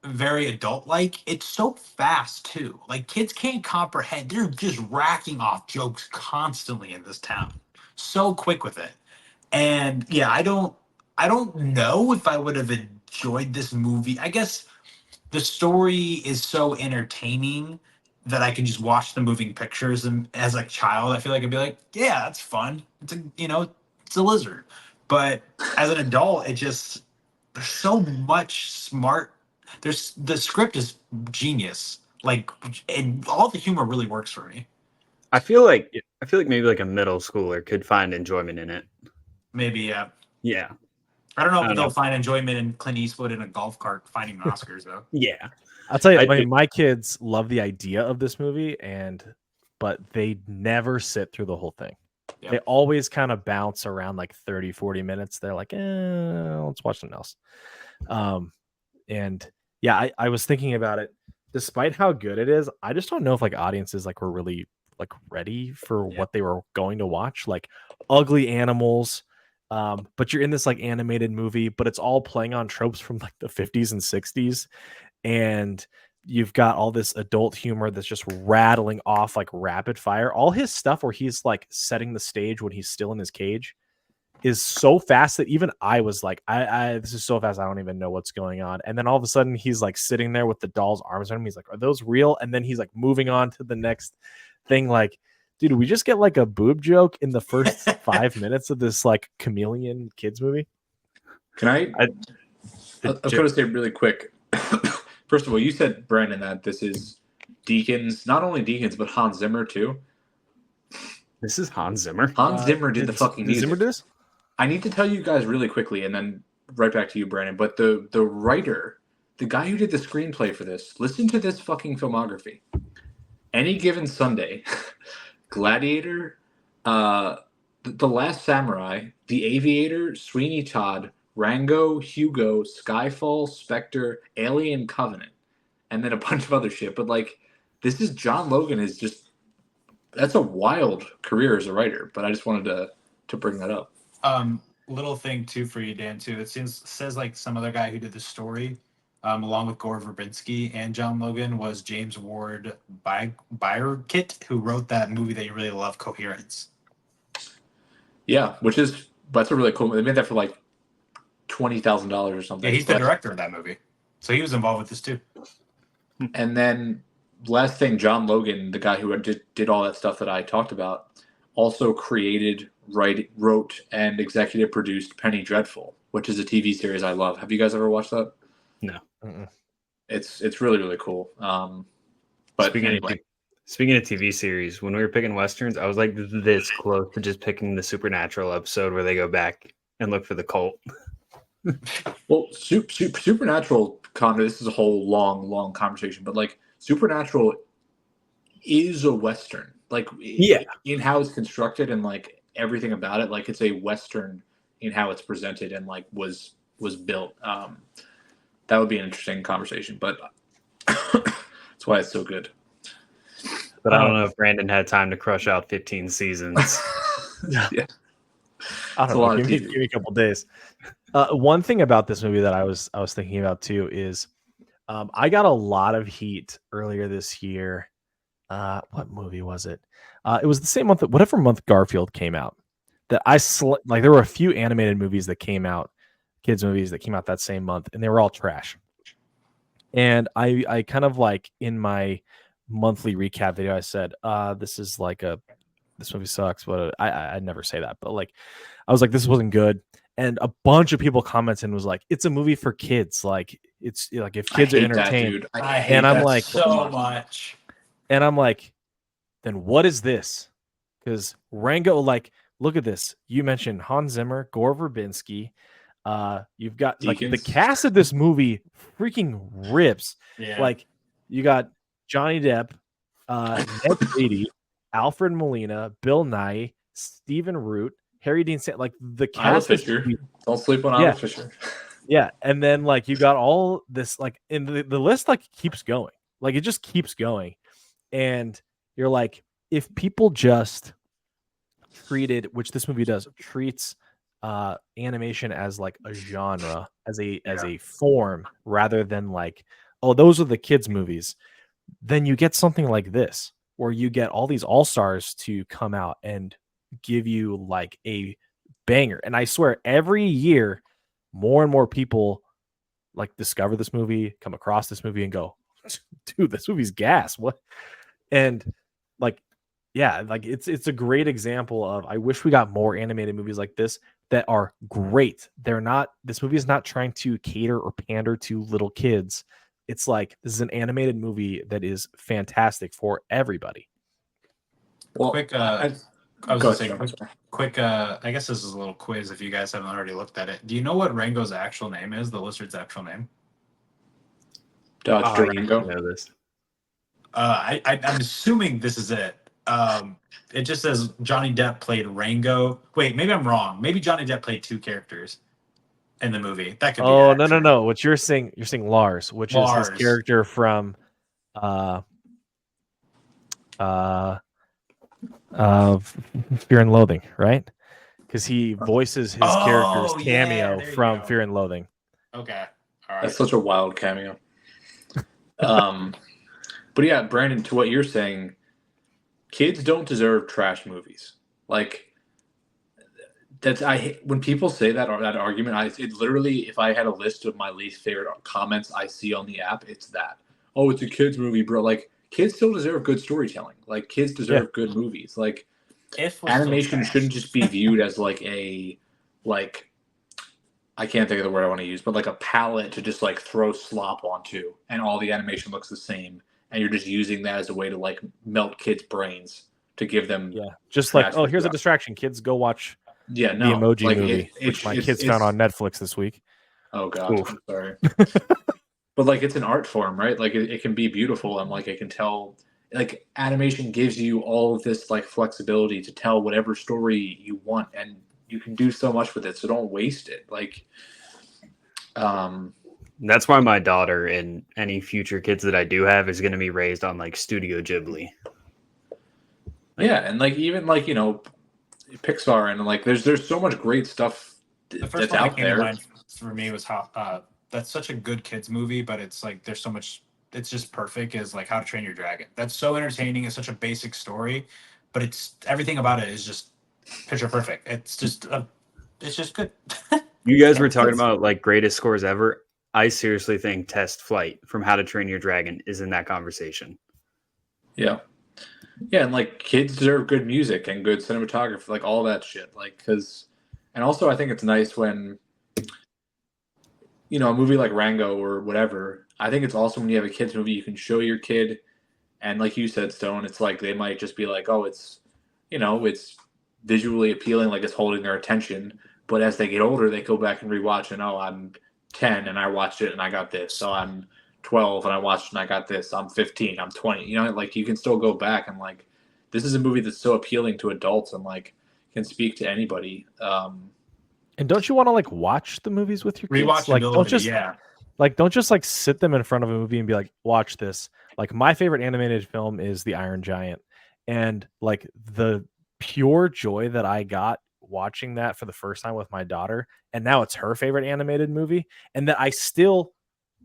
very adult-like. It's so fast too. Like kids can't comprehend. They're just racking off jokes constantly in this town. So quick with it. And yeah, I don't know if I would have enjoyed this movie. I guess the story is so entertaining that I can just watch the moving pictures. And as a child, I feel like I'd be like, yeah, that's fun. It's a lizard. But as an adult, it just there's so much smart. There's the script is genius. Like, and all the humor really works for me. I feel like maybe like a middle schooler could find enjoyment in it. Maybe Yeah. I don't know I if don't they'll know. find enjoyment in Clint Eastwood in a golf cart finding Oscars though. Yeah. I'll tell you, I do. my kids love the idea of this movie, but they never sit through the whole thing. Yep. They always kind of bounce around like 30, 40 minutes. They're like, let's watch something else. And yeah, I was thinking about it. Despite how good it is, I just don't know if like audiences like were really like ready for Yeah. what they were going to watch. Like ugly animals, but you're in this like animated movie, but it's all playing on tropes from like the 50s and 60s, and you've got all this adult humor that's just rattling off like rapid fire. All his stuff where he's like setting the stage when he's still in his cage is so fast that even I was like, I this is so fast, I don't even know what's going on. And then all of a sudden he's like sitting there with the doll's arms around him. He's like, are those real? And then he's like moving on to the next thing. Like, dude, we just get like a boob joke in the first 5 minutes of this like chameleon kids movie. Can I I was going to say really quick. First of all, you said, Brandon, that this is Deakins, not only Deakins, but Hans Zimmer too. This is Hans Zimmer. Hans Zimmer did the fucking music. Zimmer do this? I need to tell you guys really quickly, and then right back to you, Brandon. But the writer, the guy who did the screenplay for this, listen to this fucking filmography. Any Given Sunday, Gladiator, The Last Samurai, The Aviator, Sweeney Todd, Rango, Hugo, Skyfall, Spectre, Alien Covenant, and then a bunch of other shit. But like, this is John Logan is just that's a wild career as a writer. But I just wanted to bring that up. Little thing too for you, Dan. Too. It says like some other guy who did the story, along with Gore Verbinski and John Logan, was James Ward Byrkit, who wrote that movie that you really love, Coherence. Yeah, that's a really cool. They made that for like $20,000 or something. Yeah, he's the director of that movie, so he was involved with this too. And then last thing, John Logan, the guy who did all that stuff that I talked about, also created, wrote, and executive produced Penny Dreadful, which is a TV series I love. Have you guys ever watched that? No. It's really, really cool. But Speaking of TV series, when we were picking Westerns, I was like this close to just picking the Supernatural episode where they go back and look for the cult. Well, Supernatural, Connor, this is a whole long conversation, but like Supernatural is a Western. Like, Yeah. in how it's constructed and like everything about it, like it's a Western in how it's presented and like was built. That would be an interesting conversation, but that's why it's so good. But I don't know if Brandon had time to crush out 15 seasons. Yeah. I don't a lot know. of Give me a couple days. One thing about this movie that I was thinking about too is I got a lot of heat earlier this year. What movie was it? It was the same month, whatever month Garfield came out. That like there were a few animated movies that came out, kids movies that came out that same month, and they were all trash. And I kind of like in my monthly recap video, I said, this movie sucks, but I'd never say that. But like, I was like, this wasn't good. And a bunch of people commented and was like, it's a movie for kids. Like, it's like if kids are entertained. I hate And I'm that like, so much. And I'm like, then what is this? Because Rango, like, look at this. You mentioned Hans Zimmer, Gore Verbinski. You've got like the Deakins. cast of this movie freaking rips. Yeah. Like, you got Johnny Depp, Ned Beatty, Alfred Molina, Bill Nye, Stephen Root, Harry Dean Stanton. Like the Isla cast. Fisher. Don't sleep on Isla Fisher. Yeah, and then like you got all this like, and the list like keeps going. Like it just keeps going, and you're like, if people just treated, which this movie does, treats animation as like a genre, as a form, rather than like oh, those are the kids movies, then you get something like this where you get all these all-stars to come out and give you like a banger. And I swear every year more and more people like discover this movie, come across this movie and go, dude, this movie's gas. What? And like, yeah, like it's a great example of I wish we got more animated movies like this that are great. They're not, this movie is not trying to cater or pander to little kids. It's like this is an animated movie that is fantastic for everybody. Well, Quick, I was gonna say quick. I guess this is a little quiz if you guys haven't already looked at it. Do you know what Rango's actual name is? The lizard's actual name? I Rango. know this. I'm assuming this is it. It just says Johnny Depp played Rango. Wait, maybe I'm wrong. Maybe Johnny Depp played two characters in the movie. That could be. Oh, it, no, no, actually. no. What you're saying Lars, which is his character from Fear and Loathing, right? Because he voices his character's cameo from Fear and Loathing. Okay. All right. That's such a wild cameo. But yeah, Brandon, to what you're saying, kids don't deserve trash movies. Like that's when people say that argument, it literally, if I had a list of my least favorite comments I see on the app, it's that. Oh, it's a kids movie, bro. Like kids still deserve good storytelling. Like kids deserve good movies. Like animation shouldn't just be viewed as like I can't think of the word I want to use, but like a palette to just like throw slop onto, and all the animation looks the same, and you're just using that as a way to like melt kids' brains to give them just like, oh, here's a distraction, kids, go watch the Emoji Movie, which my kids found on Netflix this week. Oh god, I'm sorry. But like it's an art form, right? Like it can be beautiful, and like it can tell, like animation gives you all of this like flexibility to tell whatever story you want, and you can do so much with it, so don't waste it. Like that's why my daughter and any future kids that I do have is going to be raised on like Studio Ghibli. Yeah, and like even like, you know, Pixar, and like there's so much great stuff the first that's one out that came there. to mind for me was how that's such a good kids movie, but it's like there's so much, it's just perfect, is like How to Train Your Dragon. That's so entertaining. It's such a basic story, but it's everything about it is just picture perfect. It's just good. You guys were talking about like greatest scores ever. I seriously think Test Flight from How to Train Your Dragon is in that conversation. Yeah. Yeah, and like kids deserve good music and good cinematography, like all that shit. Like, because, and also I think it's nice when, you know, a movie like Rango or whatever. I think it's awesome when you have a kids movie you can show your kid, and like you said, Stone, it's like they might just be like, oh, it's, you know, it's visually appealing, like it's holding their attention. But as they get older, they go back and rewatch, and oh, I'm 10 and I watched it and I got this. So I'm 12 and I watched it and I got this. I'm 15, I'm 20. You know, like you can still go back and like, this is a movie that's so appealing to adults and like can speak to anybody. And don't you want to like watch the movies with your kids? Like don't just like sit them in front of a movie and be like, watch this. Like my favorite animated film is The Iron Giant, and like the pure joy that I got watching that for the first time with my daughter, and now it's her favorite animated movie, and that I still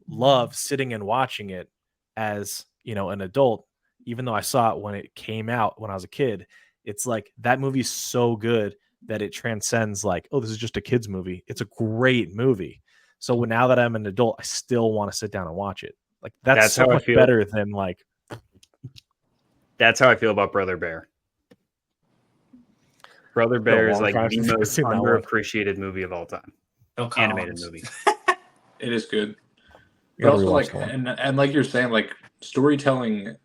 love sitting and watching it as, you know, an adult, even though I saw it when it came out when I was a kid. It's like that movie's so good that it transcends like, oh, this is just a kid's movie. It's a great movie. So now that I'm an adult, I still want to sit down and watch it. Like that's so much better than like. That's how I feel about Brother Bear. Brother Bear is like the most underappreciated movie of all time. Animated movie. It is good. But also like, and like you're saying, like storytelling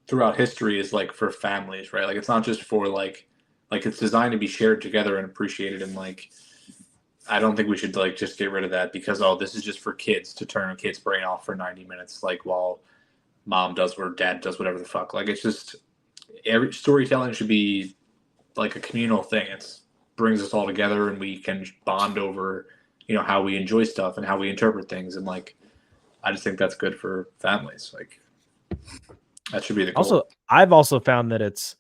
throughout history is like for families, right? Like it's not just for like it's designed to be shared together and appreciated. And like, I don't think we should like just get rid of that because, oh, this is just for kids to turn a kid's brain off for 90 minutes, like while mom does or dad does whatever the fuck. Like it's just, every storytelling should be like a communal thing. It brings us all together and we can bond over, you know, how we enjoy stuff and how we interpret things. And like, I just think that's good for families. Like that should be the goal. Also, I've also found that it's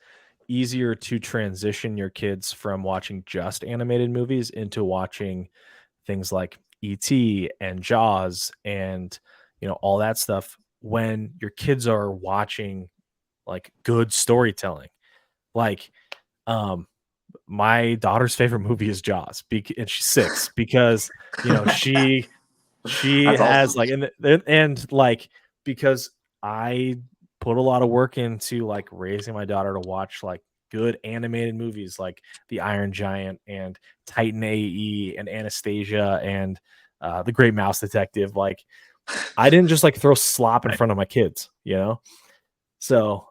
easier to transition your kids from watching just animated movies into watching things like E.T. and Jaws and, you know, all that stuff when your kids are watching like good storytelling. Like my daughter's favorite movie is Jaws, and she's 6 because she That's has awesome. like and like because I put a lot of work into like raising my daughter to watch like good animated movies like The Iron Giant and Titan AE and Anastasia and The Great Mouse Detective. Like I didn't just like throw slop in front of my kids, So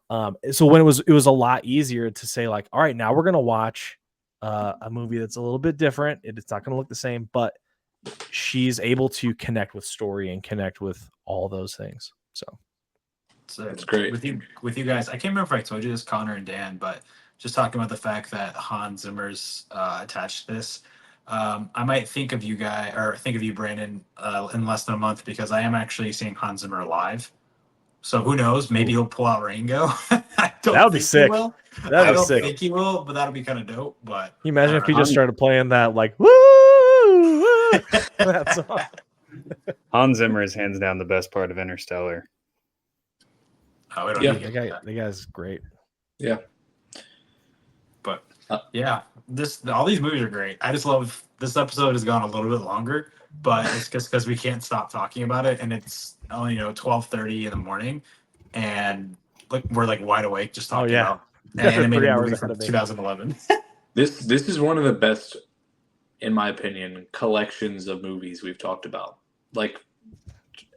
so when it was a lot easier to say like, all right, now we're gonna watch a movie that's a little bit different. It's not gonna look the same, but she's able to connect with story and connect with all those things. So That's great. With you guys. I can't remember if I told you this, Connor and Dan, but just talking about the fact that Hans Zimmer's attached to this. I might think of you guys or think of you, Brandon, in less than a month because I am actually seeing Hans Zimmer live. So who knows? Maybe he'll pull out Rango. I don't that would be think he sick. will. That'd I be don't sick. think he will, but that'll be kind of dope. But Can you imagine I if don't he know. just started playing that like woo, woo that song? Hans Zimmer is hands down the best part of Interstellar. Oh, we don't Yeah. need to get into that. The guy's great. Yeah. But yeah, all these movies are great. I just love this episode has gone a little bit longer, but it's just because we can't stop talking about it, and it's only 12:30 in the morning, and like we're like wide awake just talking about an Guys are 3 animated hours movie ahead from of me. 2011. This is one of the best, in my opinion, collections of movies we've talked about. Like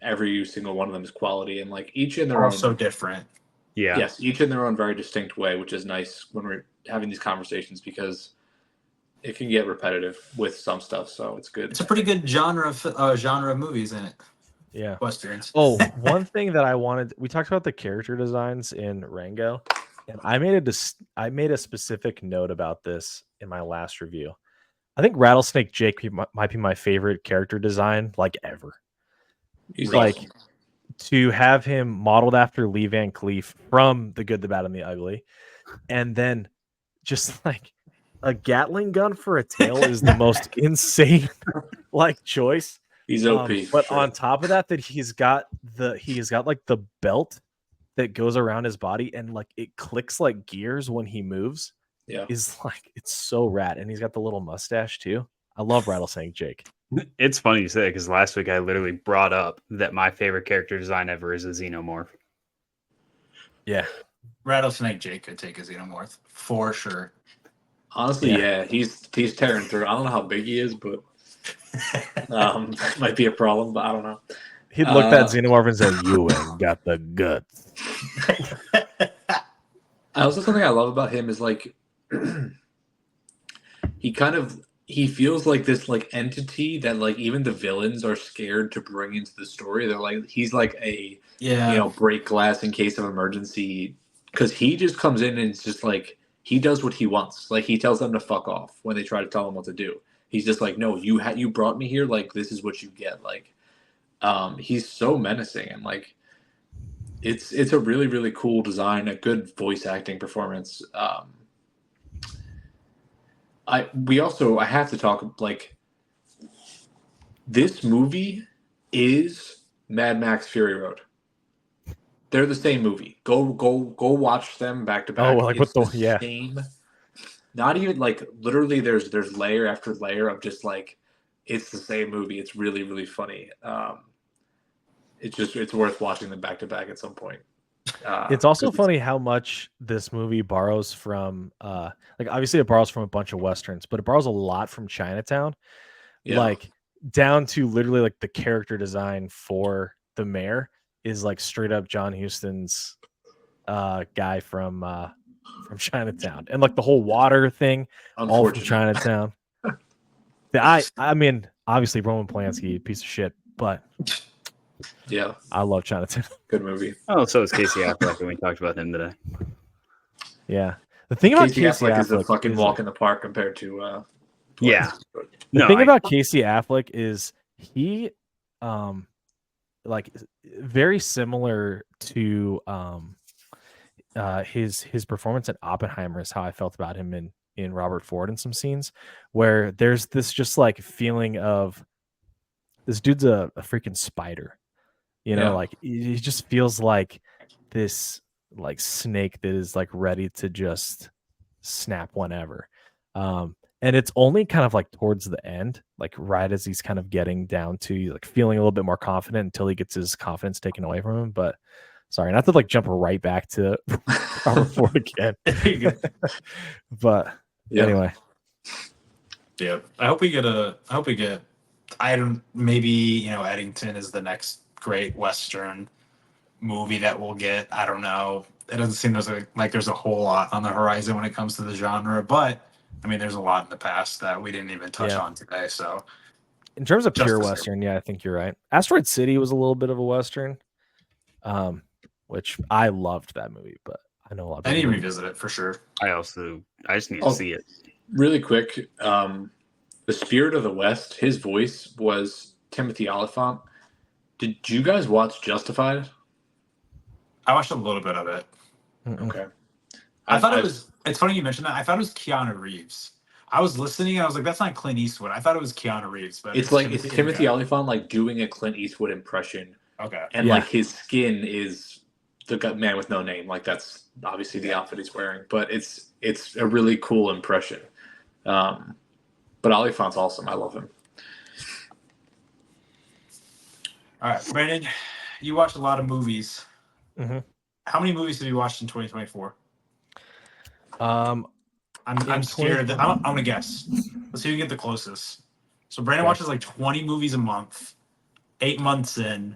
every single one of them is quality, and like each in their own. So different. Yeah. Yes, each in their own very distinct way, which is nice when we're having these conversations because it can get repetitive with some stuff. So it's good. It's a pretty good genre of movies in it. Yeah. Westerns. Oh, one thing that we talked about the character designs in Rango, and I made a specific note about this in my last review. I think Rattlesnake Jake might be my favorite character design like ever. He's like awesome. To have him modeled after Lee Van Cleef from The Good, the Bad, and the Ugly, and then just like a Gatling gun for a tail is the most insane like choice. He's OP. But sure. on top of that, he's got like the belt that goes around his body and like it clicks like gears when he moves. Yeah, Is like it's so rad, and he's got the little mustache too. I love Rattlesnake Jake. It's funny you say it because last week I literally brought up that my favorite character design ever is a xenomorph. Yeah. Rattlesnake Jake could take a xenomorph for sure. Honestly, yeah, he's tearing through. I don't know how big he is, but might be a problem. But I don't know. He'd look at xenomorph and say, "You ain't got the guts." Also, something I love about him is like he feels like this like entity that like even the villains are scared to bring into the story. They're like he's like a break glass in case of emergency because he just comes in and it's just like he does what he wants. Like he tells them to fuck off when they try to tell him what to do. He's just like, no, you brought me here. Like this is what you get. Like he's so menacing and like it's a really really cool design, a good voice acting performance. I have to talk like this movie is Mad Max Fury Road. They're the same movie. Go watch them back to back. Oh, like it's what the same. Not even like literally. There's layer after layer of just like it's the same movie. It's really really funny. It's worth watching them back to back at some point. It's also funny how much this movie borrows from like obviously it borrows from a bunch of westerns, but it borrows a lot from Chinatown. Yeah. Like down to literally like the character design for the mayor is like straight up John Huston's guy from Chinatown, and like the whole water thing all from Chinatown. I mean obviously Roman Polanski, piece of shit, but yeah, I love Chinatown. Good movie. Oh, so is Casey Affleck, and we talked about him today. Yeah, the thing about Casey Affleck is a fucking walk in the park compared to. Yeah, the thing about Casey Affleck is he, like very similar to his performance at Oppenheimer is how I felt about him in Robert Ford in some scenes where there's this just like feeling of this dude's a freaking spider. You know, Yeah. like he just feels like this like snake that is like ready to just snap whenever. And it's only kind of like towards the end, like right as he's kind of getting down to like feeling a little bit more confident until he gets his confidence taken away from him. But sorry, not to like jump right back to Robert Ford again. But Yeah. anyway, Yeah, I hope we get. I don't. Maybe Eddington is the next great Western movie that we'll get. I don't know. It doesn't seem like there's a whole lot on the horizon when it comes to the genre, but I mean, there's a lot in the past that we didn't even touch Yeah. on today. So in terms of pure Justice. Western, yeah, I think you're right. Asteroid City was a little bit of a Western, which I loved that movie, but I know a lot of I need people to didn't. revisit it for sure. I just need to see it. Really quick, the Spirit of the West, his voice was Timothy Oliphant. Did you guys watch Justified? I watched a little bit of it. Mm-mm. Okay. I thought it was. It's funny you mentioned that. I thought it was Keanu Reeves. I was listening and I was like, "That's not Clint Eastwood." I thought it was Keanu Reeves, but It's Timothy Oliphant like doing a Clint Eastwood impression, Okay. and Yeah. like his skin is the man with no name. Like that's obviously the outfit he's wearing, but it's a really cool impression. But Oliphant's awesome. I love him. All right, Brandon, you watched a lot of movies. Mm-hmm. How many movies have you watched in 2024? In I'm scared that I'm gonna guess. Let's see who can get the closest. So Brandon watches like 20 movies a month, 8 months in.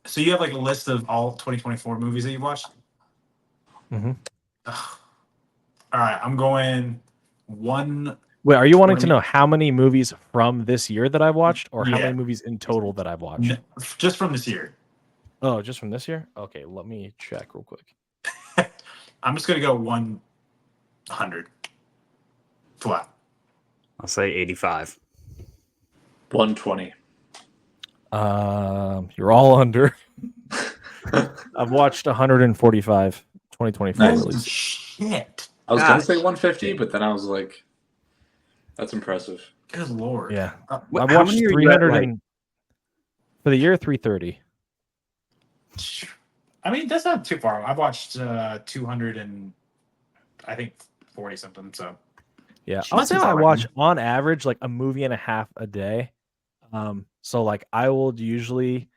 So you have like a list of all 2024 movies that you've watched? Mm-hmm. All right, I'm going one. Wait, are you wanting to 20 know how many movies from this year that I've watched, or how Yeah. many movies in total that I've watched? Just from this year. Oh, just from this year? Okay, let me check real quick. I'm just gonna go 100 flat. I'll say 85. 120. You're all under. I've watched 145 2024 Nice. release. Shit. I was gonna Gosh. say 150, but then I was like, that's impressive. Good lord. Yeah. What- I've how watched many are you at, 300 like- for the year 330. I mean, that's not too far. I've watched 200 and I think 40 something. So Yeah, Not I'll say too I far, watch right? on average like a movie and a half a day. So like I will usually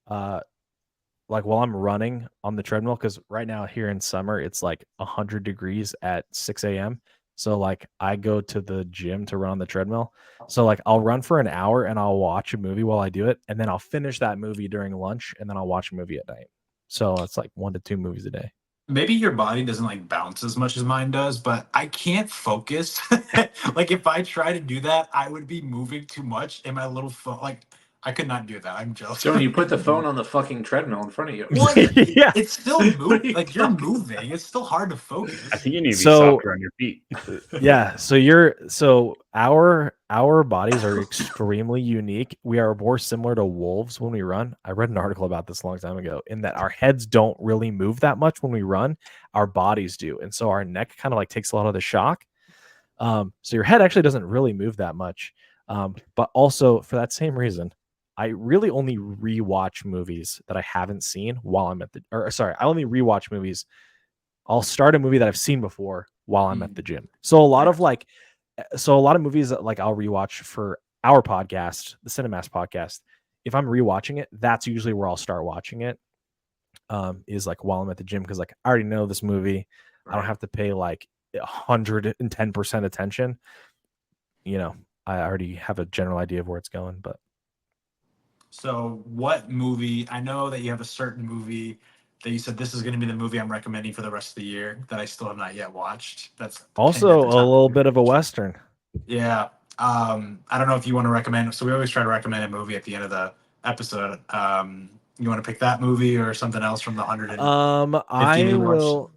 like while I'm running on the treadmill, because right now here in summer it's like 100 degrees at 6 a.m. So like I go to the gym to run on the treadmill. So like I'll run for an hour and I'll watch a movie while I do it, and then I'll finish that movie during lunch, and then I'll watch a movie at night. So it's like 1 to 2 movies a day. maybe your body doesn't like bounce as much as mine does, but I can't focus. Like if I try to do that, I would be moving too much in my little phone. Like I could not do that. I'm jealous. So when you put the phone on the fucking treadmill in front of you. What? Yeah. It's still What are moving. you Like you're talking moving. It's still hard to focus. I think you need to be So- softer on your feet. Yeah, so our bodies are extremely unique. We are more similar to wolves when we run. I read an article about this a long time ago, in that our heads don't really move that much when we run, our bodies do. And so our neck kind of like takes a lot of the shock. So your head actually doesn't really move that much. But also for that same reason, I really only rewatch movies that I haven't seen while I'm at the I only rewatch movies. I'll start a movie that I've seen before while I'm at the gym. So a lot of movies that like I'll rewatch for our podcast, the Cinemass podcast. If I'm rewatching it, that's usually where I'll start watching it. Is like while I'm at the gym, because like I already know this movie. I don't have to pay like 110% attention. You know, I already have a general idea of where it's going. But So what movie? I know that you have a certain movie that you said this is going to be the movie I'm recommending for the rest of the year that I still have not yet watched. That's also a little bit of a Western. Yeah. I don't know if you want to recommend. So we always try to recommend a movie at the end of the episode. You want to pick that movie or something else from the 100? I we watched. will.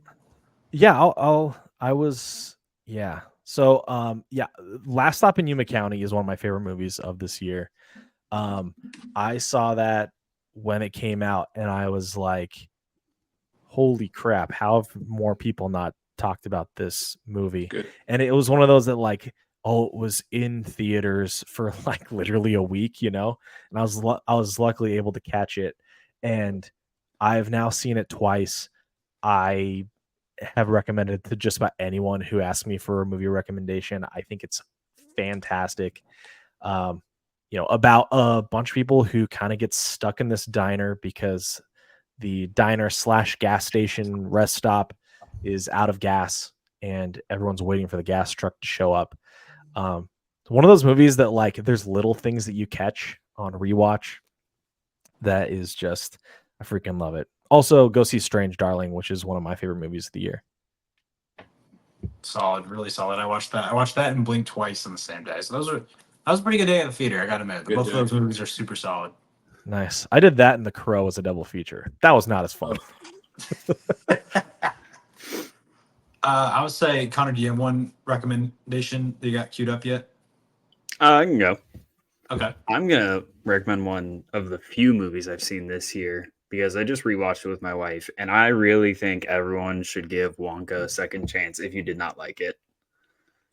Yeah, I was. Yeah. So, yeah, Last Stop in Yuma County is one of my favorite movies of this year. I saw that when it came out, and I was like, "Holy crap! How have more people not talked about this movie?" Good. And it was one of those that like was in theaters for like literally a week, and I was luckily able to catch it, and I've now seen it twice. I have recommended it to just about anyone who asks me for a movie recommendation. I think it's fantastic. Um, about a bunch of people who kind of get stuck in this diner because the diner slash gas station rest stop is out of gas and everyone's waiting for the gas truck to show up. One of those movies that like there's little things that you catch on rewatch that is just I freaking love it. Also, go see Strange Darling, which is one of my favorite movies of the year. Solid, really solid. I watched that. I watched that and Blink twice on the same day. So that was a pretty good day at the theater. I gotta admit, Good both of day. those movies are super solid. Nice. I did that and The Crow as a double feature. That was not as fun. I would say, Connor, do you have one recommendation that you got queued up yet? I can go. Okay. I'm gonna recommend one of the few movies I've seen this year because I just rewatched it with my wife, and I really think everyone should give Wonka a second chance if you did not like it.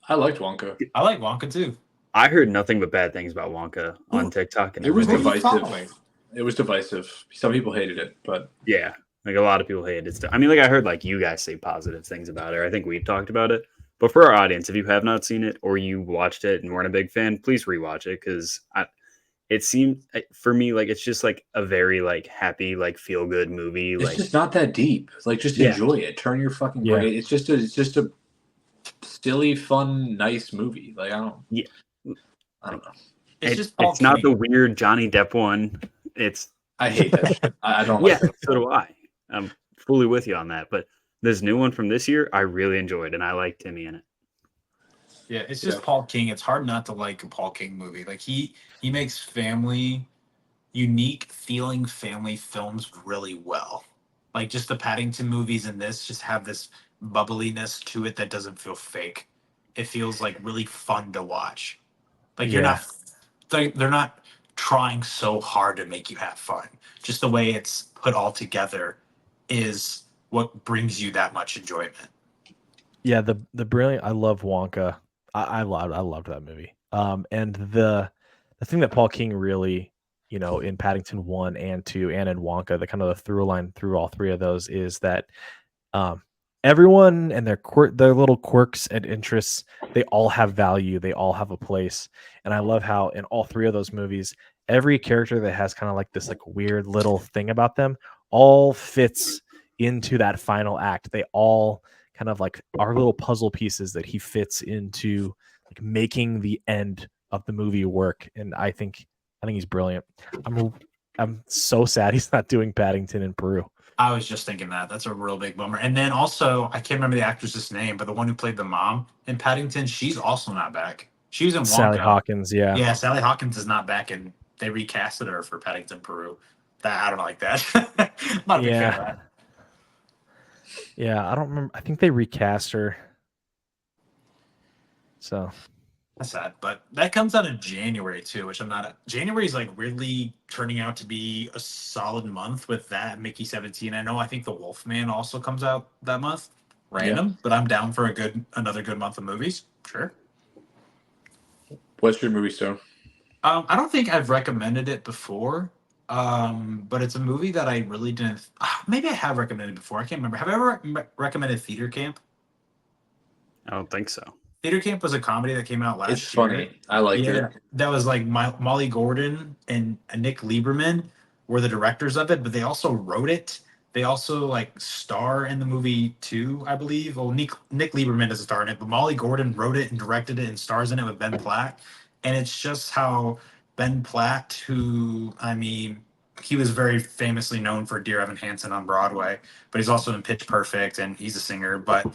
I liked Wonka. I like Wonka too. I heard nothing but bad things about Wonka on TikTok, and It was Who are you divisive. following? It was divisive. Some people hated it, but yeah, like a lot of people hated it. I mean, like I heard like you guys say positive things about it. I think we've talked about it, but for our audience, if you have not seen it or you watched it and weren't a big fan, please rewatch it because it seemed for me like it's just like a very like happy like feel good movie. it's Like just not that deep. Like, just Yeah. enjoy it. Turn your fucking Yeah. brain. It's just a silly, fun, nice movie. Like, I don't know. It's not the weird Johnny Depp one. It's I hate that shit. I don't yeah, like that. so do I. I'm fully with you on that. But this new one from this year, I really enjoyed, and I like Timmy in it. Yeah, it's just Yeah. Paul King. It's hard not to like a Paul King movie. Like he makes unique feeling family films really well. Like just the Paddington movies and this just have this bubbliness to it that doesn't feel fake. It feels like really fun to watch. Like they're not trying so hard to make you have fun. Just the way it's put all together is what brings you that much enjoyment. Yeah, the brilliant. I love Wonka. I loved that movie. And the thing that Paul King really, in Paddington 1 and 2 and in Wonka, the kind of the through line through all three of those is that um everyone and their little quirks and interests, they all have value, they all have a place. And I love how in all three of those movies, every character that has kind of like this like weird little thing about them all fits into that final act. They all kind of like are little puzzle pieces that he fits into like making the end of the movie work. And I think he's brilliant. I'm so sad he's not doing Paddington in Peru. I was just thinking that. That's a real big bummer. And then also, I can't remember the actress's name, but the one who played the mom in Paddington, she's also not back. She was in Wonka. Sally Hawkins, yeah. Yeah, Sally Hawkins is not back, and they recasted her for Paddington Peru. That I don't like that. I'm not a big fan of that. Yeah, I don't remember. I think they recast her. So That's sad, but that comes out in January too, which I'm not. January is like weirdly turning out to be a solid month with that Mickey 17. I think The Wolfman also comes out that month. Random, but I'm down for another good month of movies. Sure. What's your movie, Stone? I don't think I've recommended it before, but it's a movie that I really didn't. Maybe I have recommended it before. I can't remember. Have I ever recommended Theater Camp? I don't think so. Theater Camp was a comedy that came out last year. It's funny. I liked it. That was like Molly Gordon and Nick Lieberman were the directors of it, but they also wrote it. They also like star in the movie too, I believe. Well, Nick Lieberman doesn't star in it, but Molly Gordon wrote it and directed it and stars in it with Ben Platt. And it's just how Ben Platt, who he was very famously known for Dear Evan Hansen on Broadway, but he's also in Pitch Perfect and he's a singer. But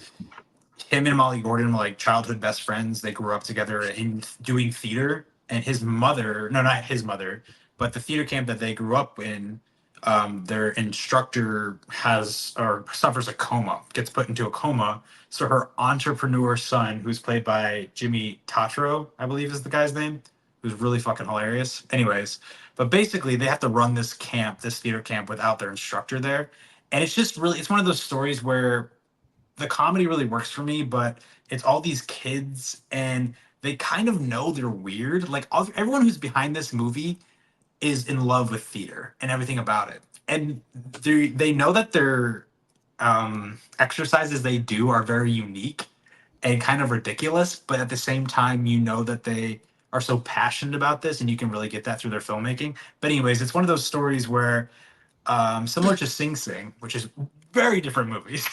him and Molly Gordon were like childhood best friends. They grew up together in doing theater. And his mother, no, not his mother, but the theater camp that they grew up in, their instructor suffers a coma, gets put into a coma. So her entrepreneur son, who's played by Jimmy Tatro, I believe is the guy's name, who's really fucking hilarious. Anyways, but basically they have to run this theater camp without their instructor there. And it's one of those stories where the comedy really works for me, but it's all these kids and they kind of know they're weird. Like everyone who's behind this movie is in love with theater and everything about it, and they know that their exercises they do are very unique and kind of ridiculous, but at the same time, you know that they are so passionate about this, and you can really get that through their filmmaking. But anyways, it's one of those stories where similar to Sing Sing, which is very different movies,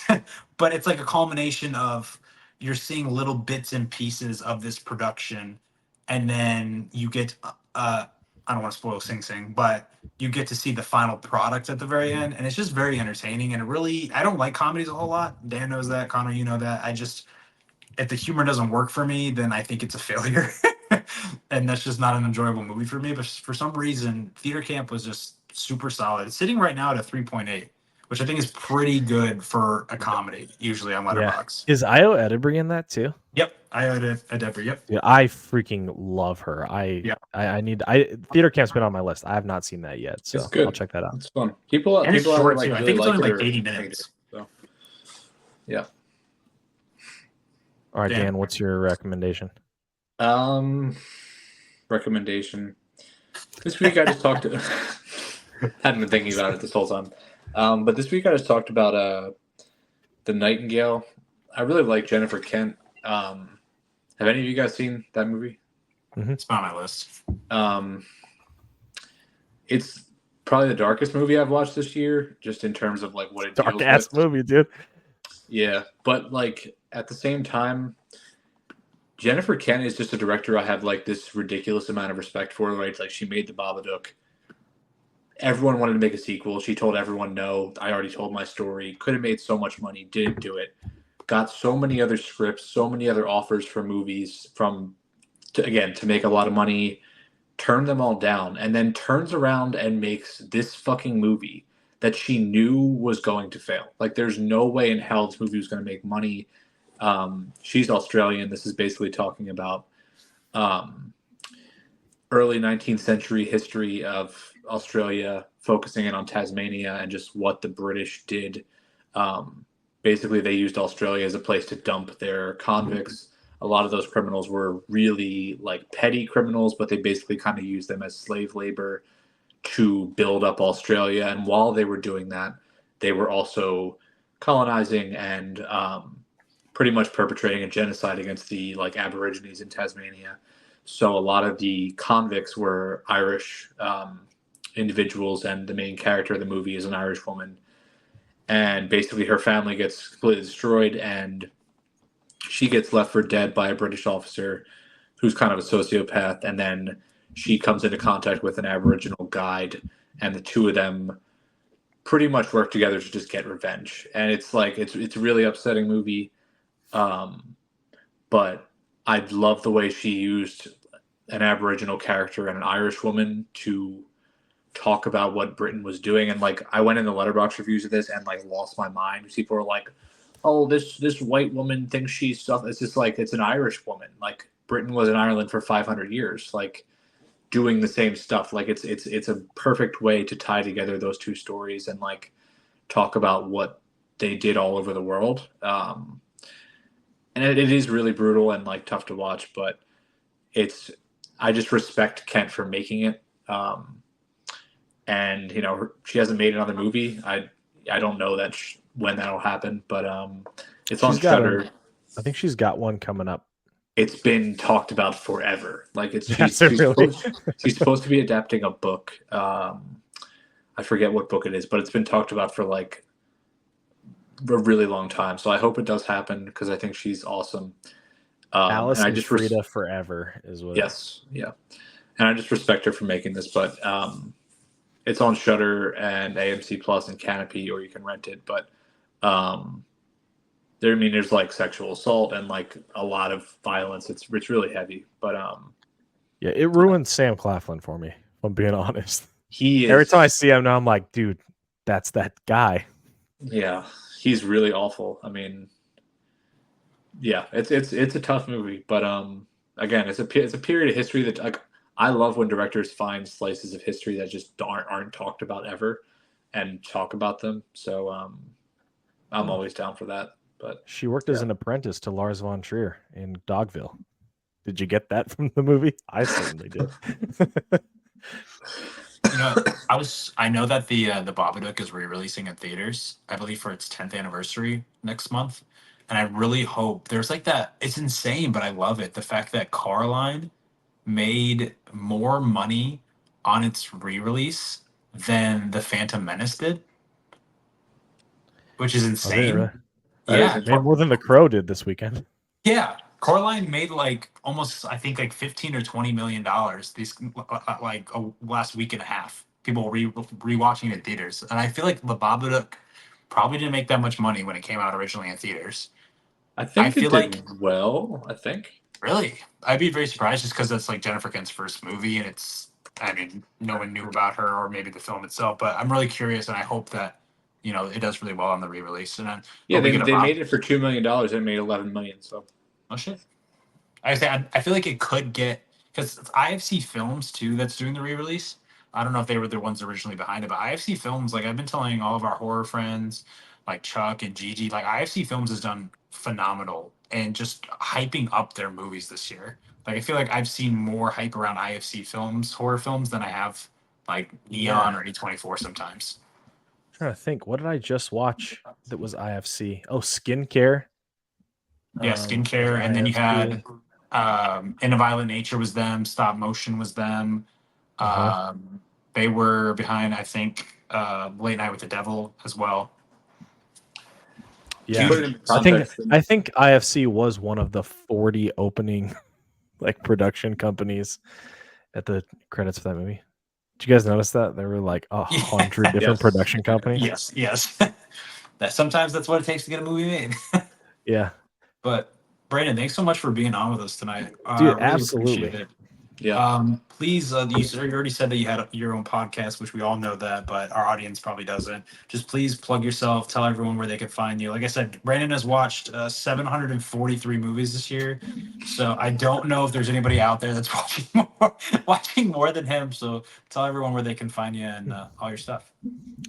but it's like a culmination of you're seeing little bits and pieces of this production, and then you get I don't want to spoil Sing Sing, but you get to see the final product at the very end, and it's just very entertaining. And it really, I don't like comedies a whole lot. Dan knows that. Connor, you know that. I just if the humor doesn't work for me, then I think it's a failure. And that's just not an enjoyable movie for me. But for some reason, Theater Camp was just super solid. It's sitting right now at a 3.8, which I think is pretty good for a comedy, usually on Yeah. Letterboxd. Is Io Edebri in that too? Yep, I had a Deborah. Yep. Yeah, I freaking love her. Yeah. I need Theater Camp's been on my list. I have not seen that yet, so It's good. I'll check that out. It's fun. People And it's either short like too. I really think it's like only it like or 80 hate minutes. it. So, yeah. All right, Dan. Dan, what's your recommendation? Recommendation. This week I just talked to hadn't been thinking about it this whole time. But this week I just talked about The Nightingale. I really like Jennifer Kent. Have any of you guys seen that movie? It's on my list. It's probably the darkest movie I've watched this year, just in terms of like what it Dark deals ass with. movie, dude. Yeah, but like at the same time, Jennifer Kent is just a director I have like this ridiculous amount of respect for. Right, like she made The Babadook. Everyone wanted to make a sequel. She told everyone no. I already told my story. Could have made so much money. Didn't do it. Got so many other scripts, so many other offers for movies to make a lot of money. Turned them all down, and then turns around and makes this fucking movie that she knew was going to fail. Like, there's no way in hell this movie was going to make money. She's Australian. This is basically talking about early 19th century history of Australia, focusing in on Tasmania and just what the British did. Basically, they used Australia as a place to dump their convicts. A lot of those criminals were really like petty criminals, but they basically kind of used them as slave labor to build up Australia. And while they were doing that, they were also colonizing and pretty much perpetrating a genocide against the like Aborigines in Tasmania. So a lot of the convicts were Irish individuals, and the main character of the movie is an Irish woman. And basically her family gets completely destroyed, and she gets left for dead by a British officer who's kind of a sociopath. And then she comes into contact with an Aboriginal guide, and the two of them pretty much work together to just get revenge. And it's like it's a really upsetting movie. But I love the way she used an Aboriginal character and an Irish woman to talk about what Britain was doing. And like I went in the letterbox reviews of this and like lost my mind. People are like, oh, this white woman thinks she's stuff. It's just like it's an Irish woman. Like Britain was in Ireland for 500 years, like doing the same stuff. Like it's a perfect way to tie together those two stories and like talk about what they did all over the world. And it is really brutal and like tough to watch, but I just respect Kent for making it. And you know, she hasn't made another movie. I don't know when that'll happen, but it's on Shudder. I think she's got one coming up. It's been talked about forever. Like she's supposed to be adapting a book. I forget what book it is, but it's been talked about for like a really long time. So I hope it does happen because I think she's awesome. Alice and Frida forever is what. Yes, yeah, and I just respect her for making this. But it's on Shudder and AMC Plus and Canopy, or you can rent it. But there's like sexual assault and like a lot of violence. It's really heavy. But yeah, it ruined Sam Claflin for me. If I'm being honest. Every time I see him now, I'm like, dude, that's that guy. Yeah, he's really awful. I mean, yeah, it's a tough movie, but again, it's a period of history that like I love when directors find slices of history that just aren't talked about ever, and talk about them. So I'm always down for that. But she worked as an apprentice to Lars von Trier in Dogville. Did you get that from the movie? I certainly did. You know, I know that the Babadook is re-releasing in theaters, I believe for its 10th anniversary next month. And I really hope there's like that. It's insane, but I love it. The fact that Coraline made more money on its re-release than the Phantom Menace did, which is Oh, did it insane. really? That is Yeah, Made more than The Crow did this weekend. yeah. Coraline made like almost, I think, like 15 or 20 million dollars these like last week and a half. People rewatching it in theaters, and I feel like the Babadook probably didn't make that much money when it came out originally in theaters. I I think it feel like did well. I think. really, I'd be very surprised just because that's like Jennifer Kent's first movie, and it's, I mean, no one knew about her or maybe the film itself. But I'm really curious, and I hope that it does really well on the re-release, and then Yeah, hope we they, get a they made it for $2 million. It made 11 million. So oh shit. I feel like it could get, because IFC Films too that's doing the re-release. I don't know if they were the ones originally behind it, but IFC Films, like I've been telling all of our horror friends, like Chuck and Gigi, like IFC Films has done phenomenal and just hyping up their movies this year. Like I feel like I've seen more hype around IFC Films horror films than I have like Neon or A24 sometimes. I'm trying to think. What did I just watch that was IFC? Oh, Skincare. Yeah, Was Skincare, and then you IFC. had In a Violent Nature was them, Stop Motion was them. Um, they were behind, I think, Late Night with the Devil as well. Yeah, put it into I think context. I think IFC was one of the 40 opening like production companies at the credits for that movie. Did you guys notice that there were like 100 different Yes. production companies? Yes. That sometimes that's what it takes to get a movie made. Yeah, But Brandon, thanks so much for being on with us tonight. I dude, really appreciate absolutely. it. Yeah. Please, you already said that you had your own podcast, which we all know that, but our audience probably doesn't. Just please plug yourself, tell everyone where they can find you. Like I said, Brandon has watched 743 movies this year, so I don't know if there's anybody out there that's watching more than him. So tell everyone where they can find you and all your stuff.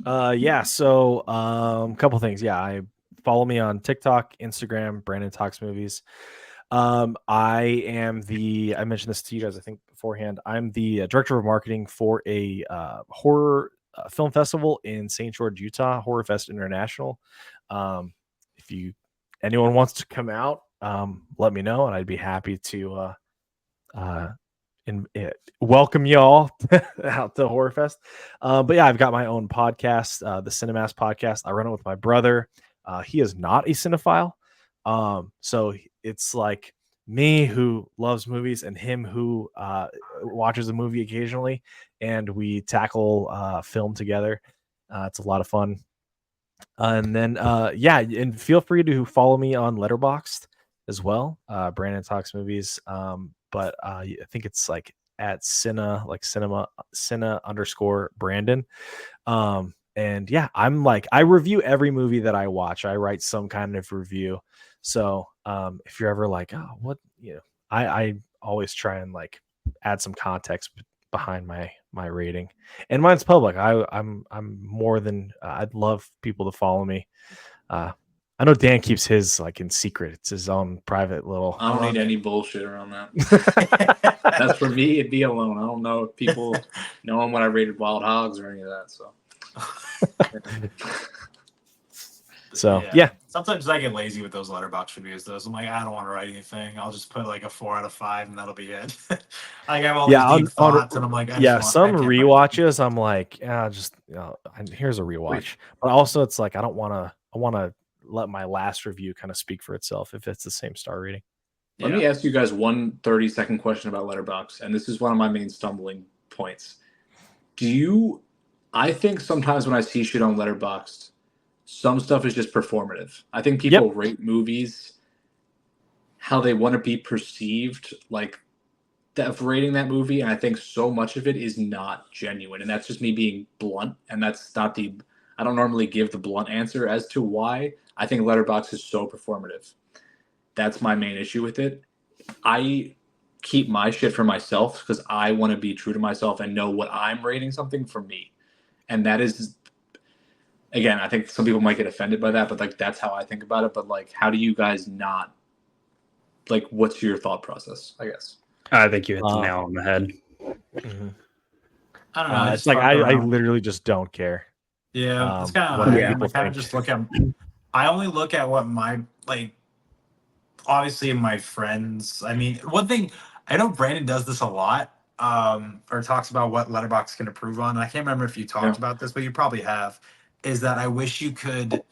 Yeah, so couple things. Yeah, I follow me on TikTok, Instagram, Brandontoksmovies. I mentioned this to you guys, I think beforehand. I'm the director of marketing for a horror film festival in St. George, Utah, Horror Fest International. If anyone wants to come out, let me know, and I'd be happy to welcome y'all out to Horror Fest. But yeah, I've got my own podcast, the Cinemas podcast. I run it with my brother. He is not a cinephile. So it's like me who loves movies and him who watches a movie occasionally, and we tackle film together. It's a lot of fun. And then yeah, and feel free to follow me on Letterboxd as well, Brandon Talks Movies. But I think it's like at cinema _ Brandon. And yeah, I'm like, I review every movie that I watch. I write some kind of review. So if you're ever like, oh, what, I always try and like add some context behind my rating, and mine's public. I'm more than I'd love people to follow me. I know Dan keeps his like in secret. It's his own private little. I don't need any bullshit around that. That's for me. It'd be alone. I don't know if people know what I rated Wild Hogs or any of that. So. So yeah. Sometimes I get lazy with those letterbox reviews. Those I'm like, I don't want to write anything. I'll just put like a 4 out of 5, and that'll be it. I have all these deep thoughts, and I'm like, some rewatches. I'm like, here's a rewatch. But also, it's like I want to let my last review kind of speak for itself if it's the same star rating. Let me ask you guys one 30-second question about Letterboxd, and this is one of my main stumbling points. I think sometimes when I see shit on Letterboxd, some stuff is just performative. I think people rate movies how they want to be perceived, like of rating that movie, and I think so much of it is not genuine, and that's just me being blunt, and that's not I don't normally give the blunt answer as to why I think Letterboxd is so performative. That's my main issue with it. I keep my shit for myself because I want to be true to myself and know what I'm rating something for me. And that is, again, I think some people might get offended by that, but like that's how I think about it. But like, how do you guys not like, what's your thought process? I guess. I think you hit the nail on the head. Mhm. I don't know. I It's just like fuck I around. literally just don't care. Yeah, that's kind of What how I other am. people I kind of think. just look at. I only look at what my like. Obviously, my friends. I mean, one thing I know Brandon does this a lot, or talks about what Letterboxd can improve on. And I can't remember if you talked Yeah. about this, but you probably have. Is that I wish you could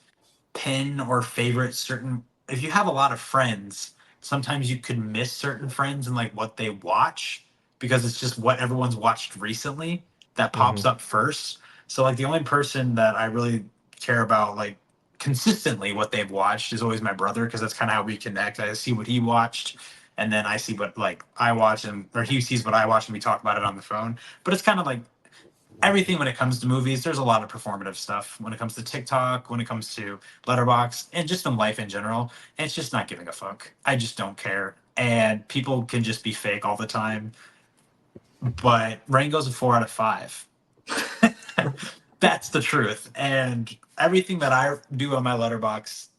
pin or favorite certain. If you have a lot of friends, sometimes you could miss certain friends and like what they watch because it's just what everyone's watched recently that pops Mhm. up first. So like the only person that I really care about like consistently what they've watched is always my brother because that's kind of how we connect. I see what he watched and then I see what like I watch and or he sees what I watch and we talk about it on the phone. But it's kind of like everything when it comes to movies. There's a lot of performative stuff when it comes to TikTok, when it comes to Letterbox, and just in life in general. And it's just not giving a fuck. I just don't care. And people can just be fake all the time. But Rango's a 4 out of 5. That's the truth. And everything that I do on my Letterbox,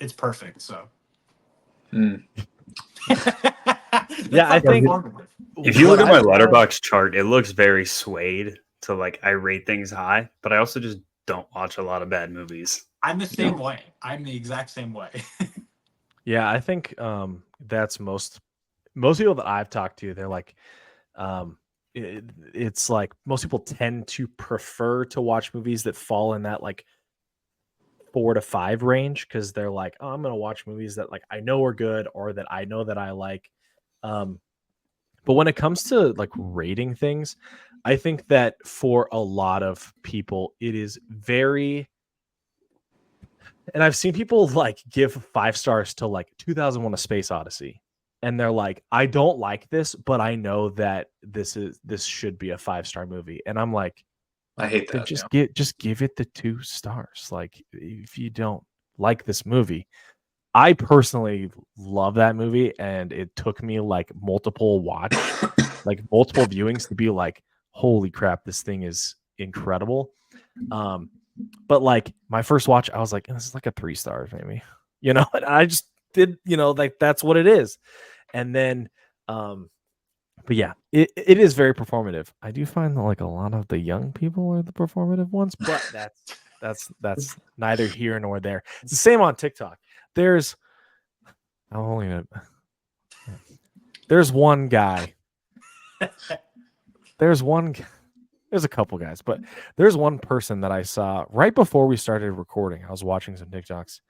it's perfect. So Mm. Yeah, I think If you what look at my I've found- letterbox chart, it looks very swayed to like I rate things high, but I also just don't watch a lot of bad movies. I'm the same way. I'm the exact same way. Yeah, I think that's most people that I've talked to. They're like, it's like most people tend to prefer to watch movies that fall in that like 4 to 5 range because they're like, oh, I'm gonna watch movies that like I know are good or that I know that I like. Um, but when it comes to like rating things, I think that for a lot of people, it is very. And I've seen people like give 5 stars to like 2001: A Space Odyssey, and they're like, I don't like this, but I know that this should be a 5-star movie, and I'm like, I hate then that. just give it the 2 stars. Like if you don't like this movie, I personally love that movie, and it took me like multiple viewings to be like, holy crap, this thing is incredible. But like my first watch, I was like, this is like a 3 stars, maybe, and I just did, like that's what it is. And then, but yeah, it is very performative. I do find that like a lot of the young people are the performative ones, but that's neither here nor there. It's the same on TikTok. There's I'm only gonna, there's one guy. There's one. There's a couple guys, but there's one person that I saw right before we started recording. I was watching some TikToks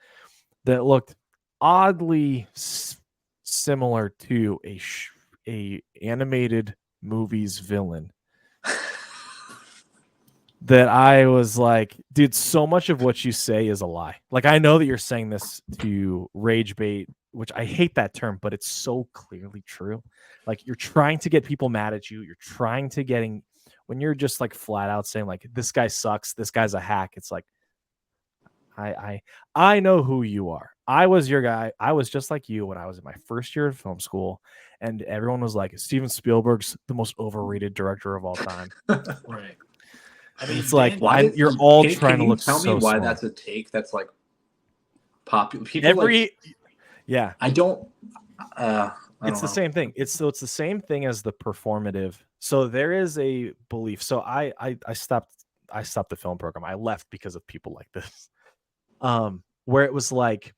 that looked oddly similar to a animated movie's villain. That I was like, dude, so much of what you say is a lie. Like, I know that you're saying this to rage bait, which I hate that term, but it's so clearly true. Like, you're trying to get people mad at you. You're trying to when you're just like flat out saying like, this guy sucks, this guy's a hack. It's like, I know who you are. I was your guy. I was just like you when I was in my first year of film school, and everyone was like, Steven Spielberg's the most overrated director of all time. Right. I And mean, it's like, Why you're all can trying to you look tell me so why smart. that's a take that's like popular? People yeah. I don't. It's the same thing. It's the same thing as the performative. So there is a belief. So I stopped the film program. I left because of people like this. Where it was like,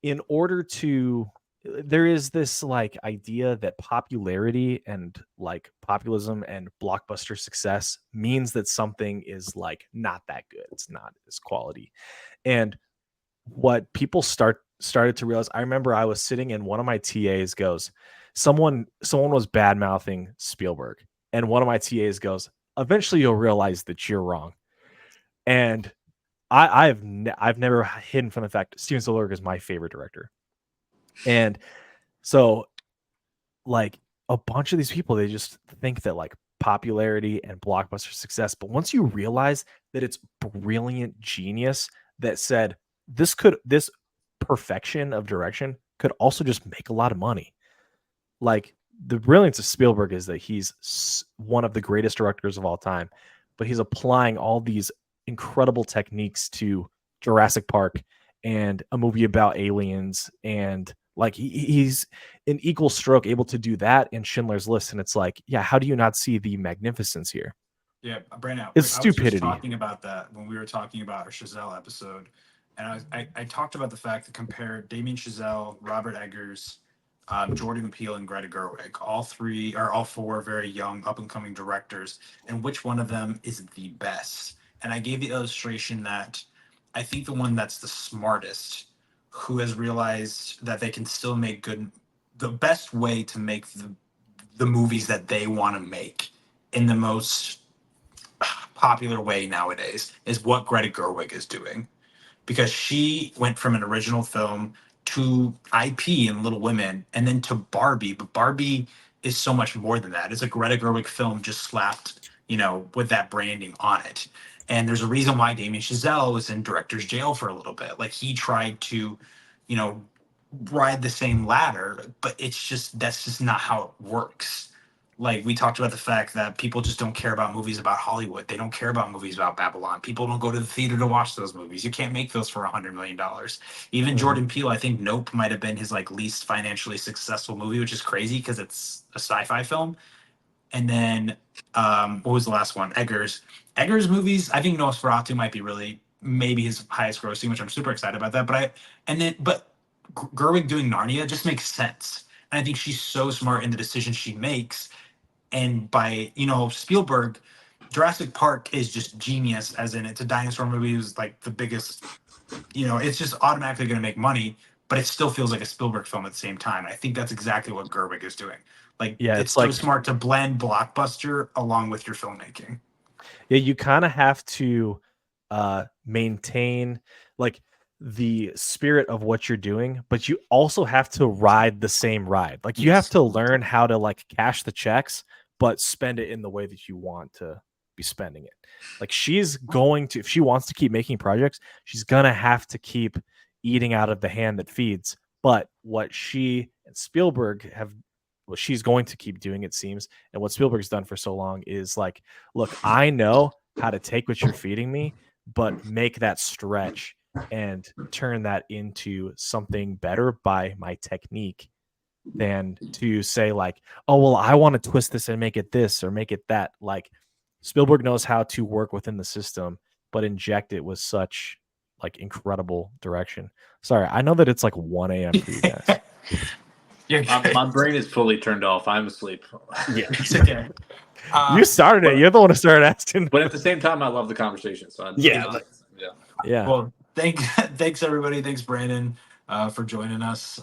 in order to, there is this like idea that popularity and like populism and blockbuster success means that something is like not that good. It's not as quality. And what people started to realize, I remember I was sitting and one of my TAs goes, someone was bad mouthing Spielberg, and one of my TAs goes, eventually you'll realize that you're wrong. And I've never hidden from the fact Steven Spielberg is my favorite director. And so like a bunch of these people, they just think that like popularity and blockbuster success, but once you realize that it's brilliant genius that said this perfection of direction could also just make a lot of money. Like, the brilliance of Spielberg is that he's one of the greatest directors of all time, but he's applying all these incredible techniques to Jurassic Park and a movie about aliens and Like he's an equal stroke able to do that in Schindler's List, and it's like, yeah, how do you not see the magnificence here? Yeah, Brandon, It's I was just stupidity. talking about that when we were talking about our Chazelle episode, and I talked about the fact that compared Damien Chazelle, Robert Eggers, Jordan Peele, and Greta Gerwig, all four very young, up and coming directors, and which one of them is the best. And I gave the illustration that I think the one that's the smartest, who has realized that they can still make good, the best way to make the movies that they want to make in the most popular way nowadays is what Greta Gerwig is doing, because she went from an original film to IP and Little Women and then to Barbie. But Barbie is so much more than that. It's a Greta Gerwig film just slapped, with that branding on it. And there's a reason why Damien Chazelle was in director's jail for a little bit. Like he tried to, you know, ride the same ladder, but that's just not how it works. Like we talked about the fact that people just don't care about movies about Hollywood. They don't care about movies about Babylon. People don't go to the theater to watch those movies. You can't make those for $100 million. Even Jordan Peele, I think Nope might have been his like least financially successful movie, which is crazy because it's a sci-fi film. And then what was the last one? Eggers. Eggers movies, I think Nosferatu might be really maybe his highest grossing, which I'm super excited about that. But Gerwig doing Narnia just makes sense. And I think she's so smart in the decisions she makes. And by Spielberg, Jurassic Park is just genius, as in it's a dinosaur movie. It was like the biggest, it's just automatically going to make money, but it still feels like a Spielberg film at the same time. I think that's exactly what Gerwig is doing. Like Yeah, it's it's so like, smart to blend blockbuster along with your filmmaking. yeah, you kind of have to maintain like the spirit of what you're doing, but you also have to ride the same ride. Like you have Yes. to learn how to like cash the checks, but spend it in the way that you want to be spending it. Like she's going to, if she wants to keep making projects, she's gonna have to keep eating out of the hand that feeds. But what she and Spielberg have, what she's going to keep doing, it seems, and what Spielberg's done for so long is like, look, I know how to take what you're feeding me, but make that stretch and turn that into something better by my technique than to say like, oh, well, I want to twist this and make it this or make it that. Like Spielberg knows how to work within the system, but inject it with such like incredible direction. Sorry, I know that it's like 1 a.m. for you guys. You're good. My brain is fully turned off. I'm asleep. Yeah. It's okay. You started it. You're the one who started asking. But at the same time, I love the conversation. So Yeah. Yeah. Well, thanks everybody. Thanks Brandon for joining us.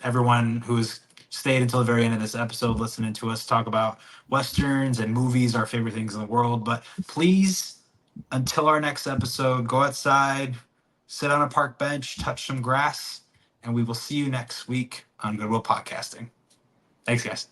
Everyone who's stayed until the very end of this episode, listening to us talk about westerns and movies, our favorite things in the world. But please, until our next episode, go outside, sit on a park bench, touch some grass, and we will see you next week on Goodwill Podcasting. Thanks, guys.